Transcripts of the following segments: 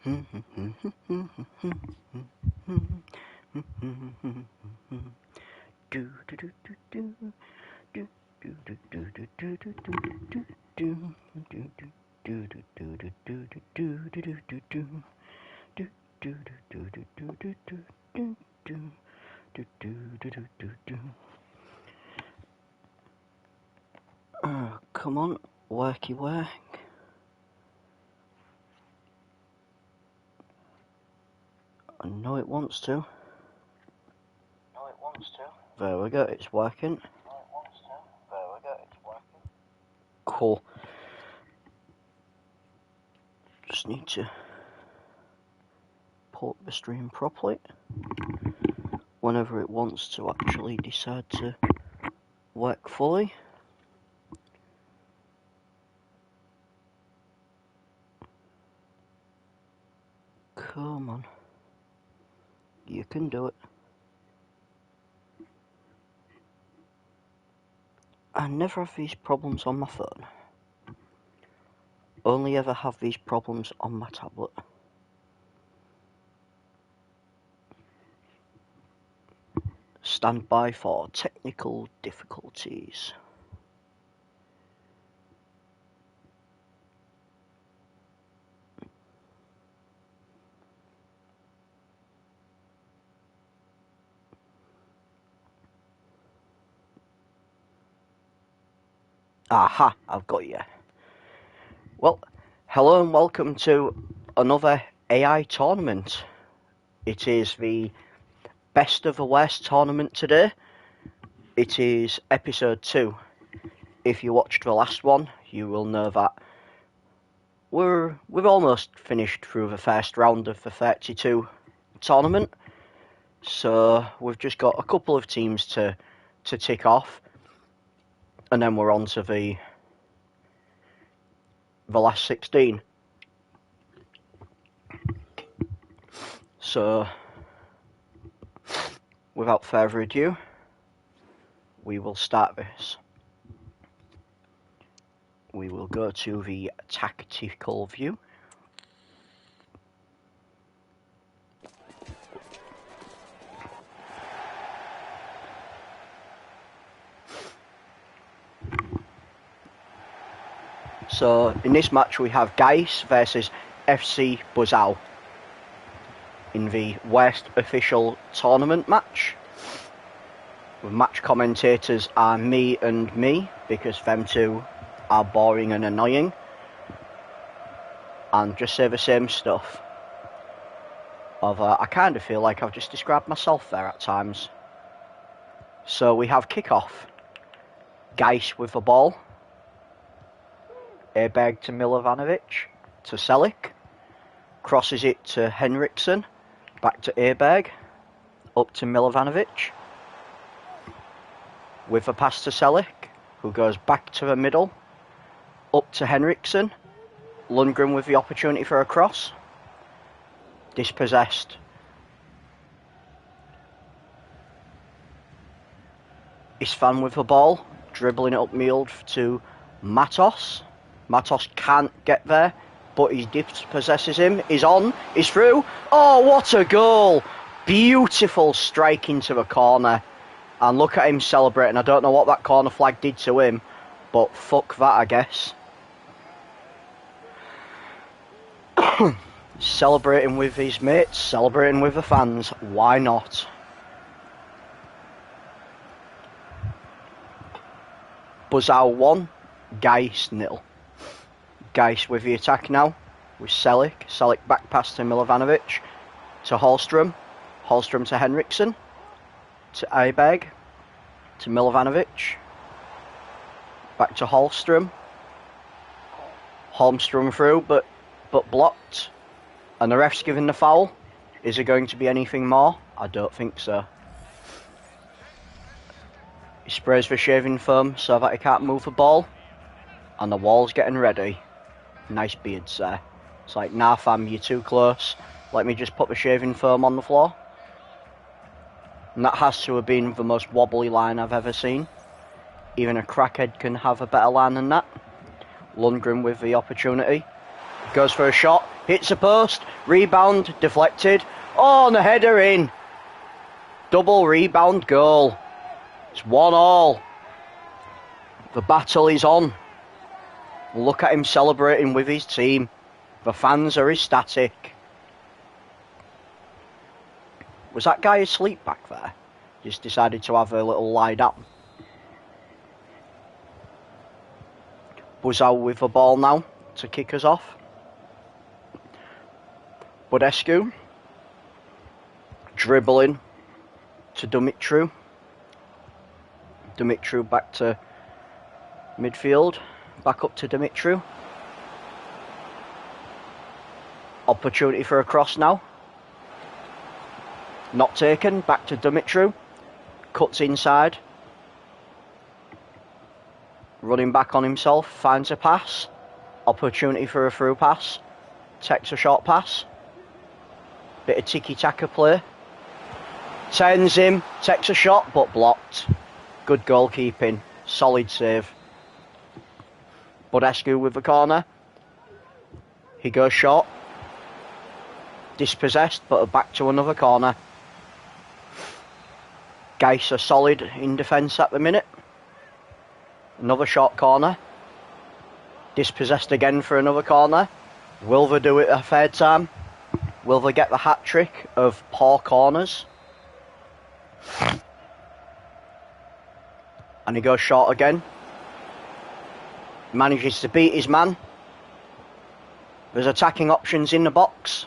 Oh, come on, worky work. I know it wants to. There we go, it's working. Cool. Just need to pull up the stream properly whenever it wants to actually decide to work fully. Come on. You can do it. I never have these problems on my phone. Only ever have these problems on my tablet. Stand by for technical difficulties. Aha, I've got you. Well, hello and welcome to another AI tournament. It is the Best of the West tournament today. It is episode 2. If you watched the last one, you will know that we've almost finished through the first round of the 32 tournament. So we've just got a couple of teams to tick off, and then we're on to the last 16. So without further ado, we will start this. We will go to the tactical view. So in this match we have Geis versus FC Buzau in the Worst Official Tournament match. The match commentators are me and me, because them two are boring and annoying and just say the same stuff. I kind of feel like I've just described myself there at times. So we have kickoff. Geis with the ball. Aberg to Milovanovic, to Selic, crosses it to Henriksen, back to Aberg, up to Milovanovic, with a pass to Selic, who goes back to the middle, up to Henriksen, Lundgren with the opportunity for a cross, dispossessed. Isfan with the ball, dribbling it upfield to Matos. Matos can't get there, but he dispossesses him. He's on, he's through. Oh, what a goal! Beautiful strike into the corner. And look at him celebrating. I don't know what that corner flag did to him, but fuck that, I guess. Celebrating with his mates, celebrating with the fans. Why not? Buzau 1, Geis 0. Geis with the attack now, with Selic. Selic back pass to Milovanovic, to Hallström. Hallström to Henriksen, to Aberg, to Milovanovic, back to Hallström. Holmström through, but blocked. And the ref's giving the foul. Is there going to be anything more? I don't think so. He sprays the shaving foam so that he can't move the ball. And the wall's getting ready. Nice beards there. It's like, nah fam, you're too close. Let me just put the shaving foam on the floor. And that has to have been the most wobbly line I've ever seen. Even a crackhead can have a better line than that. Lundgren with the opportunity. Goes for a shot, hits a post, rebound, deflected. Oh, and the header in. Double rebound goal. It's 1-1. The battle is on. Look at him celebrating with his team. The fans are ecstatic. Was that guy asleep back there? Just decided to have a little lie down. Buzau with the ball now to kick us off. Budescu dribbling to Dumitru. Dumitru back to midfield. Back up to Dumitru. Opportunity for a cross now. Not taken. Back to Dumitru. Cuts inside. Running back on himself. Finds a pass. Opportunity for a through pass. Takes a short pass. Bit of tiki-taka play. Turns him. Takes a shot but blocked. Good goalkeeping. Solid save. Budescu with the corner. He goes short. Dispossessed, but back to another corner. Geis are solid in defence at the minute. Another short corner. Dispossessed again for another corner. Will they do it a third time? Will they get the hat-trick of poor corners? And he goes short again. Manages to beat his man. There's attacking options in the box.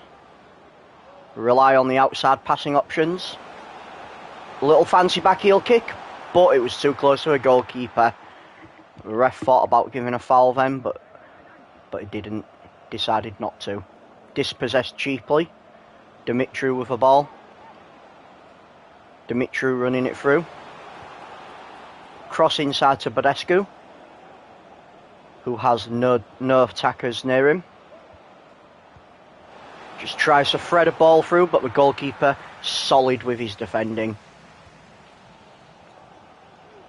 Rely on the outside passing options. A little fancy back heel kick, but it was too close to a goalkeeper. The ref thought about giving a foul then, but he didn't. Decided not to. Dispossessed cheaply. Dumitru with the ball. Dumitru running it through. Cross inside to Budescu, who has no attackers near him. Just tries to thread a ball through, but the goalkeeper solid with his defending.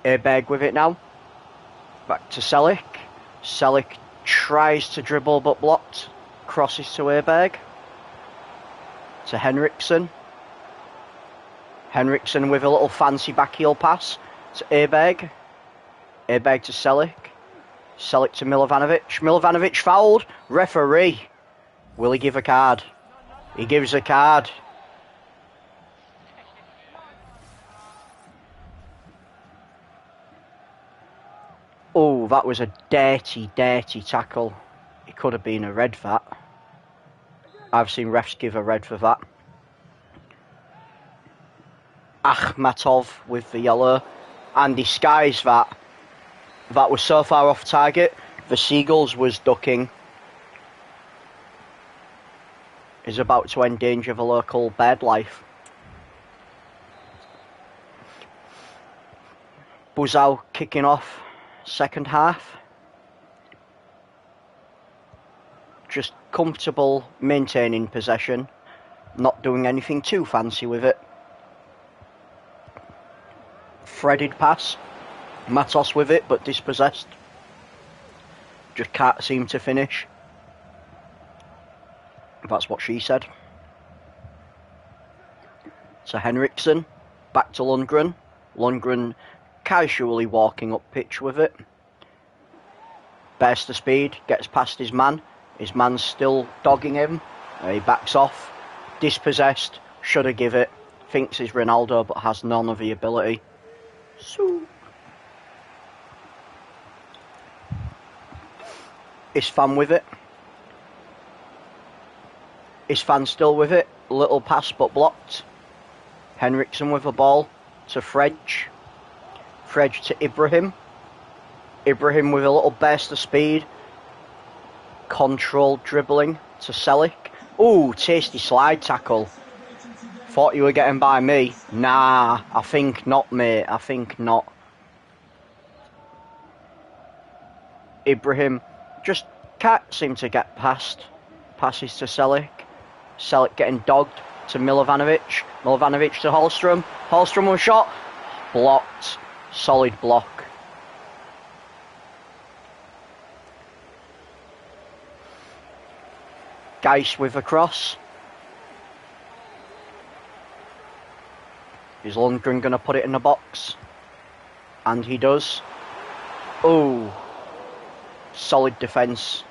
Aberg with it now. Back to Celik. Celik tries to dribble but blocked. Crosses to Aberg. To Henriksen. Henriksen with a little fancy back heel pass to Aberg. Aberg to Celik. Celik to Milovanovic. Milovanovic fouled. Referee. Will he give a card? He gives a card. Oh, that was a dirty, dirty tackle. It could have been a red for that. I've seen refs give a red for that. Akhmatov with the yellow. And disguised that. That was so far off target. The Seagulls was ducking. Is about to endanger the local bird life. Buzau kicking off second half. Just comfortable maintaining possession. Not doing anything too fancy with it. Threaded pass. Matos with it, but dispossessed. Just can't seem to finish. That's what she said. So Henriksen, back to Lundgren. Lundgren casually walking up pitch with it. Bears the speed, gets past his man. His man's still dogging him. He backs off. Dispossessed, should have give it. Thinks he's Ronaldo, but has none of the ability. So Isfan with it. Isfan still with it. Little pass but blocked. Henriksen with the ball to Fredge. Fredge to Ibrahim. Ibrahim with a little burst of speed. Controlled dribbling to Celik. Ooh, tasty slide tackle. Thought you were getting by me. Nah, I think not, mate. I think not. Ibrahim just can't seem to get past. Passes to Celik. Celik getting dogged to Milovanovic. Milovanovic to Hallström. Hallström with a shot. Blocked. Solid block. Geis with a cross. Is Lundgren going to put it in the box? And he does. Oh, solid defence.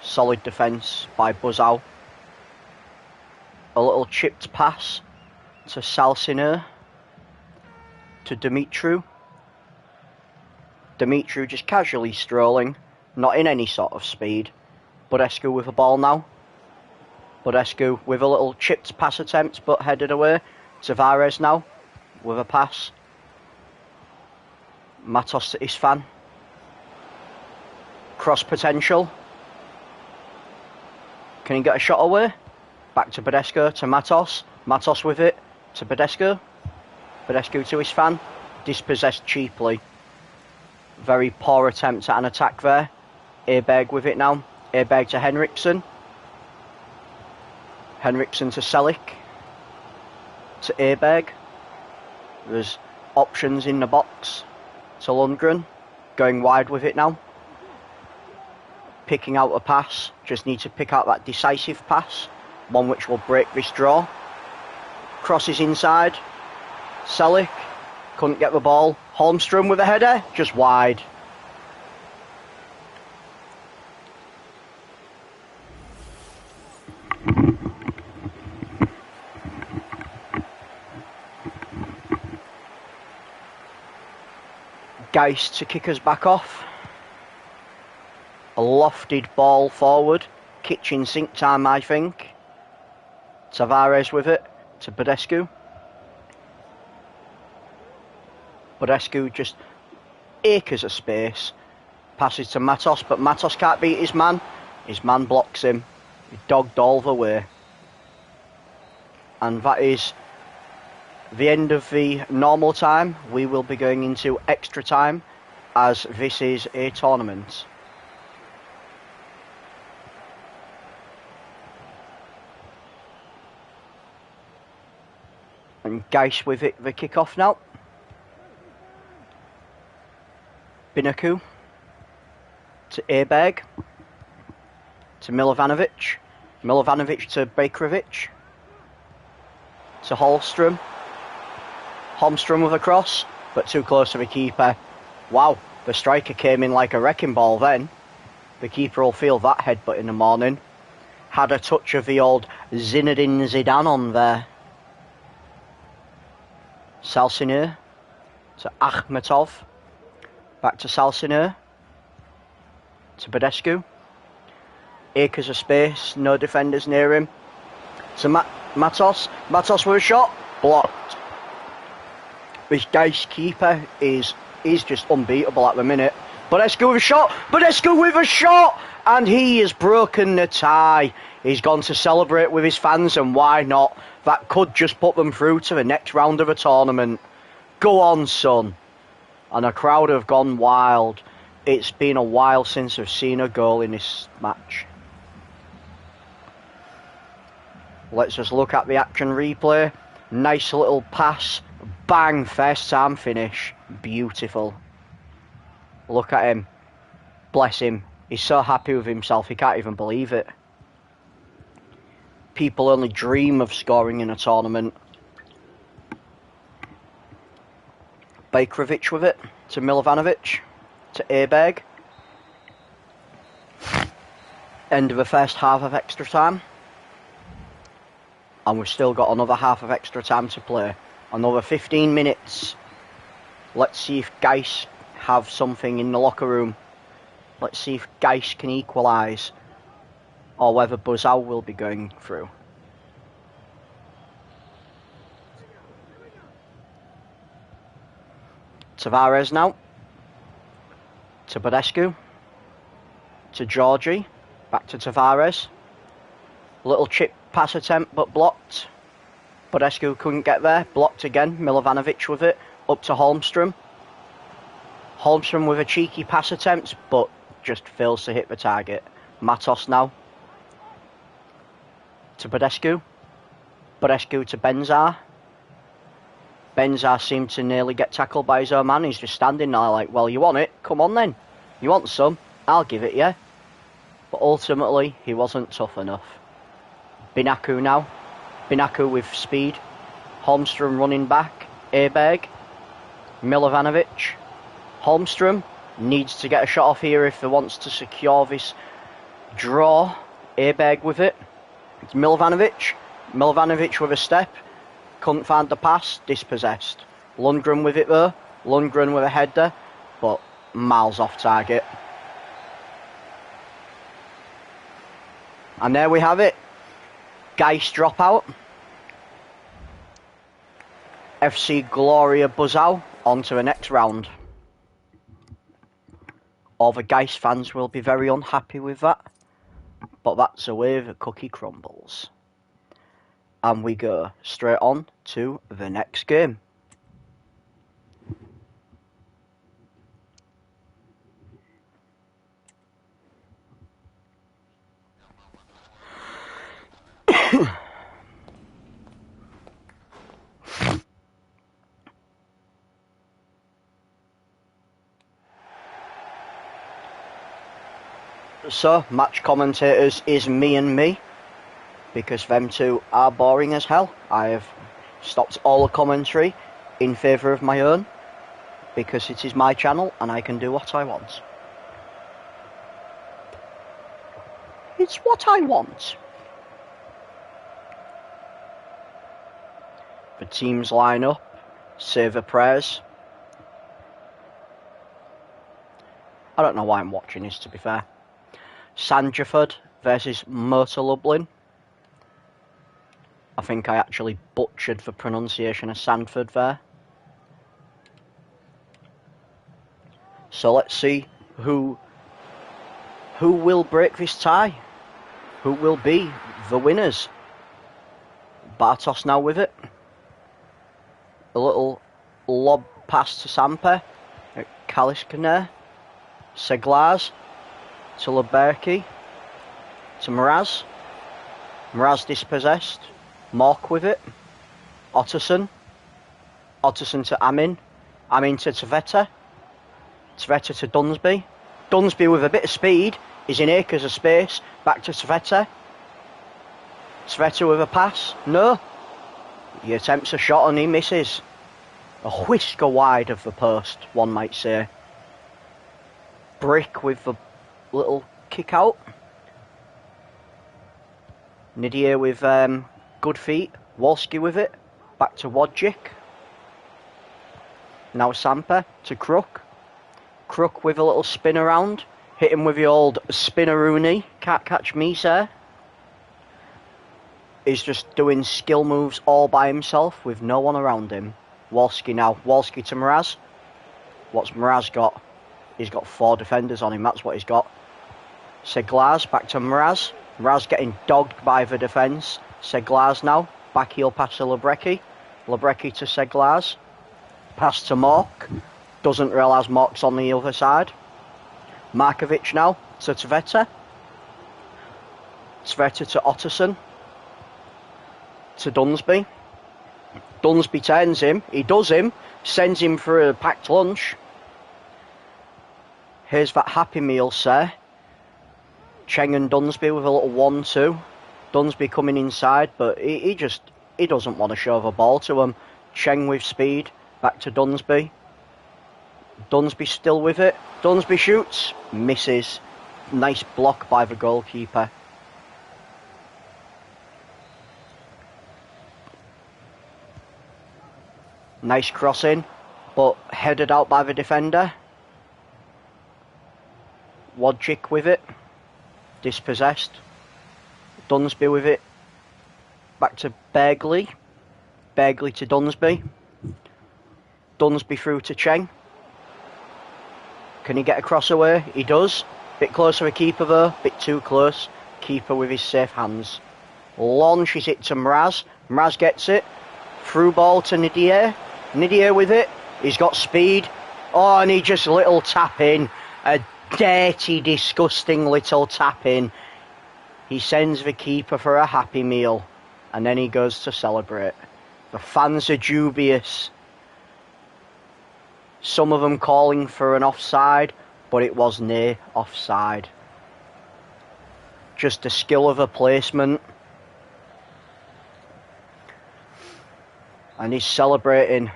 Solid defence by Buzau. A little chipped pass to Salsineur. To Dumitru. Dumitru just casually strolling. Not in any sort of speed. Budescu with a ball now. Budescu with a little chipped pass attempt but headed away. Tavares now with a pass. Matos to Isfan. Cross potential. Can he get a shot away? Back to Budescu to Matos. Matos with it to Budescu. Budescu to Isfan. Dispossessed cheaply. Very poor attempt at an attack there. Aberg with it now. Aberg to Henriksen. Henriksen to Selic. To Aberg. There's options in the box. To Lundgren. Going wide with it now. Picking out a pass. Just need to pick out that decisive pass. One which will break this draw. Crosses inside. Selic. Couldn't get the ball. Holmstrom with a header. Just wide. Geis to kick us back off. A lofted ball forward. Kitchen sink time, I think. Tavares with it to Budescu. Budescu just acres of space. Passes to Matos, but Matos can't beat his man. His man blocks him. He dogged all the way. And that is the end of the normal time. We will be going into extra time as this is a tournament. And Geis with it, the kick-off now. Binaku to Aberg to Milovanovic. Milovanovic to Bakerovic to Holmstrom. Holmstrom with a cross, but too close to the keeper. Wow, the striker came in like a wrecking ball then. The keeper will feel that headbutt in the morning. Had a touch of the old Zinedine Zidane on there. Salsineur to Akhmetov. Back to Salsineur. To Budescu. Acres of space, no defenders near him. To Matos. Matos with a shot. Blocked. This Geis keeper is just unbeatable at the minute. Budescu with a shot. Budescu with a shot. And he has broken the tie. He's gone to celebrate with his fans, and why not? That could just put them through to the next round of a tournament. Go on, son. And the crowd have gone wild. It's been a while since I've seen a goal in this match. Let's just look at the action replay. Nice little pass. Bang, first time finish. Beautiful. Look at him. Bless him. He's so happy with himself, he can't even believe it. People only dream of scoring in a tournament. Bakerovic with it to Milovanovic to Aberg. End of the first half of extra time. And we've still got another half of extra time to play. Another 15 minutes. Let's see if Geis have something in the locker room. Let's see if Geis can equalise. Or whether Buzau will be going through. Tavares now. To Budescu. To Georgie. Back to Tavares. Little chip pass attempt but blocked. Budescu couldn't get there. Blocked again. Milovanovic with it. Up to Holmstrom. Holmstrom with a cheeky pass attempt but just fails to hit the target. Matos now. To Budescu. Budescu to Benzar. Benzar seemed to nearly get tackled by his own man. He's just standing there like, well, you want it? Come on then. You want some? I'll give it you. But ultimately, he wasn't tough enough. Binaku now. Binaku with speed. Holmstrom running back. Aberg. Milovanovic. Holmstrom needs to get a shot off here if he wants to secure this draw. Aberg with it. It's Milovanovic. Milovanovic with a step. Couldn't find the pass. Dispossessed. Lundgren with it though. Lundgren with a header. But miles off target. And there we have it. Geist drop out. FC Gloria Buzzau on to the next round. All the Geist fans will be very unhappy with that. But that's the way the cookie crumbles. And we go straight on to the next game. So, match commentators is me and me, because them two are boring as hell. I have stopped all the commentary in favour of my own, because it is my channel and I can do what I want. It's what I want. The teams line up, say the prayers. I don't know why I'm watching this, to be fair. Sandgerford versus Motor Lublin. I think I actually butchered the pronunciation of Sandford there. So let's see who will break this tie. Who will be the winners? Bartos now with it. A little lob pass to Samper. Kaliskner. Seglars. To Leberki. To Mraz. Mraz dispossessed. Mork with it. Otterson. Otterson to Amin. Amin to Tveta. Tveta to Dunsby. Dunsby with a bit of speed. Is in acres of space. Back to Tveta. Tveta with a pass. No. He attempts a shot and he misses. A whisker wide of the post, one might say. Brick with the little kick out. Nidier with good feet. Wolski with it. Back to Wodjic. Now Samper to Crook. Crook with a little spin around. Hit him with the old spinneroonie. Can't catch me, sir. He's just doing skill moves all by himself with no one around him. Wolski now. Wolski to Mraz. What's Mraz got? He's got 4 defenders on him. That's what he's got. Seglars back to Mraz. Mraz getting dogged by the defence. Seglars now. Back heel pass to Lebrecki. Lebrecki to Seglars. Pass to Mork. Doesn't realise Mork's on the other side. Markovic now to Tveta. Tveta to Otterson. To Dunsby. Dunsby turns him. He does him. Sends him for a packed lunch. Here's that happy meal, sir. Cheng and Dunsby with a little 1-2. Dunsby coming inside, but he doesn't want to show the ball to him. Cheng with speed. Back to Dunsby. Dunsby still with it. Dunsby shoots. Misses. Nice block by the goalkeeper. Nice crossing, but headed out by the defender. Wodjic with it. Dispossessed. Dunsby with it. Back to Bergley. Bergley to Dunsby. Dunsby through to Cheng. Can he get a cross away? He does. Bit close to the keeper though. Bit too close. Keeper with his safe hands. Launches it to Mraz. Mraz gets it. Through ball to Nidier. Nidier with it. He's got speed. Oh, and he just little tap in. A dirty, disgusting little tap in. He sends the keeper for a happy meal. And then he goes to celebrate. The fans are dubious. Some of them calling for an offside, but it was near offside. Just the skill of a placement. And he's celebrating.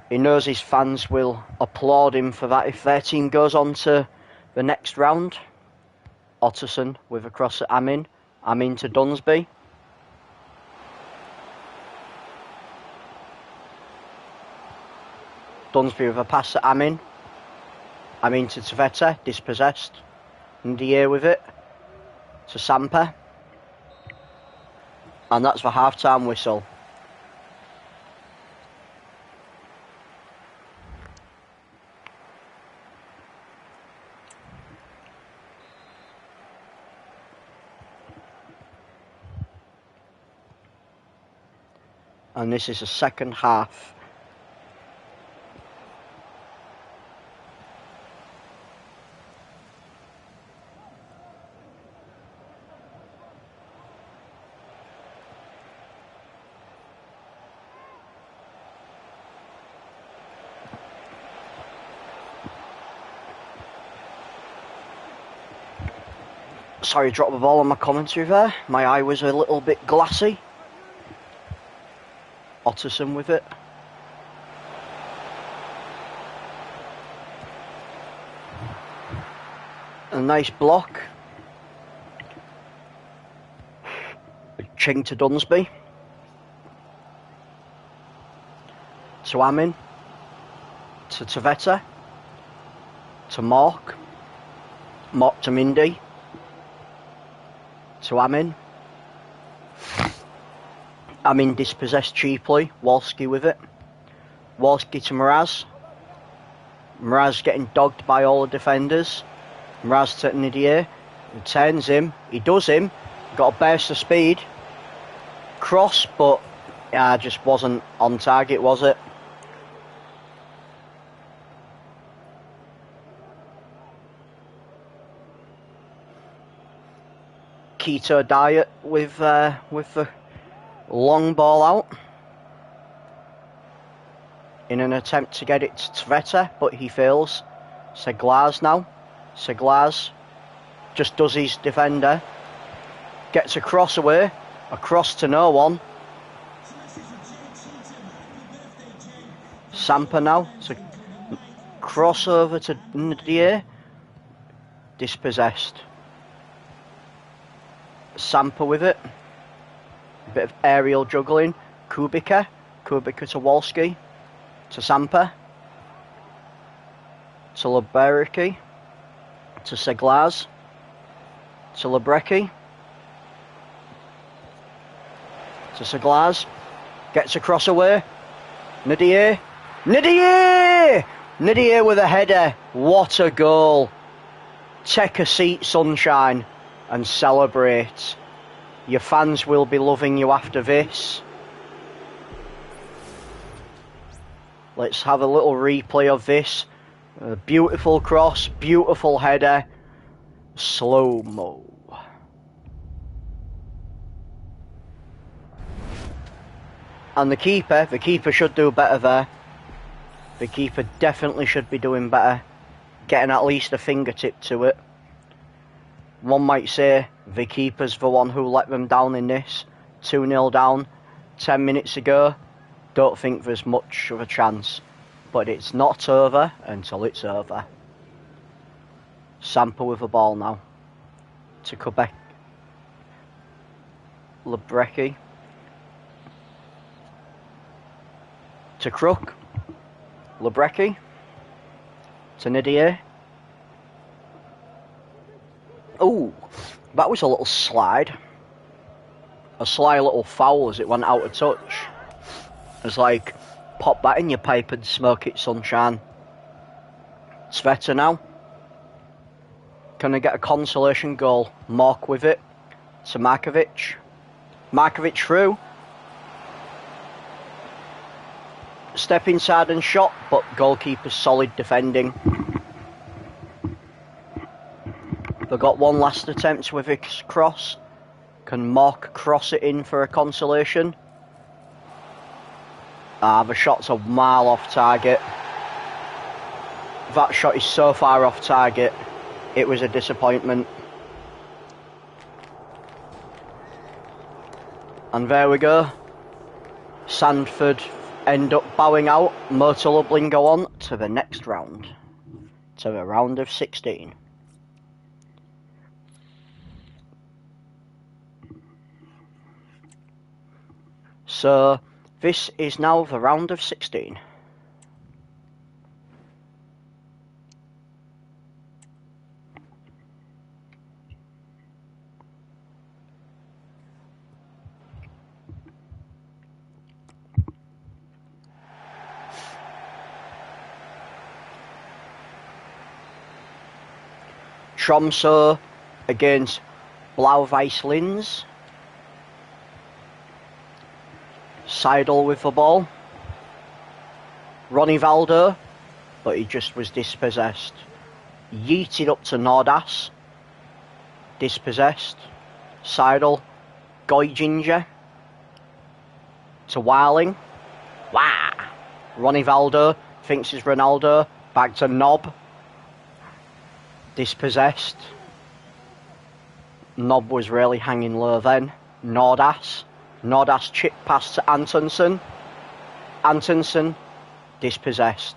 He knows his fans will applaud him for that if their team goes on to the next round. Otterson with a cross at Amin. Amin to Dunsby. Dunsby with a pass at Amin. Amin to Tveta, dispossessed. Ndiaye with it to Samper. And that's the half-time whistle. And this is the second half. Sorry, dropped the ball on my commentary there. My eye was a little bit glassy. Otterson with it. A nice block. Ching to Dunsby. To Amin. To Tveta. To Mark. Mark to Mindy. To Amin. Amin dispossessed cheaply. Wolski with it. Wolski to Mraz. Mraz getting dogged by all the defenders. Mraz to Ndiaye. He turns him. He does him. Got a burst of speed. Cross, but just wasn't on target, was it? Keto Diet with the long ball out in an attempt to get it to Tveta, but he fails. Seglas now. Seglas just does his defender. Gets a cross away. Across to no one. Samper now. So cross over to Ndiaye. Dispossessed. Samper with it. A bit of aerial juggling. Kubica. Kubica to Wolski. To Samper. To Liberiki. To Seglas. To Lebrecki. To Seglas. Gets a cross away. Ndiaye. Ndiaye! Ndiaye with a header. What a goal. Take a seat, sunshine, and celebrate. Your fans will be loving you after this. Let's have a little replay of this. A beautiful cross, beautiful header. Slow-mo. And the keeper should do better there. The keeper definitely should be doing better. Getting at least a fingertip to it. One might say the keeper's the one who let them down in this. 2-0 down 10 minutes ago. Don't think there's much of a chance. But it's not over until it's over. Samper with the ball now. To Quebec. Lebrecki. To Crook. Lebrecki. To Ndiaye. Oh, that was a little slide. A sly little foul as it went out of touch. It's like, pop that in your pipe and smoke it, sunshine. Tveta now. Can I get a consolation goal? Mark with it. To Markovic. Markovic through. Step inside and shot, but goalkeeper's solid defending. They've got one last attempt with his cross. Can Mark cross it in for a consolation? The shot's a mile off target. That shot is so far off target. It was a disappointment. And there we go. Sandford end up bowing out. Myrtle Lublin go on to the next round, to the round of 16. So this is now the round of 16. Tromsø against Blau-Weiß Linz. Seidel with the ball. Ronnie Valder, but he just was dispossessed. Yeeted up to Nordas. Dispossessed. Seidel. Goiginger. To Warling. Wah! Ronnie Valder thinks it's Ronaldo. Back to Knob. Dispossessed. Knob was really hanging low then. Nordas. Nordas chip pass to Antonsen. Antonsen dispossessed.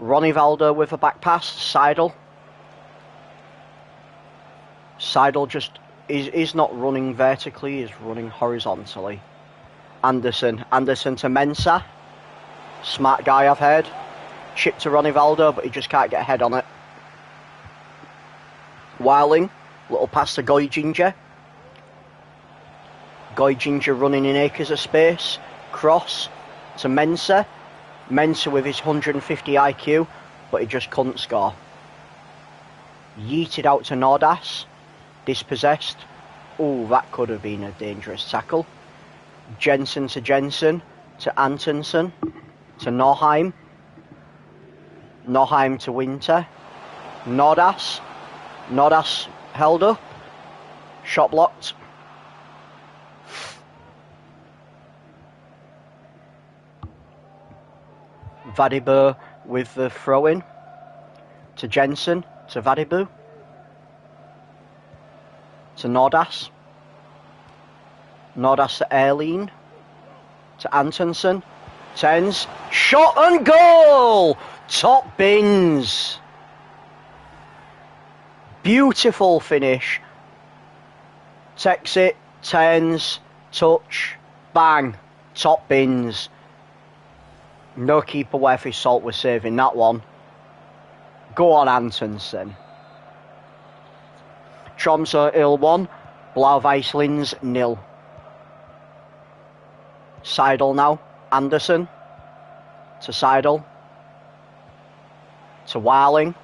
Ronnie Valder with a back pass. Seidel. Seidel just is not running vertically, he's running horizontally. Anderson. Anderson to Mensah. Smart guy, I've heard. Chip to Ronnie Valder, but he just can't get a head on it. Warling. Little pass to Goiginger. Goiginger running in acres of space. Cross to Mensah. Mensah with his 150 IQ, but he just couldn't score. Yeeted out to Nordas. Dispossessed. Oh, that could have been a dangerous tackle. Jensen to Jensen. To Antonsen. To Norheim. Norheim to Winter. Nordas. Nordas held up. Shot blocked. Vadibu with the throw-in. To Jensen. To Vadibu. To Nordas. Nordas to Erleen. To Antonsen. Tens. Shot and goal! Top bins. Beautiful finish. Takes it. Tens. Touch. Bang. Top bins. No keeper worth his salt was saving that one. Go on, Antonsen. Tromsø Hill 1. Blau-Weiß Linz 0. Seidel now. Anderson. To Seidel. To Warling.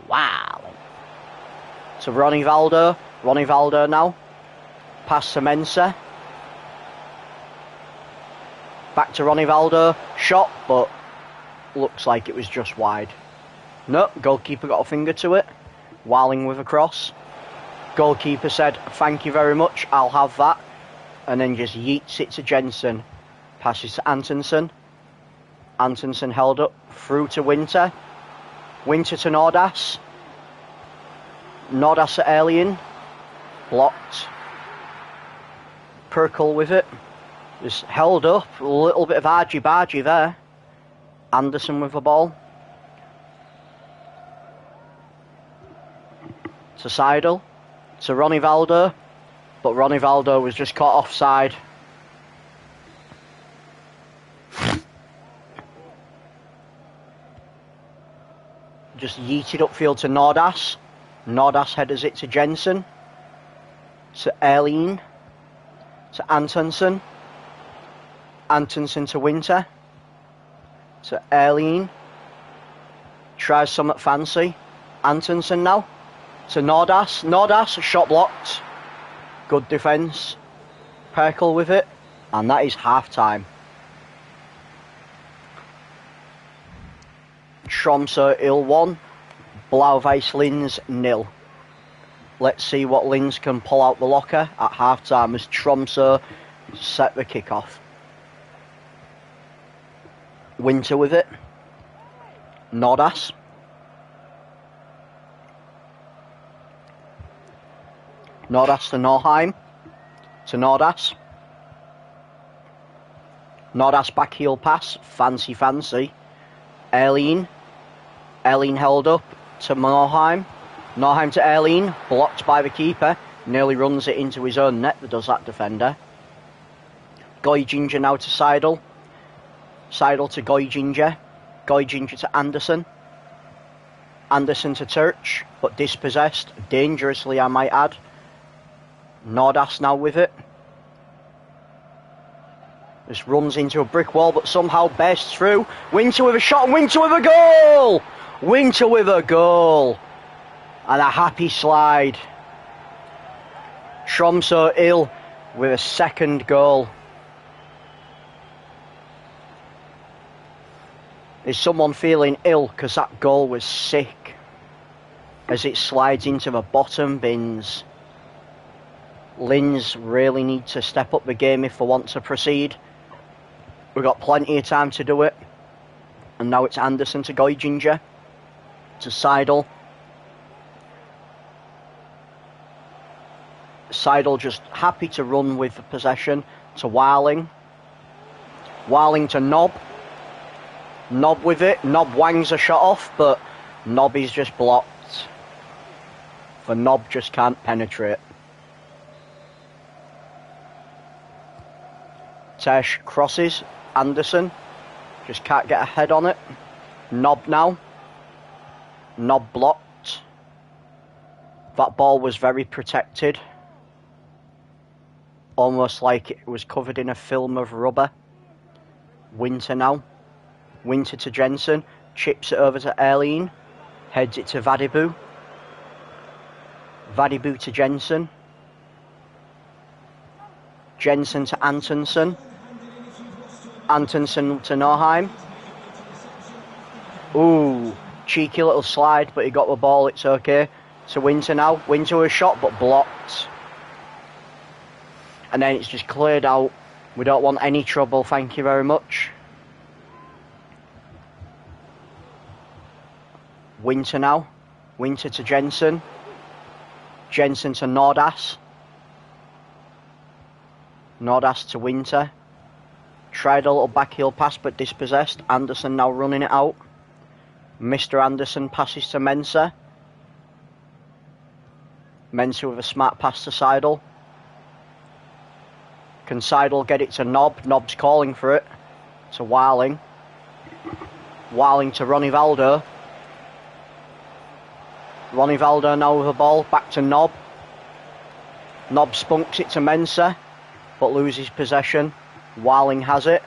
Warling. To Ronnie Valder. Ronnie Valder now. Pass to Mensah. Back to Ronnie Valder. Shot, but looks like it was just wide. No, goalkeeper got a finger to it. Warling with a cross. Goalkeeper said, thank you very much, I'll have that. And then just yeets it to Jensen. Passes to Antonsen. Antonsen held up. Through to Winter. Winter to Nordas. Nordas to Erleen. Blocked. Perkel with it. Just held up. A little bit of argy-bargy there. Anderson with the ball. To Seidel. To Ronnie Valder. But Ronnie Valder was just caught offside. Just yeeted upfield to Nordas. Nordas headers it to Jensen. To Erleen. To Antonsen. Antonsen to Winter. To Erleen. Tries something fancy. Antonsen now. To Nordas. Nordas, shot blocked. Good defence. Perkel with it. And that is half time. Tromsø Hill 1. Blau-Weiß Linz 0. Let's see what Linz can pull out the locker at half time as Tromsø set the kick-off. Winter with it. Nordas. Nordas to Norheim. To Nordas. Nordas back heel pass. Fancy. Erlien held up to Norheim. Norheim to Erlien. Blocked by the keeper. Nearly runs it into his own net, does that defender. Goijinger now to Seidel. Seidel to Goijinger. Goijinger to Anderson. Anderson to Turch, but dispossessed. Dangerously, I might add. Nordas now with it. Just runs into a brick wall, but somehow bursts through. Winter with a shot, and Winter with a goal! Winter with a goal. And a happy slide. Tromsø ill with a second goal. Is someone feeling ill? Because that goal was sick. As it slides into the bottom bins. Linz really need to step up the game if they want to proceed. We've got plenty of time to do it. And now it's Anderson to Goijinger. To Seidel. Seidel just happy to run with the possession. To Warling. Warling to Knob. Knob with it. Knob wangs a shot off, but Knob is just blocked. For Knob just can't penetrate. Tesh crosses. Anderson just can't get a head on it. Knob now. Knob blocked. That ball was very protected. Almost like it was covered in a film of rubber. Winter now. Winter to Jensen. Chips it over to Erlien. Heads it to Vadibu. Vadibu to Jensen. Jensen to Antonsen. Antonsen to Norheim. Ooh, cheeky little slide, but he got the ball, it's okay. To Winter now. Winter with a shot, but blocked. And then it's just cleared out. We don't want any trouble, thank you very much. Winter now. Winter to Jensen. Jensen to Nordas. Nordas to Winter. Tried a little backheel pass but dispossessed. Anderson now running it out. Mr. Anderson passes to Mensah. Mensah with a smart pass to Seidel. Can Seidel get it to Knob? Knob's calling for it. To Warling. Warling to Ronnie Valdo. Ronnie Valdo now with the ball. Back to Knob. Knob spunks it to Mensah, but loses possession. Warling has it.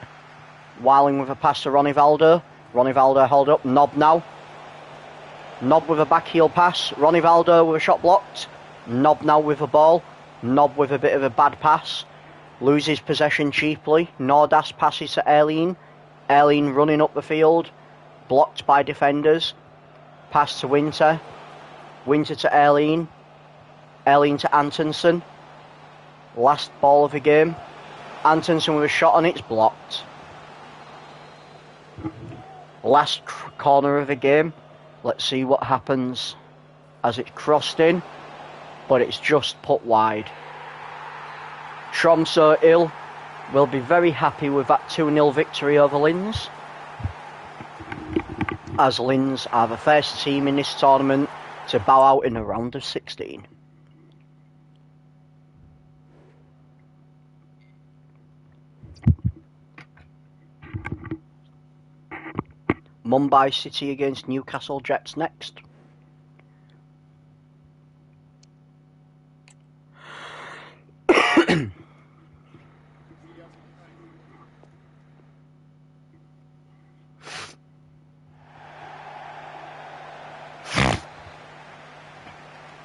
Warling with a pass to Ronnie Valdo. Ronnie Valdo held up. Knob now. Knob with a back heel pass. Ronnie Valdo with a shot blocked. Knob now with the ball. Knob with a bit of a bad pass. Loses possession cheaply. Nordas passes to Erlien. Erlien running up the field. Blocked by defenders. Pass to Winter. Winter to Erlien. Erlien to Antonsen. Last ball of the game. Antonsen with a shot on it, it's blocked. Last corner of the game. Let's see what happens as it's crossed in, but it's just put wide. Tromsø ill will be very happy with that 2-0 victory over Linz, as Linz are the first team in this tournament to bow out in a round of 16. Mumbai City against Newcastle Jets next.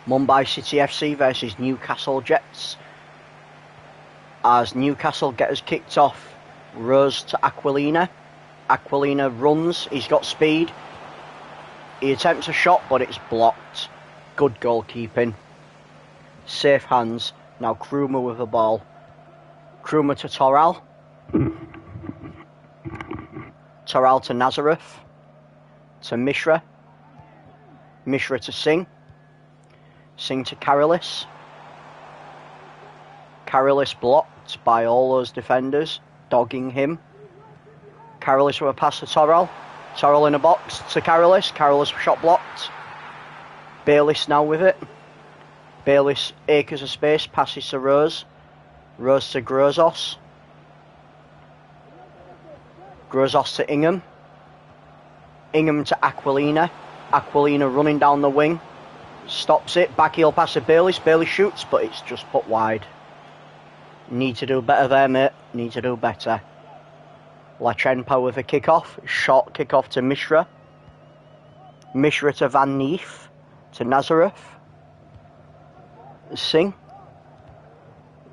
Mumbai City FC versus Newcastle Jets. As Newcastle get us kicked off, Rose to Aquilina. Aquilina runs, he's got speed. He attempts a shot, but it's blocked. Good goalkeeping. Safe hands. Now Krumer with the ball. Krumer to Toral. Toral to Nazareth. To Mishra. Mishra to Singh. Singh to Karalis. Karalis blocked by all those defenders, dogging him. Carolus with a pass to Torrell. Torrell in a box to Carolus. Carolus shot blocked. Bayliss now with it. Bayliss acres of space, passes to Rose. Rose to Grozos. Grozos to Ingham. Ingham to Aquilina. Aquilina running down the wing. Stops it. Back heel pass to Bayliss. Bayliss shoots, but it's just put wide. Need to do better there, mate. Need to do better. Lachenpa with a kick-off. Short kick-off to Mishra. Mishra to Van Neef. To Nazareth. Singh.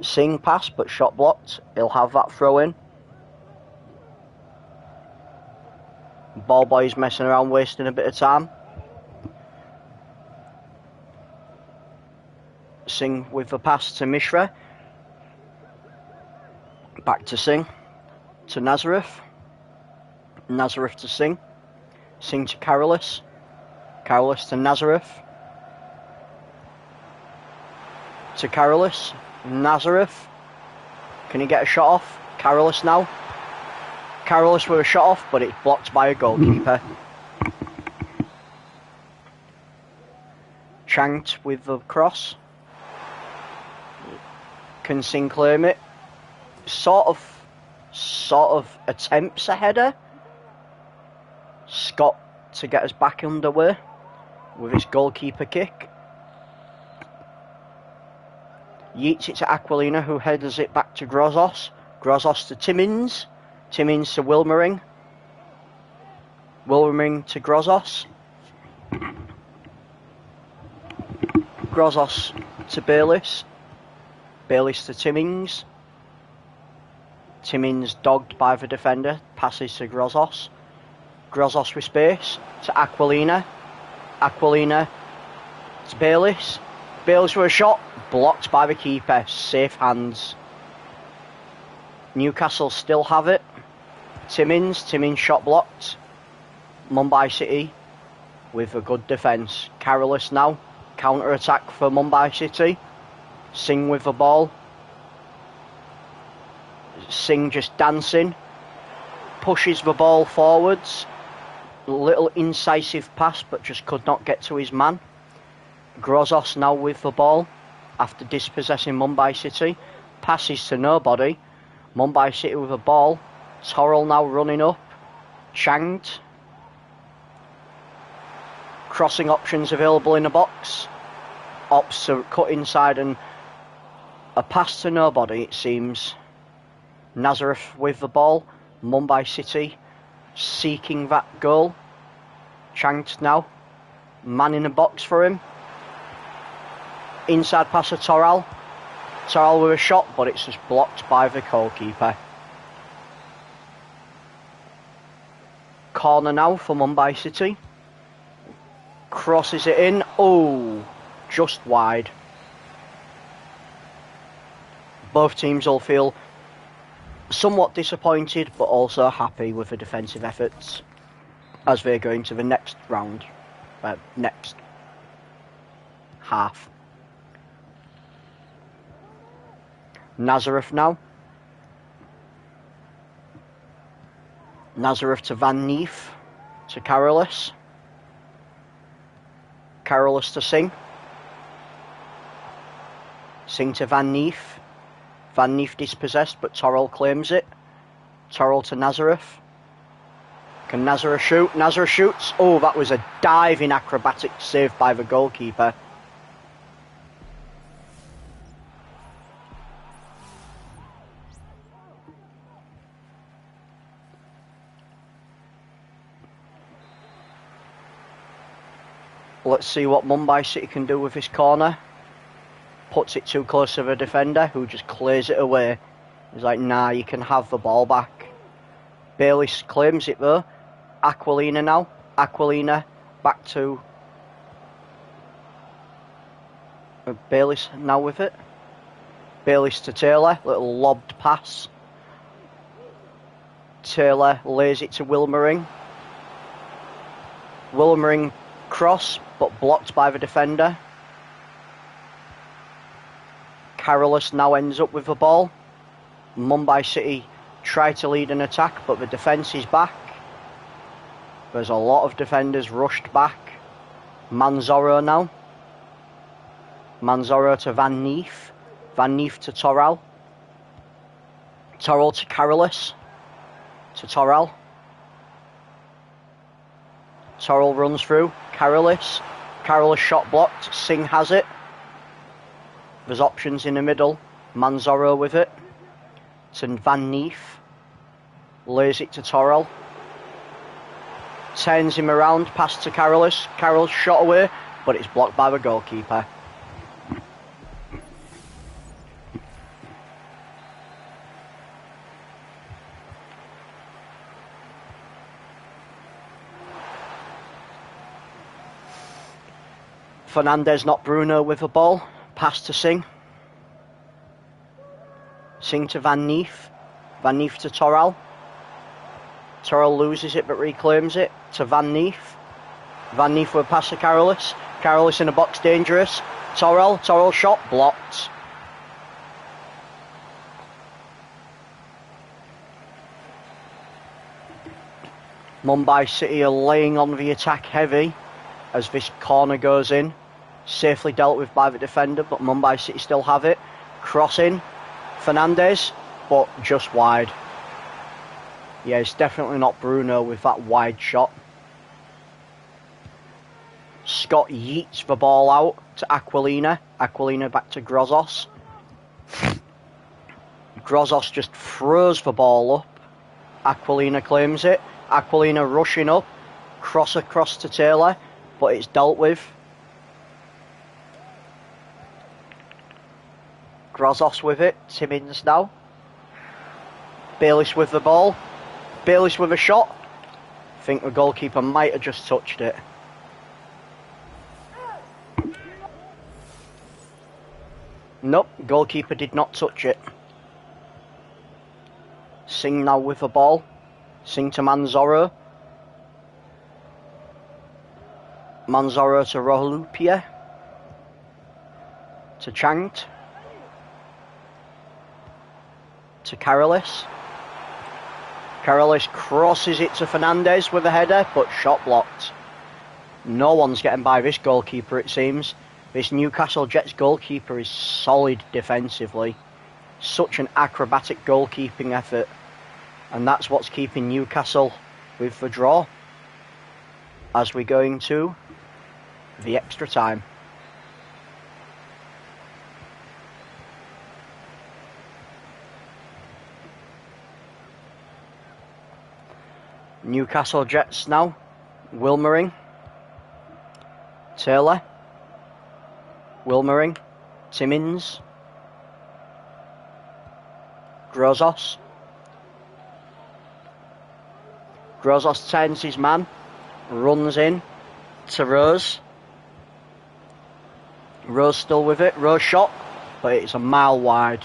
Singh pass, but shot blocked. He'll have that throw in. Ball boy's messing around, wasting a bit of time. Singh with the pass to Mishra. Back to Singh. To Nazareth. Nazareth to Singh. Singh to Carolus. Carolus to Nazareth. To Carolus. Nazareth. Can he get a shot off? Carolus now. Carolus with a shot off, but it's blocked by a goalkeeper. Chanked with the cross. Can Singh claim it? Sort of attempts a header. Scott to get us back underway with his goalkeeper kick. Yeets it to Aquilina, who headers it back to Grozos. Grozos to Timmins. Timmins to Wilmering. Wilmering to Grozos. Grozos to Bayliss. Bayliss to Timmins. Timmins dogged by the defender. Passes to Grozos. Grozos with space to Aquilina. Aquilina to Bayliss. Bayliss for a shot. Blocked by the keeper. Safe hands. Newcastle still have it. Timmins shot blocked. Mumbai City with a good defence. Carolus now. Counter attack for Mumbai City. Singh with the ball. Singh just dancing. Pushes the ball forwards. Little incisive pass, but just could not get to his man. Grozos now with the ball after dispossessing Mumbai City. Passes to nobody. Mumbai City with the ball. Torrell now running up. Changed. Crossing options available in the box. Opts to cut inside and a pass to nobody, it seems. Nazareth with the ball. Mumbai City seeking that goal. Changed now. Man in the box for him. Inside pass to Torrell. Torrell with a shot, but it's just blocked by the goalkeeper. Corner now for Mumbai City. Crosses it in. Oh, just wide. Both teams will feel somewhat disappointed, but also happy with the defensive efforts as they go into the next round, next half. Nazareth now. Nazareth to Van Neef, to Carolus. Carolus to Singh. Singh to Van Neef. Van Neef dispossessed, but Torrell claims it. Torrell to Nazareth. Can Nazareth shoot? Nazareth shoots. Oh, that was a diving acrobatic save by the goalkeeper. Let's see what Mumbai City can do with this corner. Puts it too close to the defender, who just clears it away. He's like, nah, you can have the ball back. Bayliss claims it though. Aquilina now. Aquilina back to Bayliss now with it. Bayliss to Taylor. Little lobbed pass. Taylor lays it to Wilmering. Wilmering cross, but blocked by the defender. Carolus now ends up with the ball. Mumbai City try to lead an attack, but the defence is back. There's a lot of defenders rushed back. Manzorro now. Manzorro to Van Neef. Van Neef to Torral. Torral to Carolus. To Torral. Torral runs through. Carolus. Carolus shot blocked. Singh has it. There's options in the middle. Manzorro with it. To Van Neef. Lays it to Torral. Turns him around. Pass to Carolus. Carolus shot away, but it's blocked by the goalkeeper. Fernandez, not Bruno, with the ball. Pass to Singh. Singh to Van Neef. Van Neef to Torral. Torral loses it but reclaims it to Van Neef. Van Neef will pass to Carolus. Carolus in the box, dangerous. Torral shot, blocked. Mumbai City are laying on the attack heavy as this corner goes in. Safely dealt with by the defender, but Mumbai City still have it. Crossing. Fernandez, but just wide. Yeah, it's definitely not Bruno with that wide shot. Scott yeets the ball out to Aquilina. Aquilina back to Grozos. Grozos just throws the ball up. Aquilina claims it. Aquilina rushing up. Cross across to Taylor, but it's dealt with. Grozos with it. Timmins now. Bayliss with the ball. Bayliss with a shot. I think the goalkeeper might have just touched it. Nope, goalkeeper did not touch it. Singh now with the ball. Singh to Manzorro. Manzorro to Rohlupia. To Changt. To Carolus. Carolus crosses it to Fernandez with a header, but shot blocked. No one's getting by this goalkeeper, it seems. This Newcastle Jets goalkeeper is solid defensively. Such an acrobatic goalkeeping effort. And that's what's keeping Newcastle with the draw as we go into the extra time. Newcastle Jets now. Wilmering. Taylor. Wilmering. Timmins. Grozos. Grozos turns his man. Runs in to Rose. Rose still with it. Rose shot, but it's a mile wide.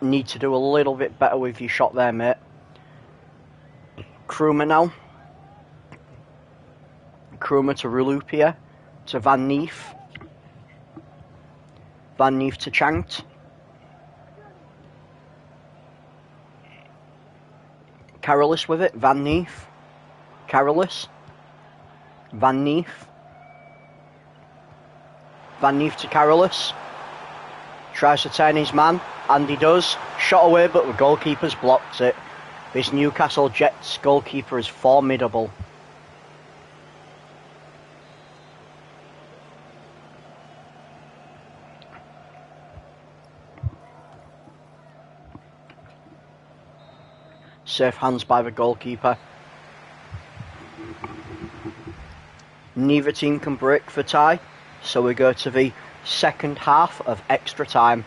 Need to do a little bit better with your shot there, mate. Krumer now. Krumer to Rohlupia. To Van Neef. Van Neef to Changt. Carolus with it. Van Neef. Carolus. Van Neef. Van Neef to Carolus. Tries to turn his man, and he does. Shot away, but the goalkeeper's blocked it. This Newcastle Jets goalkeeper is formidable. Safe hands by the goalkeeper. Neither team can break for tie, so we go to the second half of extra time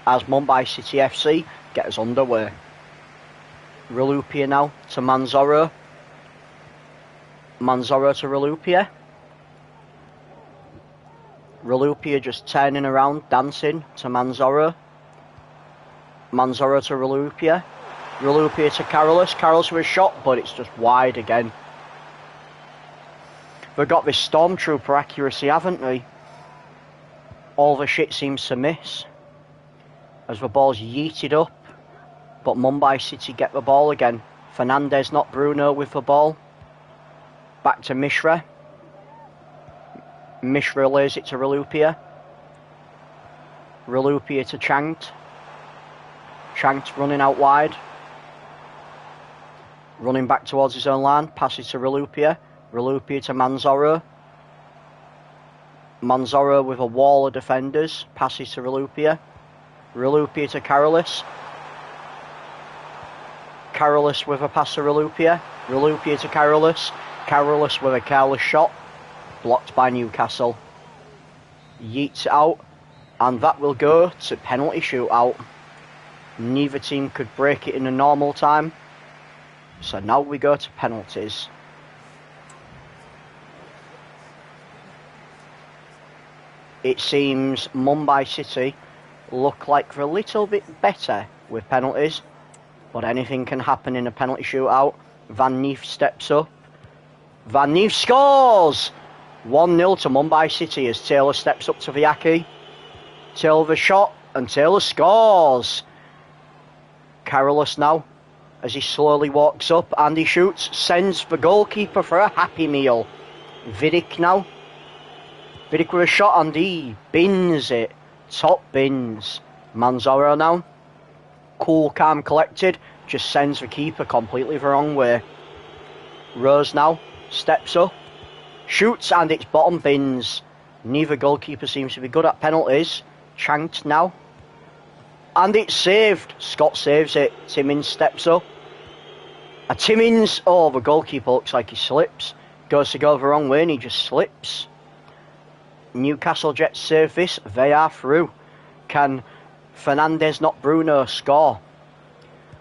as Mumbai City FC get us underway. Rohlupia now to Manzorro. Manzorro to Rohlupia. Rohlupia just turning around, dancing to Manzorro. Manzorro to Rohlupia. Rohlupia to Carolus. Carolus with a shot, but it's just wide again. They've got this stormtrooper accuracy, haven't they? All the shit seems to miss. as the ball's yeeted up, but Mumbai City get the ball again. Fernandez, not Bruno, with the ball. Back to Mishra. Mishra lays it to Relupia. Relupia to Changt. Changt running out wide. Running back towards his own line. Passes to Relupia. Relupia to Manzoro. Manzoro with a wall of defenders. Passes to Relupia. Relupia to Carolis. Carolis with a pass to Relupia. Relupia to Carolis. Carolis with a careless shot. Blocked by Newcastle. Yeets it out. And that will go to penalty shootout. Neither team could break it in a normal time. So now we go to penalties. It seems Mumbai City look like they're a little bit better with penalties. But anything can happen in a penalty shootout. Van Neef steps up. Van Neef scores! 1-0 to Mumbai City as Taylor steps up to Viaki. Taylor the shot, and Taylor scores! Carolis now, as he slowly walks up and he shoots, sends the goalkeeper for a happy meal. Vidic now. Vidic with a shot and he bins it. Top bins. Manzoro now. Cool, calm, collected. Just sends the keeper completely the wrong way. Rose now. Steps up. Shoots and it's bottom bins. Neither goalkeeper seems to be good at penalties. Changt now. And it's saved. Scott saves it. Timmins steps up. Timmins, oh, the goalkeeper looks like he slips. Goes to go the wrong way and he just slips. Newcastle Jets save this. They are through. Can Fernandez, not Bruno, score?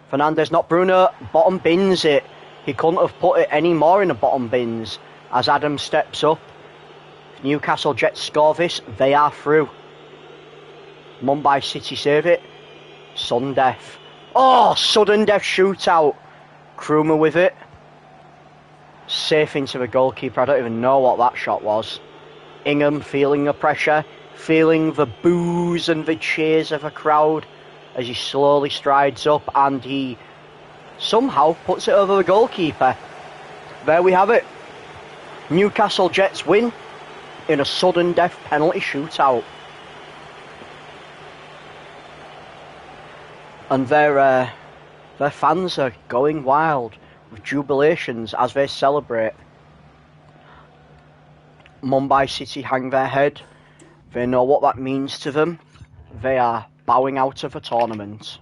Fernandez, not Bruno, bottom bins it. He couldn't have put it any more in the bottom bins. As Adam steps up. Newcastle Jets score this. They are through. Mumbai City save it. Sudden death. Oh, sudden death shootout. Krumer with it. Safe into the goalkeeper. I don't even know what that shot was. Ingham feeling the pressure. Feeling the boos and the cheers of a crowd. As he slowly strides up and he somehow puts it over the goalkeeper. There we have it. Newcastle Jets win in a sudden death penalty shootout. And their fans are going wild with jubilations as they celebrate. Mumbai City hang their head. They know what that means to them. They are bowing out of the tournament.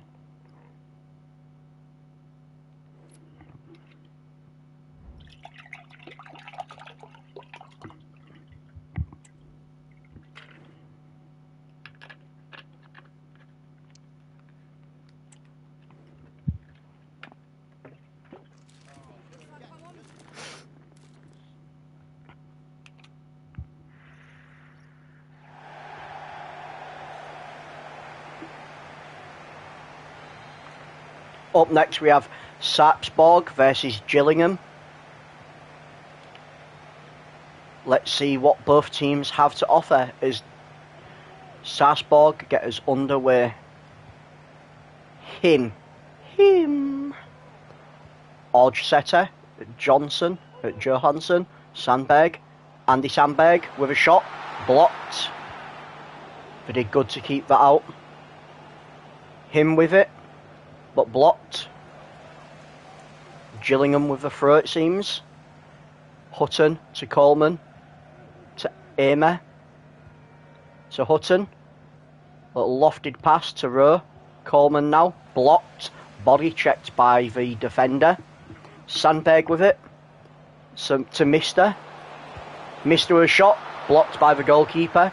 Up next we have Sarpsborg versus Gillingham. Let's see what both teams have to offer as Sarpsborg get us underway. Him. Orgsetter, Johnson, Johansson, Sandberg, Andy Sandberg with a shot, blocked. They did good to keep that out. Him with it, but blocked. Gillingham with the throw, it seems. Hutton to Coleman, to Amer, to Hutton. Little lofted pass to Rowe. Coleman now, blocked. Body checked by the defender. Sandberg with it. To Mister. Mister with a shot, blocked by the goalkeeper.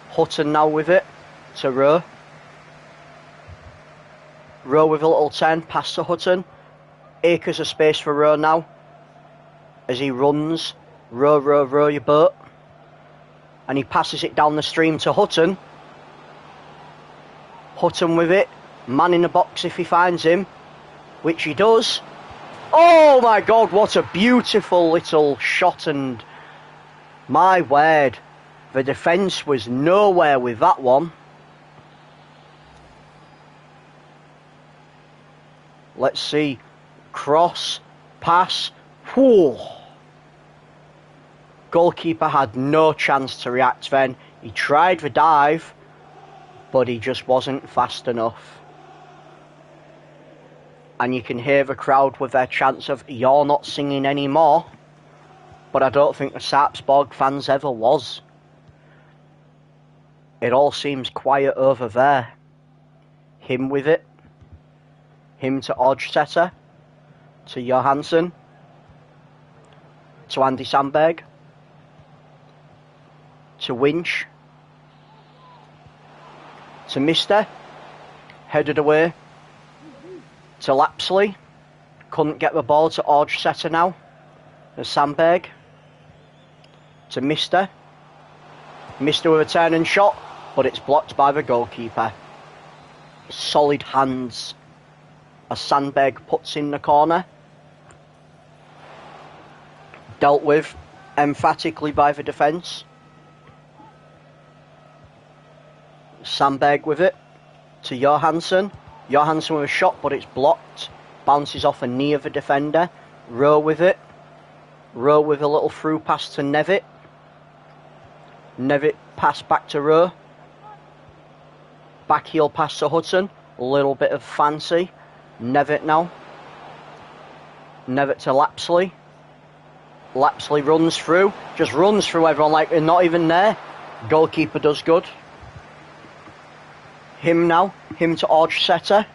Hutton now with it, to Rowe. Rowe with a little 10, pass to Hutton. Acres of space for Rowe now. As he runs, row your boat. And he passes it down the stream to Hutton. Hutton with it. Man in the box if he finds him. Which he does. Oh my God, what a beautiful little shot, and my word, the defence was nowhere with that one. Let's see. Cross, pass. Whew. Goalkeeper had no chance to react then. He tried the dive, but he just wasn't fast enough. And you can hear the crowd with their chants of, "You're not singing anymore." But I don't think the Sarpsborg fans ever was. It all seems quiet over there. Him with it. Him to Odgsetter. To Johansson. To Andy Sandberg. To Winch. To Mister. Headed away. To Lapsley. Couldn't get the ball to Odgsetter now. To Sandberg. To Mister. Mister with a turn and shot, but it's blocked by the goalkeeper. Solid hands as Sandberg puts in the corner. Dealt with emphatically by the defence. Sandberg with it to Johansson. Johansson with a shot, but it's blocked. Bounces off a knee of the defender. Rowe with it. Rowe with a little through pass to Nevitt. Nevitt pass back to Rowe. Back heel pass to Hudson. A little bit of fancy. Nevitt now. Nevitt to Lapsley. Lapsley runs through. Just runs through everyone like they're not even there. Goalkeeper does good. Him now. Him to Odgsetter.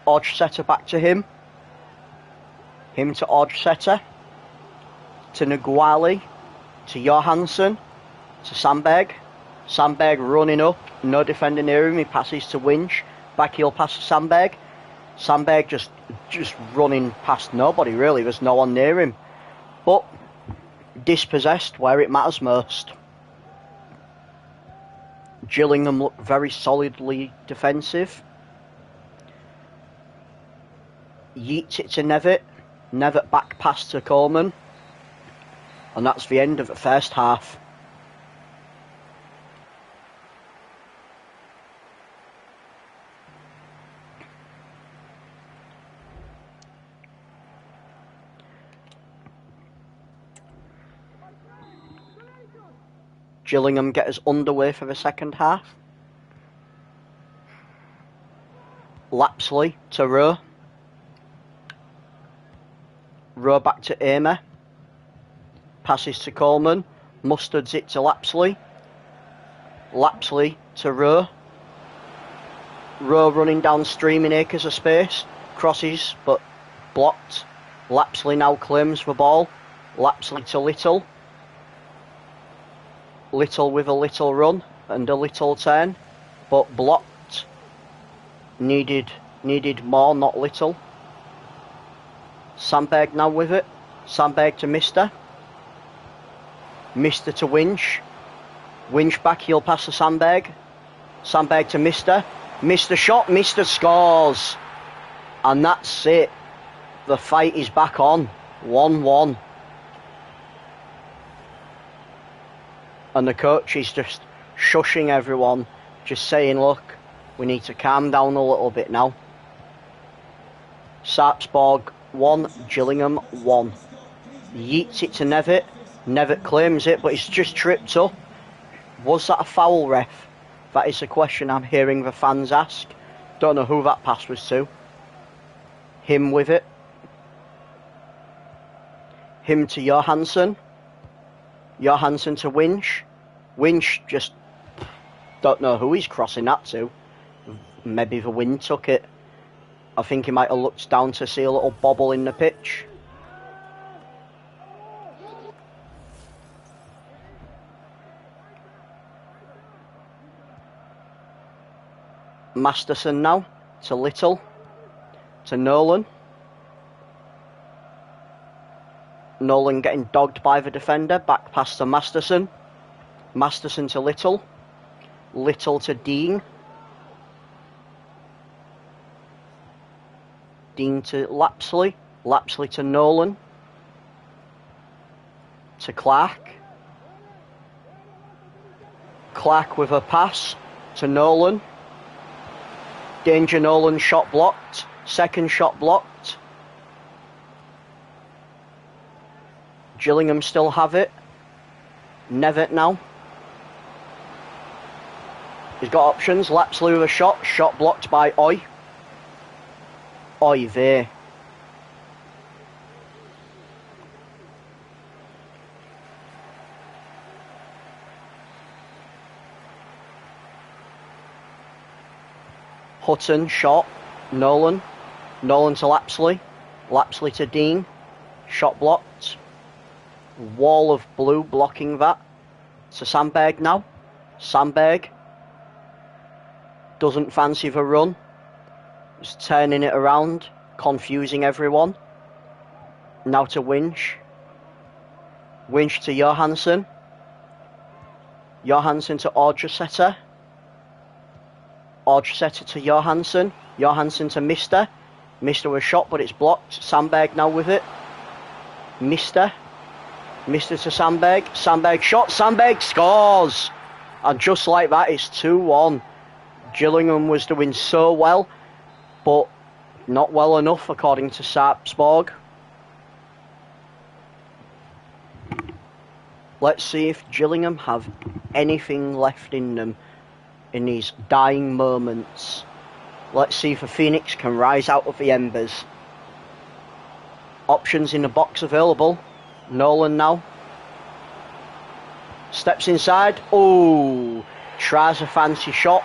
Odgsetter back to him. Him to Odgsetter. To Nguali. To Johansson. To Sandberg. Sandberg running up. No defender near him. He passes to Winch. Back heel pass to Sandberg. Sandberg just running past nobody really. There's no one near him. But dispossessed where it matters most. Gillingham look very solidly defensive. Yeets it to Nevitt. Nevitt back pass to Coleman. And that's the end of the first half. Gillingham get us underway for the second half. Lapsley to Rowe. Rowe back to Amer. Passes to Coleman. Mustards it to Lapsley. Lapsley to Rowe. Rowe running downstream in acres of space. Crosses, but blocked. Lapsley now claims the ball. Lapsley to Little. Little with a little run and a little turn, but blocked. Needed more, not little. Sandberg now with it. Sandberg to Mister. Mister to Winch. Winch back, he'll pass to Sandberg. Sandberg to Mister. Mister shot, Mister scores. And that's it. The fight is back on. 1-1. And the coach is just shushing everyone, just saying, look, we need to calm down a little bit now. Sarpsborg 1, Gillingham 1. Yeets it to Nevitt. Nevitt claims it, but he's just tripped up. Was that a foul, ref? That is a question I'm hearing the fans ask. Don't know who that pass was to. Him with it. Him to Johansson. Johansson to Winch. Winch just don't know who he's crossing that to. Maybe the wind took it. I think he might have looked down to see a little bobble in the pitch. Masterson now to Little. To Nolan. Nolan getting dogged by the defender. Back pass to Masterson. Masterson to Little. Little to Dean. Dean to Lapsley. Lapsley to Nolan. To Clark. Clark with a pass to Nolan. Danger Nolan shot blocked. Second shot blocked. Gillingham still have it. Nevitt now. He's got options. Lapsley with a shot. Shot blocked by Oy. Oy vey. Hutton, shot. Nolan. Nolan to Lapsley. Lapsley to Dean. Shot blocked. Wall of blue blocking that. To Sandberg now. Sandberg. Doesn't fancy the run. Just turning it around. Confusing everyone. Now to Winch. Winch to Johansson. Johansson to Odricetta. Odricetta to Johansson. Johansson to Mister. Mister was shot, but it's blocked. Sandberg now with it. Mister. Mister to Sandberg. Sandberg shot. Sandberg scores! And just like that, it's 2-1. Gillingham was doing so well, but not well enough, according to Sarpsborg. Let's see if Gillingham have anything left in them in these dying moments. Let's see if a Phoenix can rise out of the embers. Options in the box available. Nolan now. Steps inside. Oh, tries a fancy shot,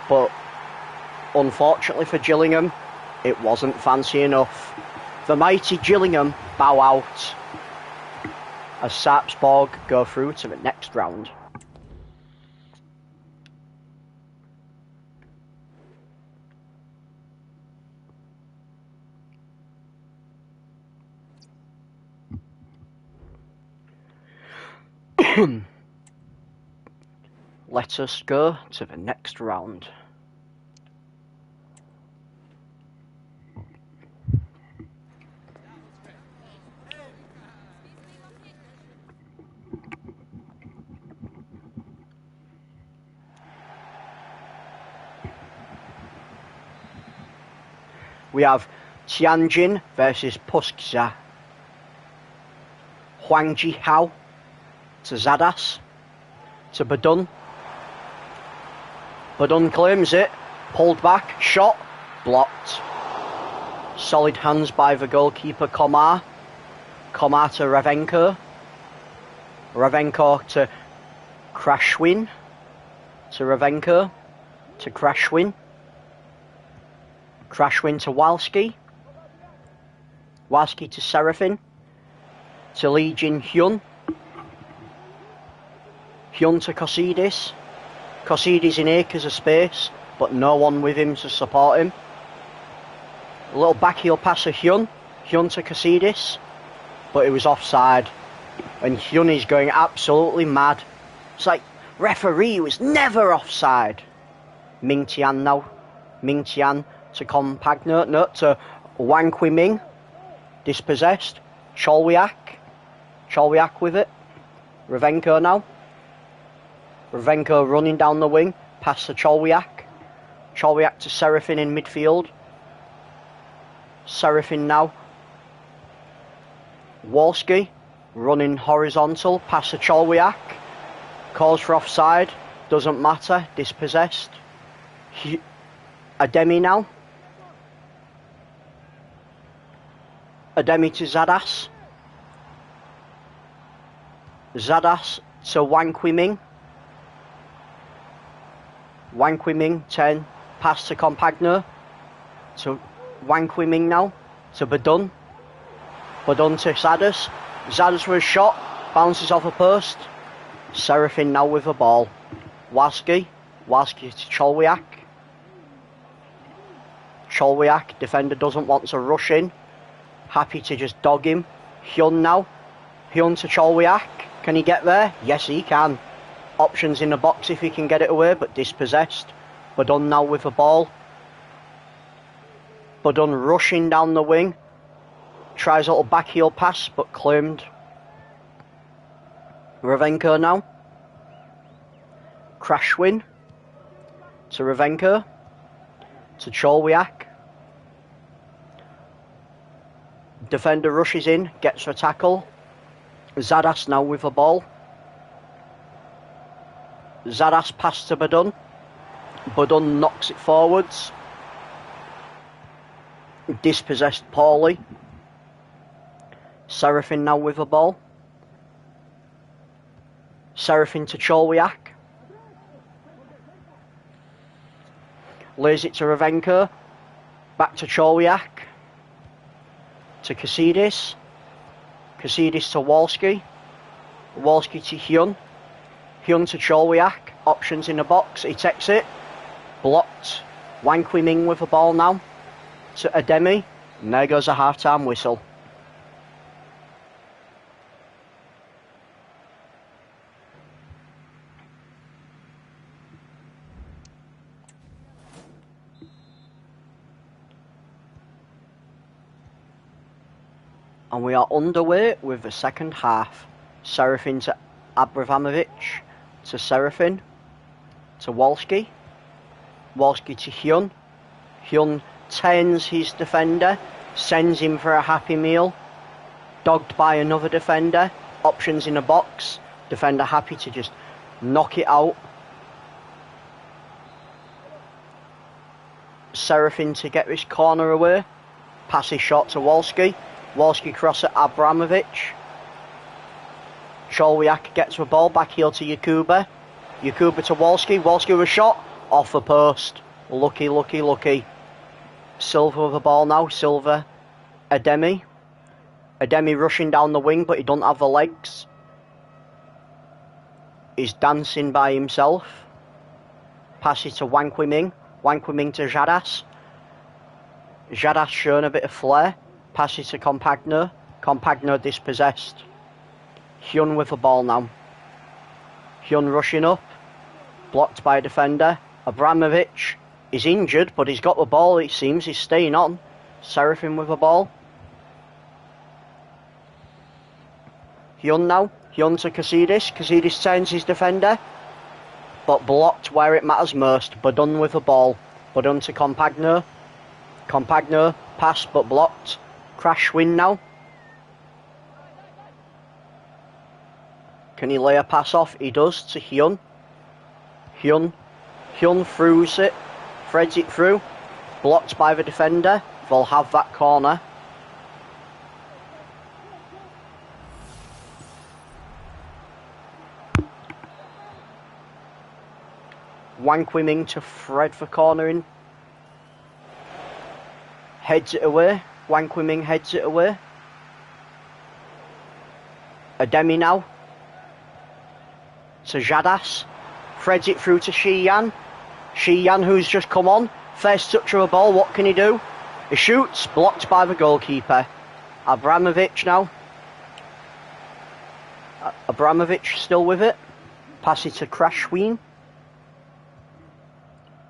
but unfortunately for Gillingham, it wasn't fancy enough. The mighty Gillingham bow out as Sarpsborg go through to the next round. Let us go to the next round. We have Tianjin versus Puskza. Huang Jihao to Zadas. To Badun. Badun claims it. Pulled back. Shot. Blocked. Solid hands by the goalkeeper Komar. Komar to Ravenko. Ravenko to Krashwin. To Ravenko. To Krashwin. Krashwin to Walski. Walski to Serafin. To Lee Jin Hyun. Hyun to Kosidis. Kosidis in acres of space, but no one with him to support him. A little backheel pass of Hyun. Hyun to Kosidis, but it was offside. And Hyun is going absolutely mad. It's like, referee was never offside. Ming Tian now. Ming Tian to Compagno. No, to Wang Kui Ming. Dispossessed. Cholwiak. Cholwiak with it. Ravenko now. Ravenko running down the wing. Pass to Cholwiak. Cholwiak to Serafin in midfield. Serafin now. Walski running horizontal. Pass to Cholwiak. Calls for offside. Doesn't matter. Dispossessed. Ademi now. Ademi to Zadas. Zadas to Wang Kui Ming. Wang Kui Ming, 10. Pass to Compagno. To Wang Kui Ming now. To Badun. Badun to Zadas. Zadas with a shot. Bounces off a post. Serafin now with the ball. Walski. Walski to Cholwiak. Cholwiak. Defender doesn't want to rush in. Happy to just dog him. Hyun now. Hyun to Cholwiak. Can he get there? Yes, he can. Options in the box if he can get it away, but dispossessed. Badun now with the ball. Badun rushing down the wing. Tries a little backheel pass, but claimed. Ravenko now. Krashwin. To Ravenko. To Cholwiak. Defender rushes in, gets a tackle. Zadas now with the ball. Zadas pass to Badun. Badun knocks it forwards. Dispossessed poorly. Serafin now with the ball. Serafin to Cholwiak. Lays it to Ravenko. Back to Cholwiak. To Kasidis. Kasidis to Wolski. Wolski to Hyun. Hyun to Cholwiak. Options in the box. He takes it. Blocked. Wang Kui-ming with the ball now. To Ademi. And there goes a half-time whistle. And we are underway with the second half. Serafin to Abramovich. To Serafin. To Wolski. Wolski to Hyun. Hyun turns his defender. Sends him for a happy meal. Dogged by another defender. Options in a box. Defender happy to just knock it out. Serafin to get this corner away. Passes short to Wolski. Wolski cross at Abramovich. Cholwiak gets the ball back heel to Yakuba. Yakuba to Wolski. Wolski with a shot off the post. Lucky, lucky, lucky. Silva with the ball now. Silva. Ademi. Ademi rushing down the wing, but he doesn't have the legs. He's dancing by himself. Passes to Wang Kui-ming. Wang Kui-ming to Jadas. Jadas showing a bit of flair. Passes to Compagno. Compagno dispossessed. Hyun with the ball now. Hyun rushing up. Blocked by a defender. Abramovich is injured, but he's got the ball, it seems. He's staying on. Serafin with the ball. Hyun now. Hyun to Kasidis. Kasidis turns his defender. But blocked where it matters most. Badun with the ball. Badun to Compagno. Compagno pass but blocked. Crash win now. Can he lay a pass off? He does to Hyun. Hyun throws it. Threads it through. Blocked by the defender. They'll have that corner. Wang Kui-ming to thread for cornering. Heads it away. Wang Kui-ming heads it away. Ademi now. To Jadas. Threads it through to Shi-Yan. Shi-Yan who's just come on. First touch of a ball. What can he do? He shoots. Blocked by the goalkeeper. Abramovich now. Abramovich still with it. Pass it to Crashween.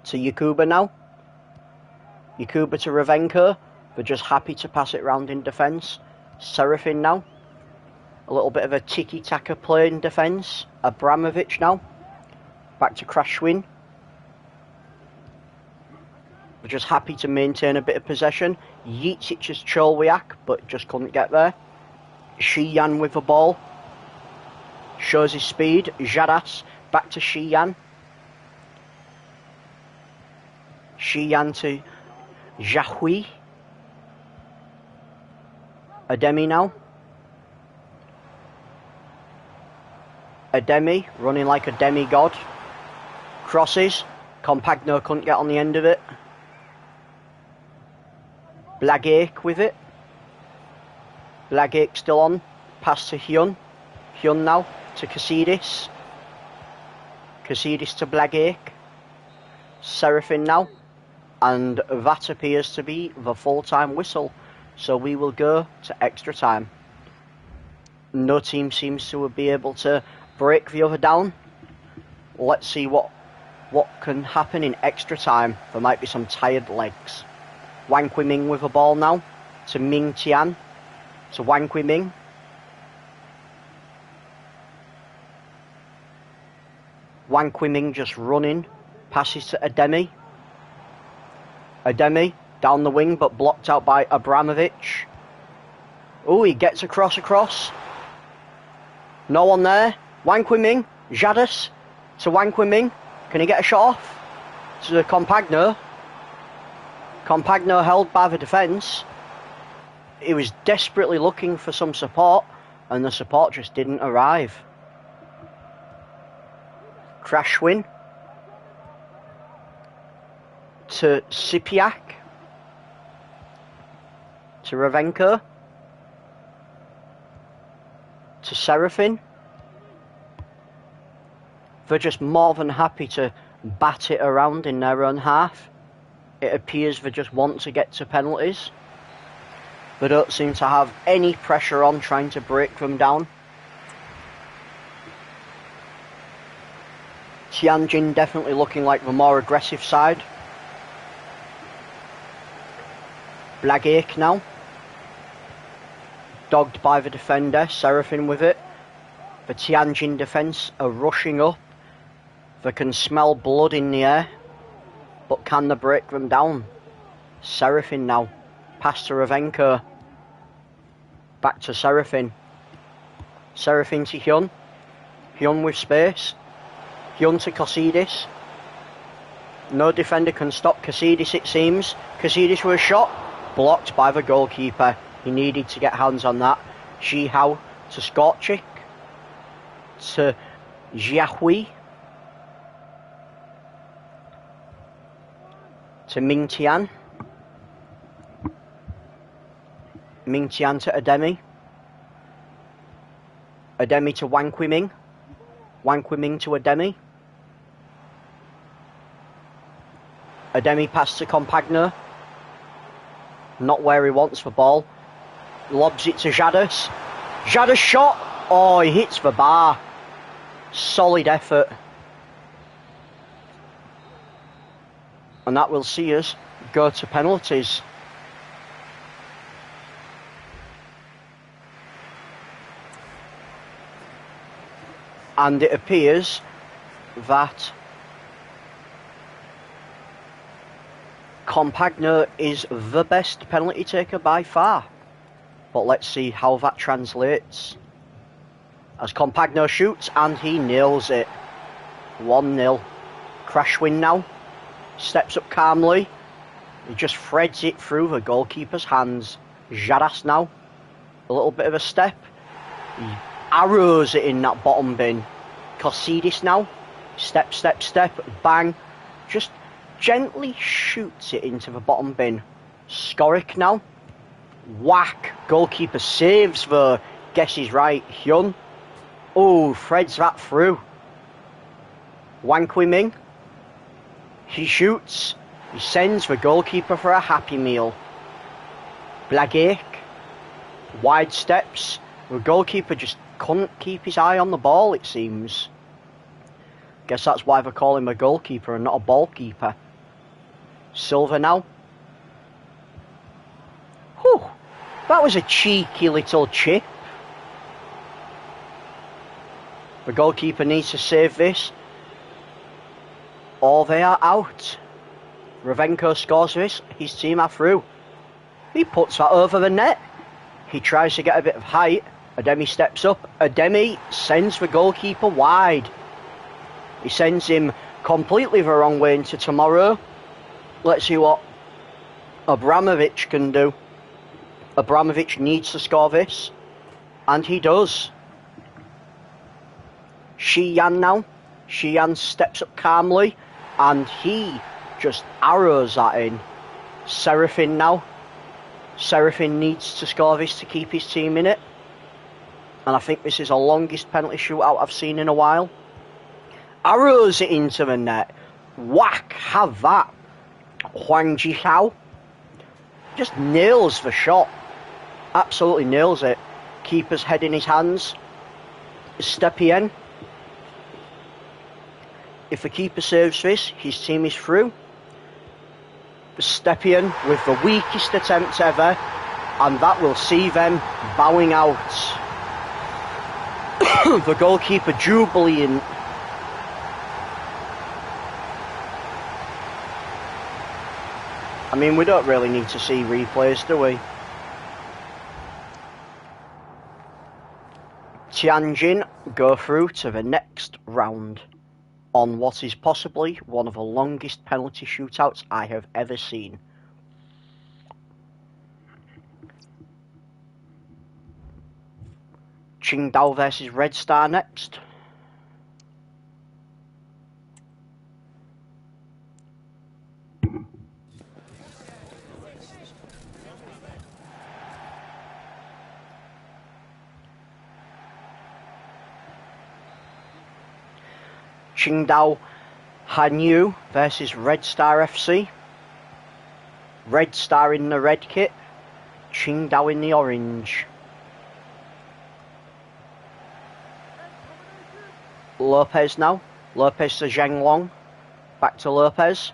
To Yakuba now. Yakuba to Ravenko. They're just happy to pass it round in defence. Serafin now. A little bit of a tiki-taka play in defence. Abramovich now. Back to Crashwin. They're just happy to maintain a bit of possession. Yeets it to Cholwiak, but just couldn't get there. Shi-Yan with the ball. Shows his speed. Jadas. Back to Shi-Yan. Shi-Yan to Jahui. Ademi now. Ademi running like a demigod. Crosses. Compagno couldn't get on the end of it. Blagake with it. Blagake still on. Pass to Hyun. Hyun now to Kasidis. Kasidis to Blagake. Serafin now. And that appears to be the full-time whistle. So we will go to extra time. No team seems to be able to break the other down. Let's see what can happen in extra time. There might be some tired legs. Wang Kui-ming with the ball now. To Ming Tian. To Wang Kui-ming. Wang Kui-ming just running. Passes to Ademi. Ademi down the wing but blocked out by Abramovich. Oh, he gets across. No one there. Wang Qiming, Jadis to Wang Qiming. Can he get a shot off? To Compagno. Compagno held by the defence. He was desperately looking for some support, and the support just didn't arrive. Crashwin to Sipiak. To Ravenko. To Serafin. They're just more than happy to bat it around in their own half. It appears they just want to get to penalties. They don't seem to have any pressure on trying to break them down. Tianjin definitely looking like the more aggressive side. Blagaic now. Dogged by the defender, Serafin with it. The Tianjin defence are rushing up. They can smell blood in the air. But can they break them down? Serafin now. Pass to Ravenko. Back to Serafin. Serafin to Hyun. Hyun with space. Hyun to Kosidis. No defender can stop Kosidis, it seems. Kosidis with a shot. Blocked by the goalkeeper. He needed to get hands on that. Ji Hao to Skorchik. To Jiahui. To Ming Tian. Ming Tian to Ademi. Ademi to Wang Qiming. Wang Qiming to Ademi. Ademi pass to Compagno. Not where he wants the ball. Lobs it to Jadis. Jadis shot. Oh, he hits the bar. Solid effort. And that will see us go to penalties. And it appears that Compagno is the best penalty taker by far. But let's see how that translates. As Compagno shoots and he nails it. 1-0. Crashwin now. Steps up calmly. He just threads it through the goalkeeper's hands. Jadas now. A little bit of a step. He arrows it in that bottom bin. Kosidis now. Step. Bang. Just gently shoots it into the bottom bin. Skorik now. Whack. Goalkeeper saves though. Guess he's right. Hyun. Oh, threads that through. Wang Qiming. He shoots. He sends the goalkeeper for a happy meal. Blagaic. Wide steps. The goalkeeper just couldn't keep his eye on the ball, it seems. Guess that's why they call him a goalkeeper and not a ball keeper. Silva now. Whew. That was a cheeky little chip. The goalkeeper needs to save this, or they are out. Ravenko scores this. His team are through. He puts that over the net. He tries to get a bit of height. Ademi steps up. Ademi sends the goalkeeper wide. He sends him completely the wrong way into tomorrow. Let's see what Abramovich can do. Abramovich needs to score this. And he does. Shi Yan now. Shi Yan steps up calmly. And he just arrows that in. Serafin now. Serafin needs to score this to keep his team in it. And I think this is the longest penalty shootout I've seen in a while. Arrows it into the net. Whack, have that. Huang Jihao just nails the shot. Absolutely nails it. Keeper's head in his hands. Stepien. If the keeper saves this, his team is through. Stepien with the weakest attempt ever, and that will see them bowing out. The goalkeeper jubilant. I mean, we don't really need to see replays, do we? Tianjin go through to the next round on what is possibly one of the longest penalty shootouts I have ever seen. Qingdao versus Red Star next. Qingdao Hanyu versus Red Star FC. Red Star in the red kit, Qingdao in the orange. Lopez now. Lopez to Zhenglong. Back to Lopez.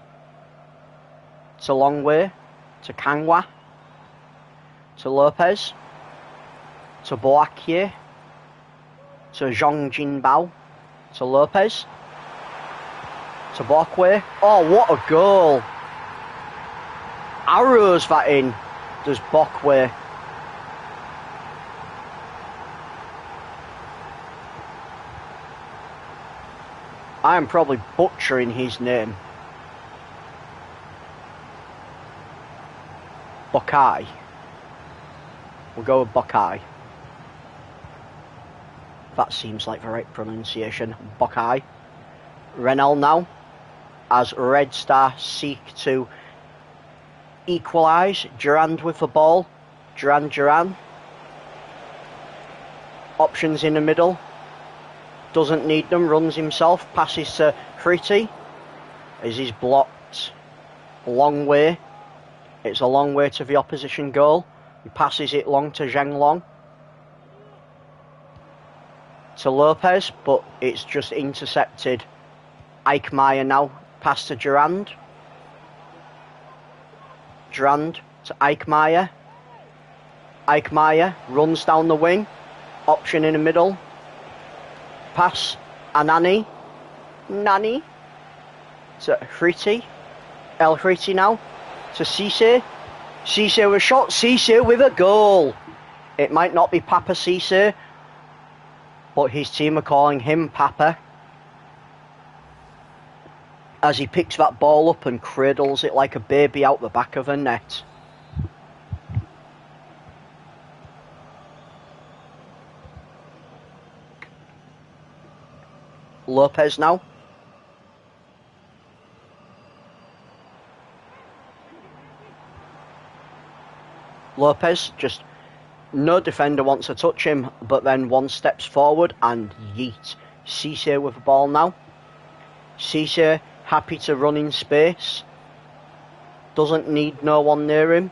To Longwei. To Kangwa. To Lopez. To Boakye. To Zhong Jinbao. To Lopez. To Boakye. Oh, what a goal! Arrows that in, does Boakye. I am probably butchering his name. Bokai. We'll go with Bokai. That seems like the right pronunciation. Bokai. Renel now, as Red Star seek to equalise. Durand with the ball. Duran. Options in the middle. Doesn't need them, runs himself. Passes to Friti. As he's blocked. Long way. It's a long way to the opposition goal. He passes it long to Zhenglong. To Lopez, but it's just intercepted. Eichmeyer now, pass to Durand. Durand to Eichmeyer. Eichmeyer runs down the wing. Option in the middle. Pass, Anani. Nani. To Friti. El Friti now. To Cisse. Cisse with a shot. Cisse with a goal. It might not be Papa Cisse, but his team are calling him Papa. As he picks that ball up and cradles it like a baby out the back of a net. Lopez now. Lopez, just no defender wants to touch him, but then one steps forward and yeet. Cisse with the ball now. Cisse happy to run in space. Doesn't need no one near him.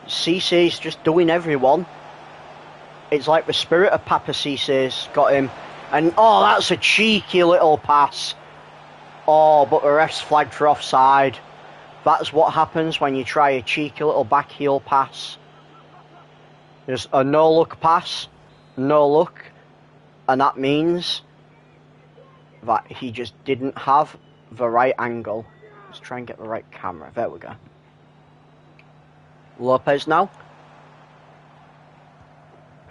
Cisse is just doing everyone. It's like the spirit of Papa Cisse's got him. And oh, that's a cheeky little pass. Oh, but the ref's flagged for offside. That's what happens when you try a cheeky little back heel pass. There's a no-look pass. No look. And that means that he just didn't have the right angle. Let's try and get the right camera. There we go. Lopez now.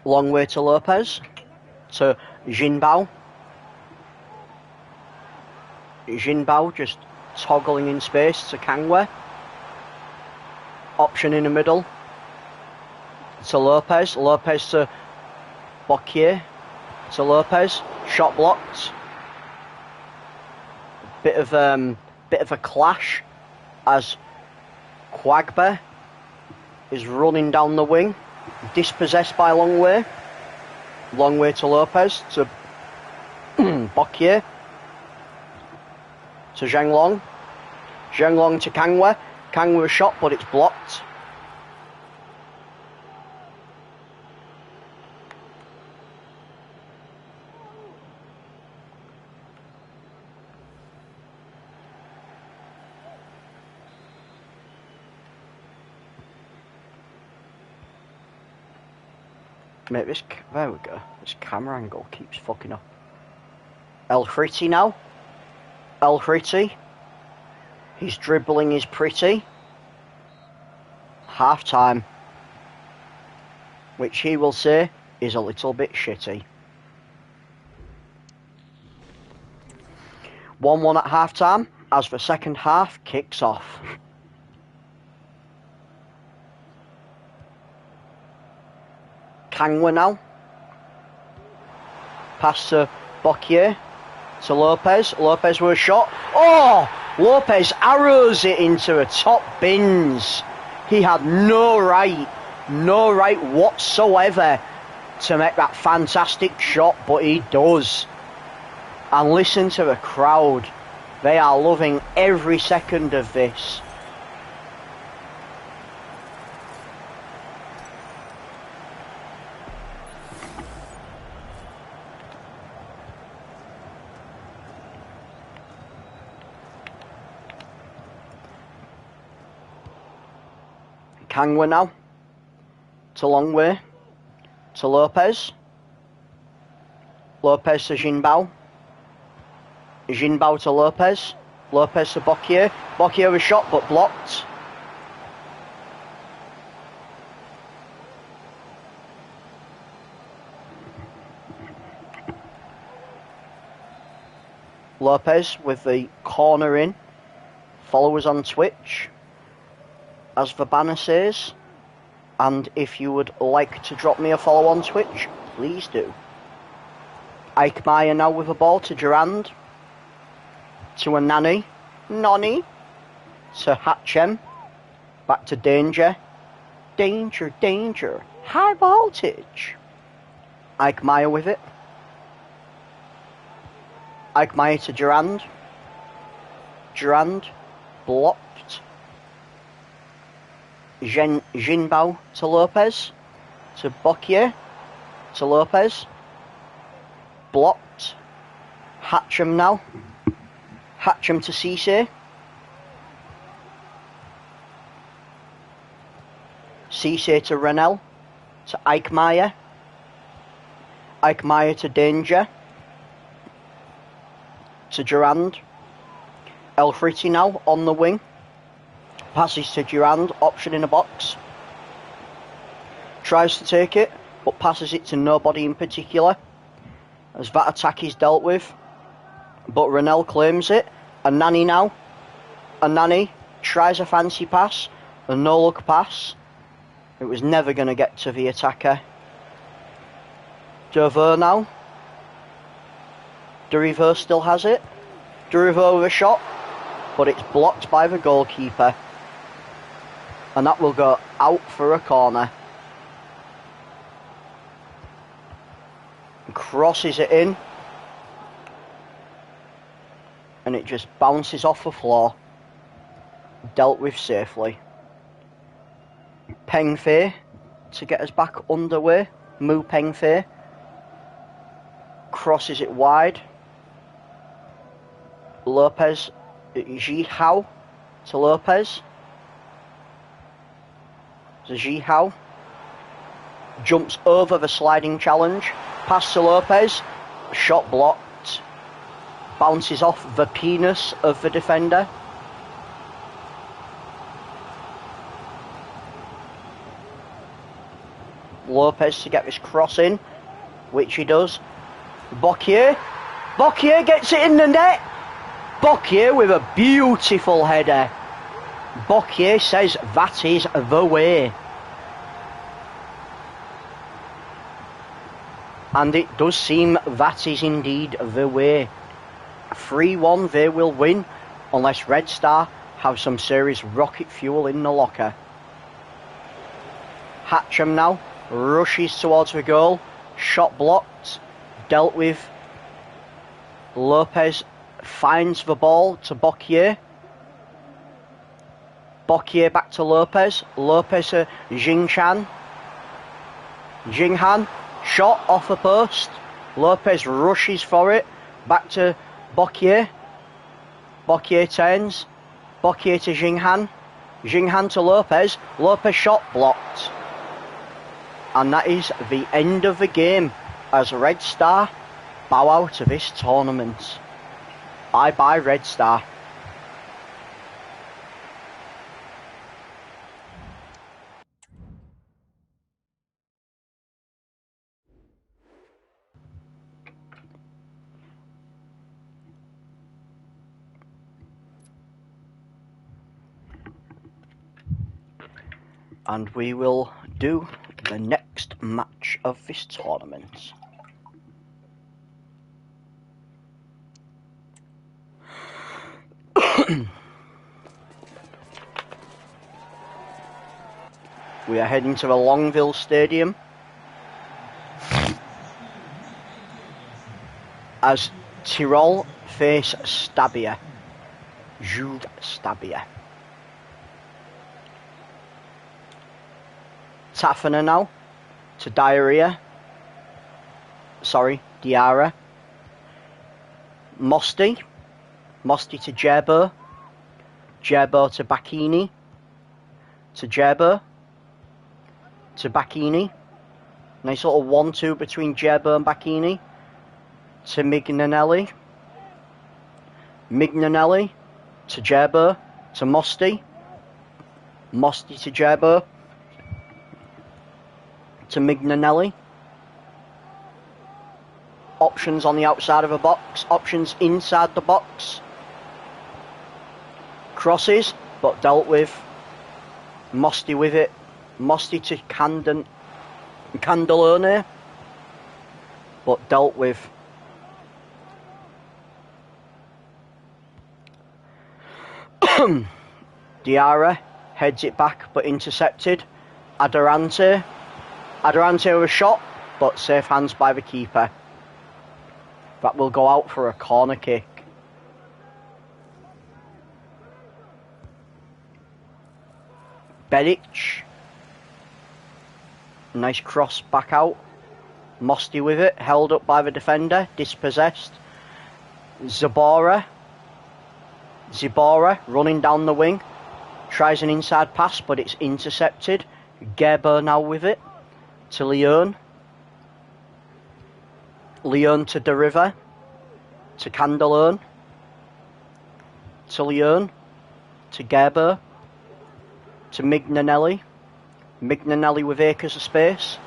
Long way to Lopez. To Jinbao. Jinbao just toggling in space to Kangwa. Option in the middle. To Lopez. Lopez to Boakye. To Lopez. Shot blocked. Bit of a clash as Quagba is running down the wing, dispossessed by Longwei. Longwei to Lopez to Boakye to Zhenglong. Zhenglong to Kangwa. Kangwa a shot, but it's blocked. Mate, there we go. This camera angle keeps fucking up. El Friti now. El Friti. His dribbling is pretty. Half time. Which he will say is a little bit shitty. 1-1 at half-time as the second half kicks off. Kangwa now. Pass to Bocquier. To Lopez. Lopez with a shot. Oh! Lopez arrows it into the top bins. He had no right whatsoever to make that fantastic shot, but he does. And listen to the crowd. They are loving every second of this. Kangwa now. To Longway. To Lopez. Lopez to Jinbao. Jinbao to Lopez. Lopez to Bocquier. Bocquier was shot but blocked. Lopez with the corner in. Follow us on Twitch, as the banner says. And if you would like to drop me a follow on Twitch, please do. Ike Meyer now with the ball to Durand. To a Nani. To Hatchem. Back to Danger. Danger. High voltage. Ike Meyer with it. Ike Meyer to Durand. Durand. Blocked. Jinbao to Lopez. To Bocquier. To Lopez. Blocked. Hatchem now. Hatchem to Cisse. Cisse to Renel. To Ike Meyer. Ike Meyer to Danger. To Durand. El Fritti now on the wing. Passes to Durand. Option in a box. Tries to take it, but passes it to nobody in particular, as that attack is dealt with. But Renel claims it. Anani now. Anani tries a fancy pass. A no-look pass. It was never going to get to the attacker. Dervaux now. Deriveau still has it. Deriveau with a shot, but it's blocked by the goalkeeper. And that will go out for a corner. Crosses it in. And it just bounces off the floor. Dealt with safely. Peng Fei to get us back underway. Mu Peng Fei. Crosses it wide. Lopez. Ji Hao to Lopez. Ji Hao. Jumps over the sliding challenge. Pass to Lopez. Shot blocked. Bounces off the penis of the defender. Lopez to get this cross in, which he does. Bocquier gets it in the net. Bocquier with a beautiful header. Bocquier says that is the way. And it does seem that is indeed the way. 3-1 they will win, unless Red Star have some serious rocket fuel in the locker. Hatchem now rushes towards the goal. Shot blocked. Dealt with. Lopez finds the ball to Bocquier. Bocquier back to Lopez. Lopez to Jinghan. Shot off the post. Lopez rushes for it. Back to Bocquier. Bocquier turns. Bocquier to Jinghan. Jinghan to Lopez. Lopez shot blocked. And that is the end of the game as Red Star bow out of this tournament. Bye bye Red Star. And we will do the next match of this tournament. We are heading to the Longville Stadium as Tyrol face Stabia. Jules Stabia. Tafana now to Diarra. Mosty to Gerber. Gerber to Bacchini. To Gerber. To Bacchini. Nice little 1-2 between Gerber and Bacchini. To Mignanelli. Mignanelli to Gerber. To Mosty. Mosty to Gerber. To Mignanelli. Options on the outside of the box. Options inside the box. Crosses, but dealt with. Mosty with it. Mosty to Candelone, but dealt with. Diarra heads it back, but intercepted. Adarante with a shot, but safe hands by the keeper. That will go out for a corner kick. Bedic. Nice cross back out. Mosty with it, held up by the defender, dispossessed. Zabora running down the wing, tries an inside pass, but it's intercepted. Gerber now with it, to Leon. Leon to De River, to Candelone, to Leon, to Gerber, to Mignanelli. Mignanelli with acres of space.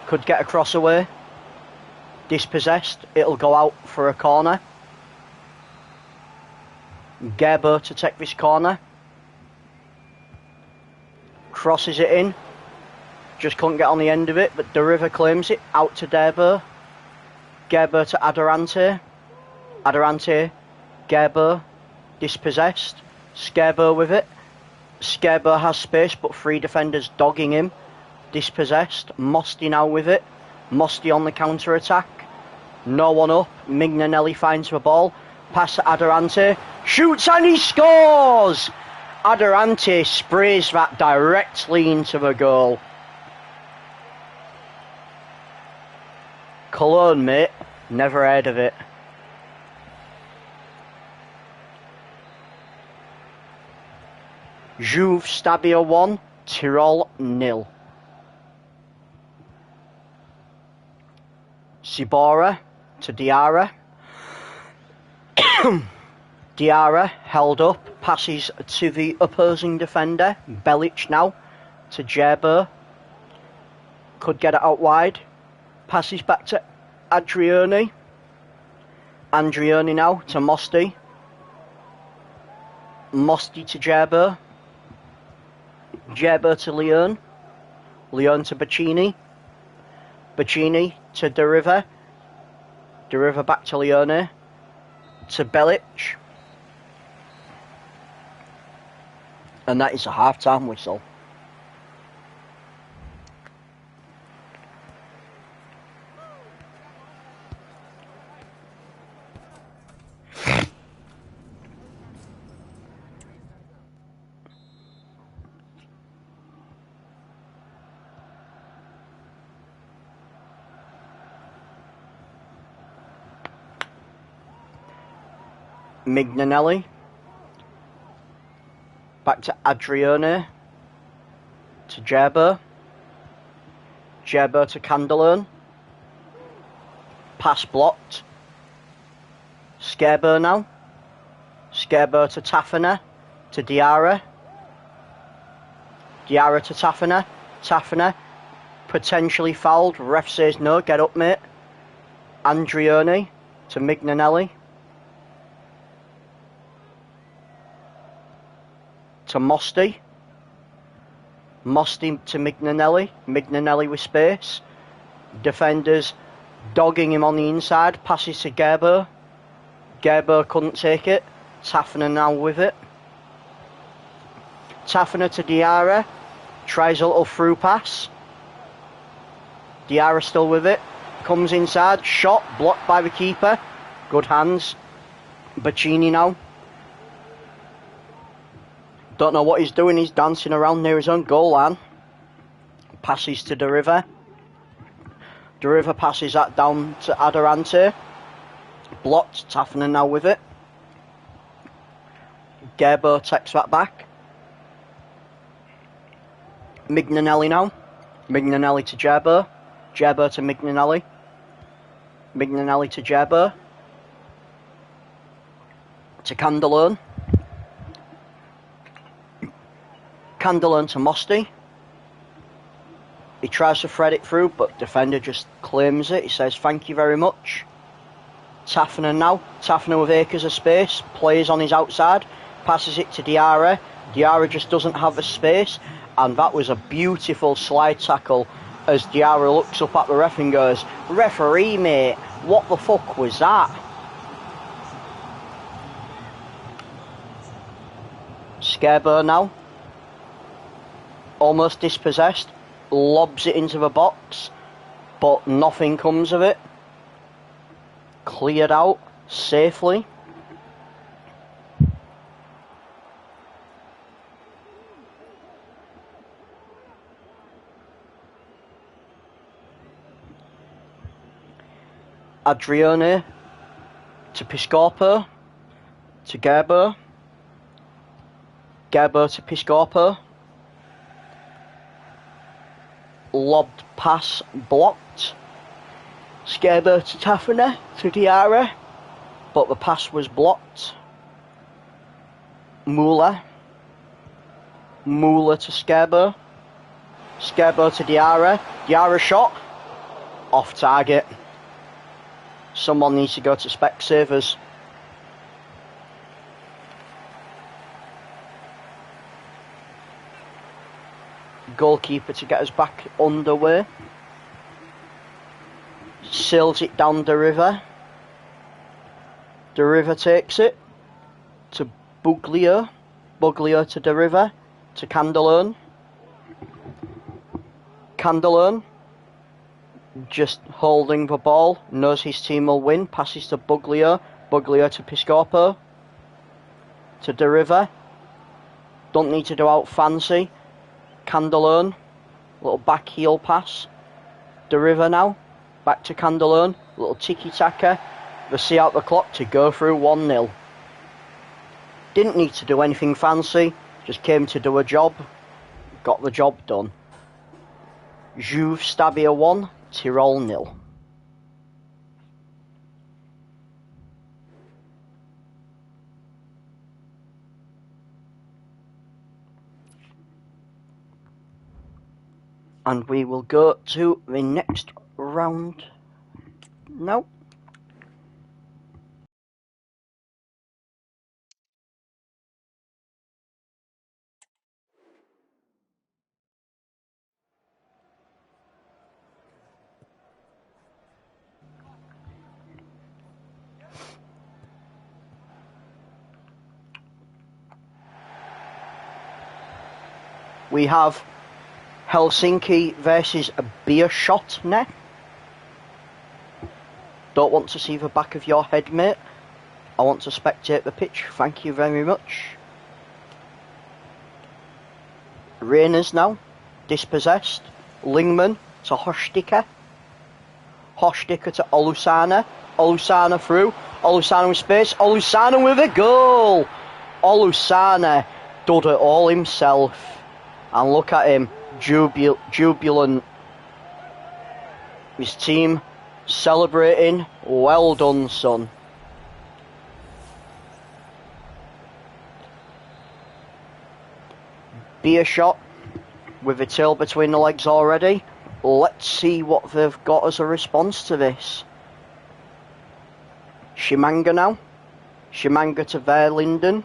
Could get a cross away. Dispossessed. It'll go out for a corner. Gerber to take this corner. Crosses it in. Just couldn't get on the end of it, but De River claims it. Out to Gerber. Gerber to Adarante. Adarante. Gerber. Dispossessed. Skerber with it. Skerber has space, but three defenders dogging him. Dispossessed. Mosty now with it. Mosty on the counter-attack. No one up. Mignanelli finds the ball. Pass to Adarante. Shoots and he scores! Adarante sprays that directly into the goal. Cologne, mate. Never heard of it. Juve Stabia 1, Tyrol 0. Sibora to Diarra. Diarra held up, passes to the opposing defender. Belic now to Gerber. Could get it out wide. Passes back to Adriani. Andriani now to Mosty. Mosty to Gerber. Gerber to Leon. Leon to Bacchini. Bacchini to De River. De River back to Leone. To Belic. And that is a half-time whistle. Mignanelli. Back to Adriani. To Gerber. Gerber to Candelone. Pass blocked. Skerber now. Skerber to Tafana. To Diarra. Diarra to Tafana. Tafana potentially fouled. Ref says no. Get up, mate. Andriani to Mignanelli. To Mosty. Mosti to Mignanelli. Mignanelli with space. Defenders dogging him on the inside. Passes to Gerber. Gerber couldn't take it. Tafner now with it. Tafner to Diarra. Tries a little through pass. Diarra still with it. Comes inside. Shot. Blocked by the keeper. Good hands. Bacchini now. Don't know what he's doing. He's dancing around near his own goal line. Passes to De River. De River passes that down to Adorante. Blocked. Tafner now with it. Gerber takes that back. Mignanelli now. Mignanelli to Gerber. Gerber to Mignanelli. Mignanelli to Gerber. To Candelone. Candelone to Mosti. He tries to thread it through, but defender just claims it. He says, thank you very much. Tafner now. Tafner with acres of space. Plays on his outside. Passes it to Diarra. Diarra just doesn't have the space. And that was a beautiful slide tackle as Diarra looks up at the ref and goes, referee, mate, what the fuck was that? Scarebird now. Almost dispossessed. Lobs it into the box. But nothing comes of it. Cleared out safely. Adrione to Piscopo. To Gerber. Gerber to Piscopo. Lobbed pass blocked. Gerber to Tafner to Diarra. But the pass was blocked. Muller. Muller to Skerber. Skerber to Diarra. Diarra shot. Off target. Someone needs to go to Specsavers. Goalkeeper to get us back underway. Sails it down the river. De River takes it to Buglio. Buglio to De River. To Candelone. Candelone just holding the ball, knows his team will win, passes to Buglio. Buglio to Piscopo. To De River. Don't need to do out fancy. Candelone. Little back heel pass. De River now. Back to Candelone. Little tiki-taka. They see out the clock to go through 1-0. Didn't need to do anything fancy. Just came to do a job. Got the job done. Juve Stabia 1. Tirol 0. And we will go to the next round now. We have Helsinki versus Beerschot. Don't want to see the back of your head, mate. I want to spectate the pitch. Thank you very much. Reiners now. Dispossessed. Lingman to Hostika. Hostika to Olusana. Olusana through. Olusana with space. Olusana with a goal. Olusana did it all himself. And look at him, jubilant. His team celebrating. Well done, son. Beerschot with the tail between the legs already. Let's see what they've got as a response to this. Shimanga now. Shimanga to Verlinden.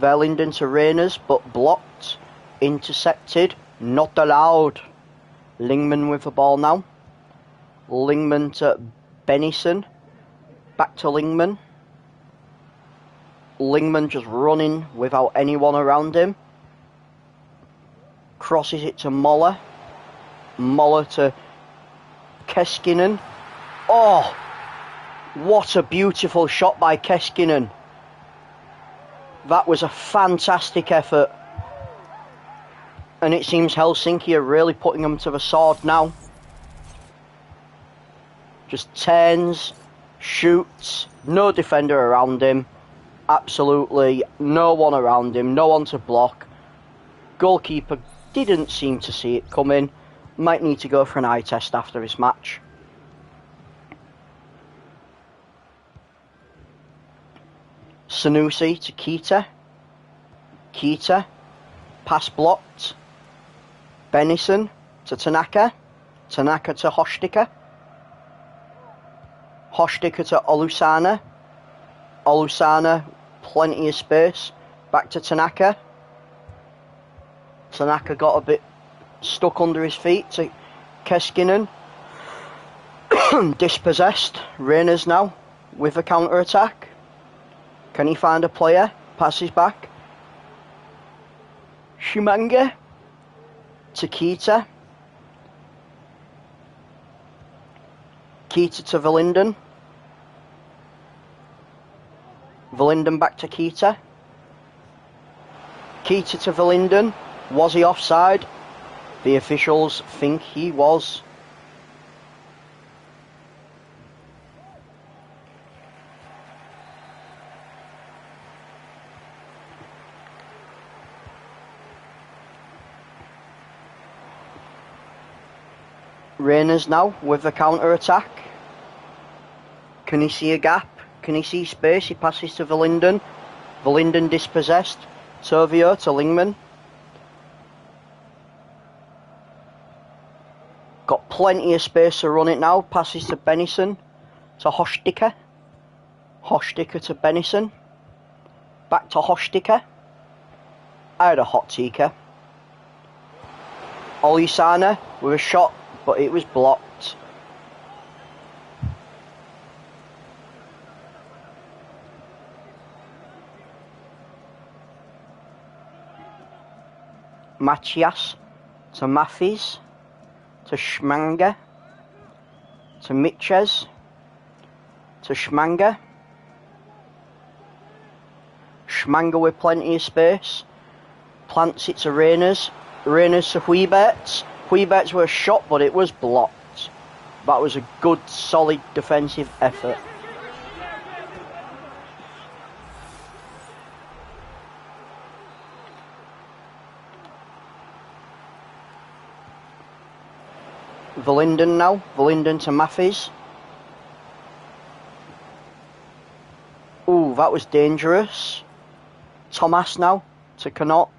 Verlinden to Reiners, but blocked. Intercepted. Not allowed. Lingman with the ball now. Lingman to Benison. Back to Lingman. Lingman just running without anyone around him. Crosses it to Moller. Moller to Keskinen. Oh, what a beautiful shot by Keskinen. That was a fantastic effort. And it seems Helsinki are really putting them to the sword now. Just turns, shoots, no defender around him. Absolutely no one around him, no one to block. Goalkeeper didn't seem to see it coming. Might need to go for an eye test after this match. Sanusi to Keita. Keita. Pass blocked. Benison to Tanaka. Tanaka to Hostika. Hostika to Olusana. Olusana, plenty of space. Back to Tanaka. Tanaka got a bit stuck under his feet to Keskinen. Dispossessed. Reyners now with a counter-attack. Can he find a player? Passes back. Shumanga to Keita. Keita to Verlinden. Verlinden back to Keita. Keita to Verlinden. Was he offside? The officials think he was. Reyners now with the counter-attack. Can he see a gap? Can he see space? He passes to Verlinden. Verlinden dispossessed. Tovio to Lingman. Got plenty of space to run it now. Passes to Benison. To Hostika. Hostika to Benison. Back to Hostika. I had a hot tika. Olisana with a shot, but it was blocked. Machias to Matthews. To Schmanga. To Mitches. To Schmanga. Schmanga with plenty of space. Plants it to Reyners. Reyners to Huiberts. Huiberts were a shot, but it was blocked. That was a good, solid defensive effort. Verlinden now. Verlinden to Matthews. Ooh, that was dangerous. Thomas now to Canot.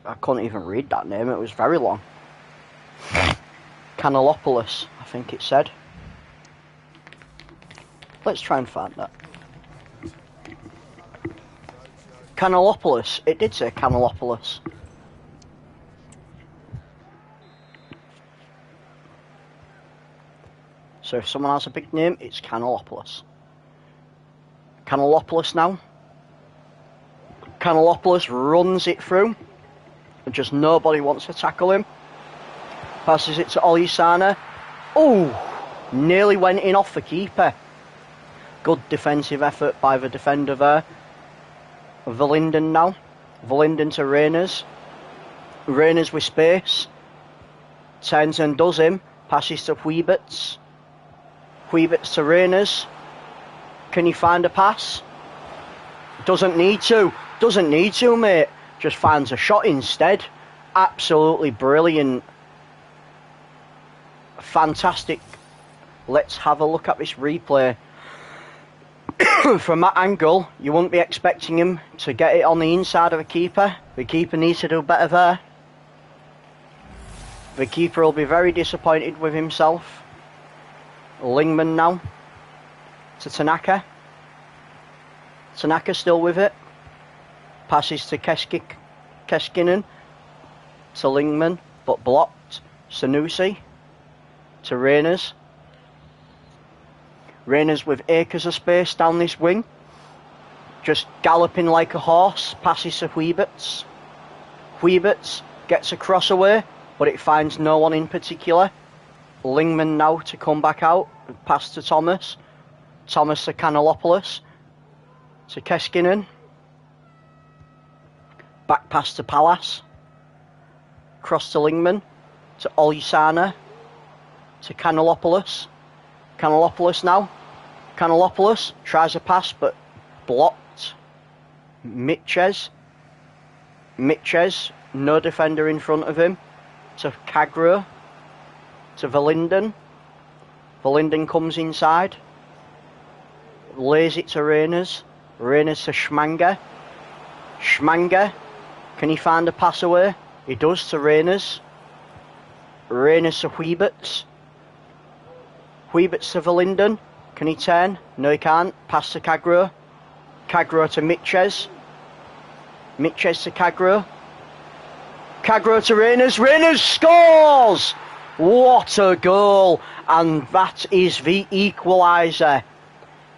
I couldn't even read that name, it was very long. Canelopoulos, I think it said. Let's try and find that. Canelopoulos, it did say Canelopoulos. So if someone has a big name, it's Canelopoulos. Canelopoulos now. Canelopoulos runs it through. And just nobody wants to tackle him. Passes it to Olisana. Oh, nearly went in off the keeper. Good defensive effort by the defender there. Verlinden now. Verlinden to Reyners. Reyners with space. Turns and does him. Passes to Huiberts. Huiberts to Reyners. Can he find a pass? Doesn't need to. Doesn't need to, mate. Just finds a shot instead. Absolutely brilliant. Fantastic. Let's have a look at this replay. From that angle, you wouldn't be expecting him to get it on the inside of the keeper. The keeper needs to do better there. The keeper will be very disappointed with himself. Lingman now. To Tanaka. Tanaka still with it. Passes to Keskinen. to Lingman, but blocked. Sanusi to Reyners. Reyners with acres of space down this wing. Just galloping like a horse. Passes to Huiberts. Huiberts gets a cross away, but it finds no one in particular. Lingman now to come back out. Pass to Thomas. Thomas to Kanellopoulos. To Keskinen. Back pass to Pallas. Cross to Lingman. To Olisana. To Kanellopoulos. Kanellopoulos now. Kanellopoulos tries a pass but blocked. Mitches. Mitches, no defender in front of him. To Kagro. To Verlinden. Verlinden comes inside. Lays it to Reyners. Reyners to Schmanger. Schmanger. Can he find a pass away? He does to Reyners. Reyners to Huiberts. Huiberts to Verlinden. Can he turn? No, he can't. Pass to Kagro. Kagro to Mitches. Mitches to Kagro. Kagro to Reyners. Reyners scores! What a goal! And that is the equaliser.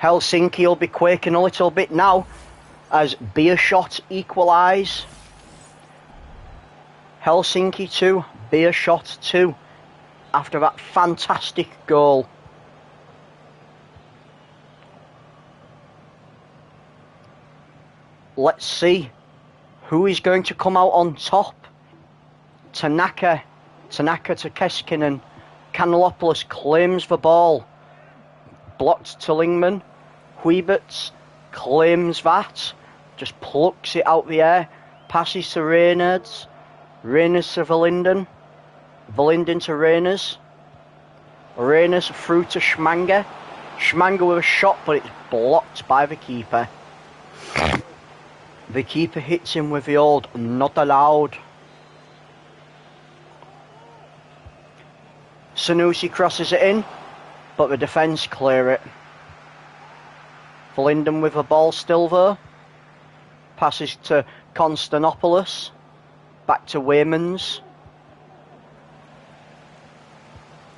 Helsinki will be quaking a little bit now as Beerschot equalise. Helsinki 2, Beerschot 2 after that fantastic goal. Let's see who is going to come out on top. Tanaka to Keskinen. Kanellopoulos claims the ball. Blocked to Lingman. Huiberts claims that. Just plucks it out the air. Passes to Reyners. Reyners to Verlinden. Verlinden to Reyners. Reyners through to Schmanger. Schmanger with a shot, but it's blocked by the keeper. The keeper hits him with the old not allowed. Sanusi crosses it in, but the defence clear it. Verlinden with the ball still though. Passes to Konstantinopoulos. Back to Waymans.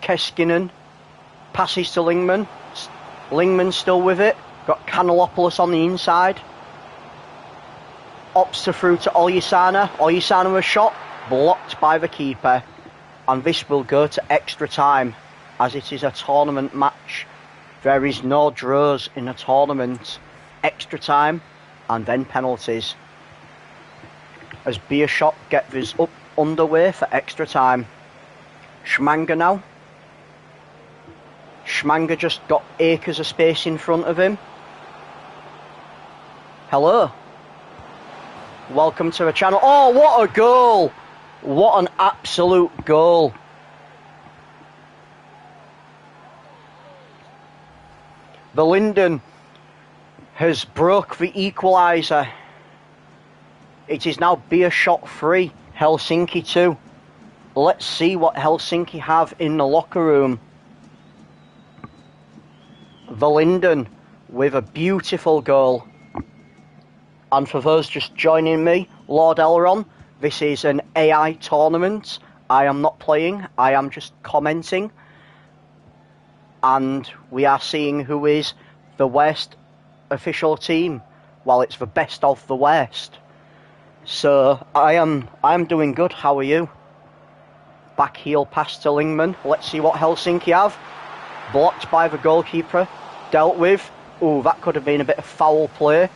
Keskinen. Passes to Lingman. Lingman still with it. Got Kanellopoulos on the inside. Ops to through to Olisana. Olisana with a shot. Blocked by the keeper. And this will go to extra time as it is a tournament match. There is no draws in a tournament. Extra time and then penalties. As Beerschot get this up underway for extra time. Schmanger now. Schmanger just got acres of space in front of him. Hello. Welcome to the channel. Oh, what a goal! What an absolute goal. Verlinden has broke the equaliser. It is now Beerschot 3, Helsinki 2. Let's see what Helsinki have in the locker room. Verlinden with a beautiful goal. And for those just joining me, Lord Elron, this is an AI tournament. I am not playing, I am just commenting. And we are seeing who is the worst official team. Well, it's the best of the worst. So I am doing good. How are you? Back heel pass to Lingman. Let's see what Helsinki have. Blocked by the goalkeeper. Dealt with. Ooh, that could have been a bit of foul play.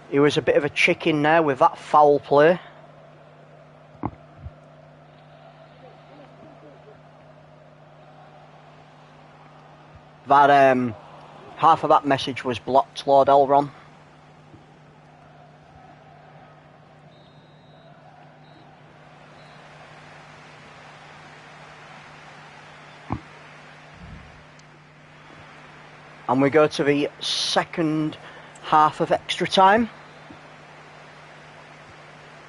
He was a bit of a chicken there with that foul play. That half of that message was blocked, Lord Elron. And we go to the second half of extra time.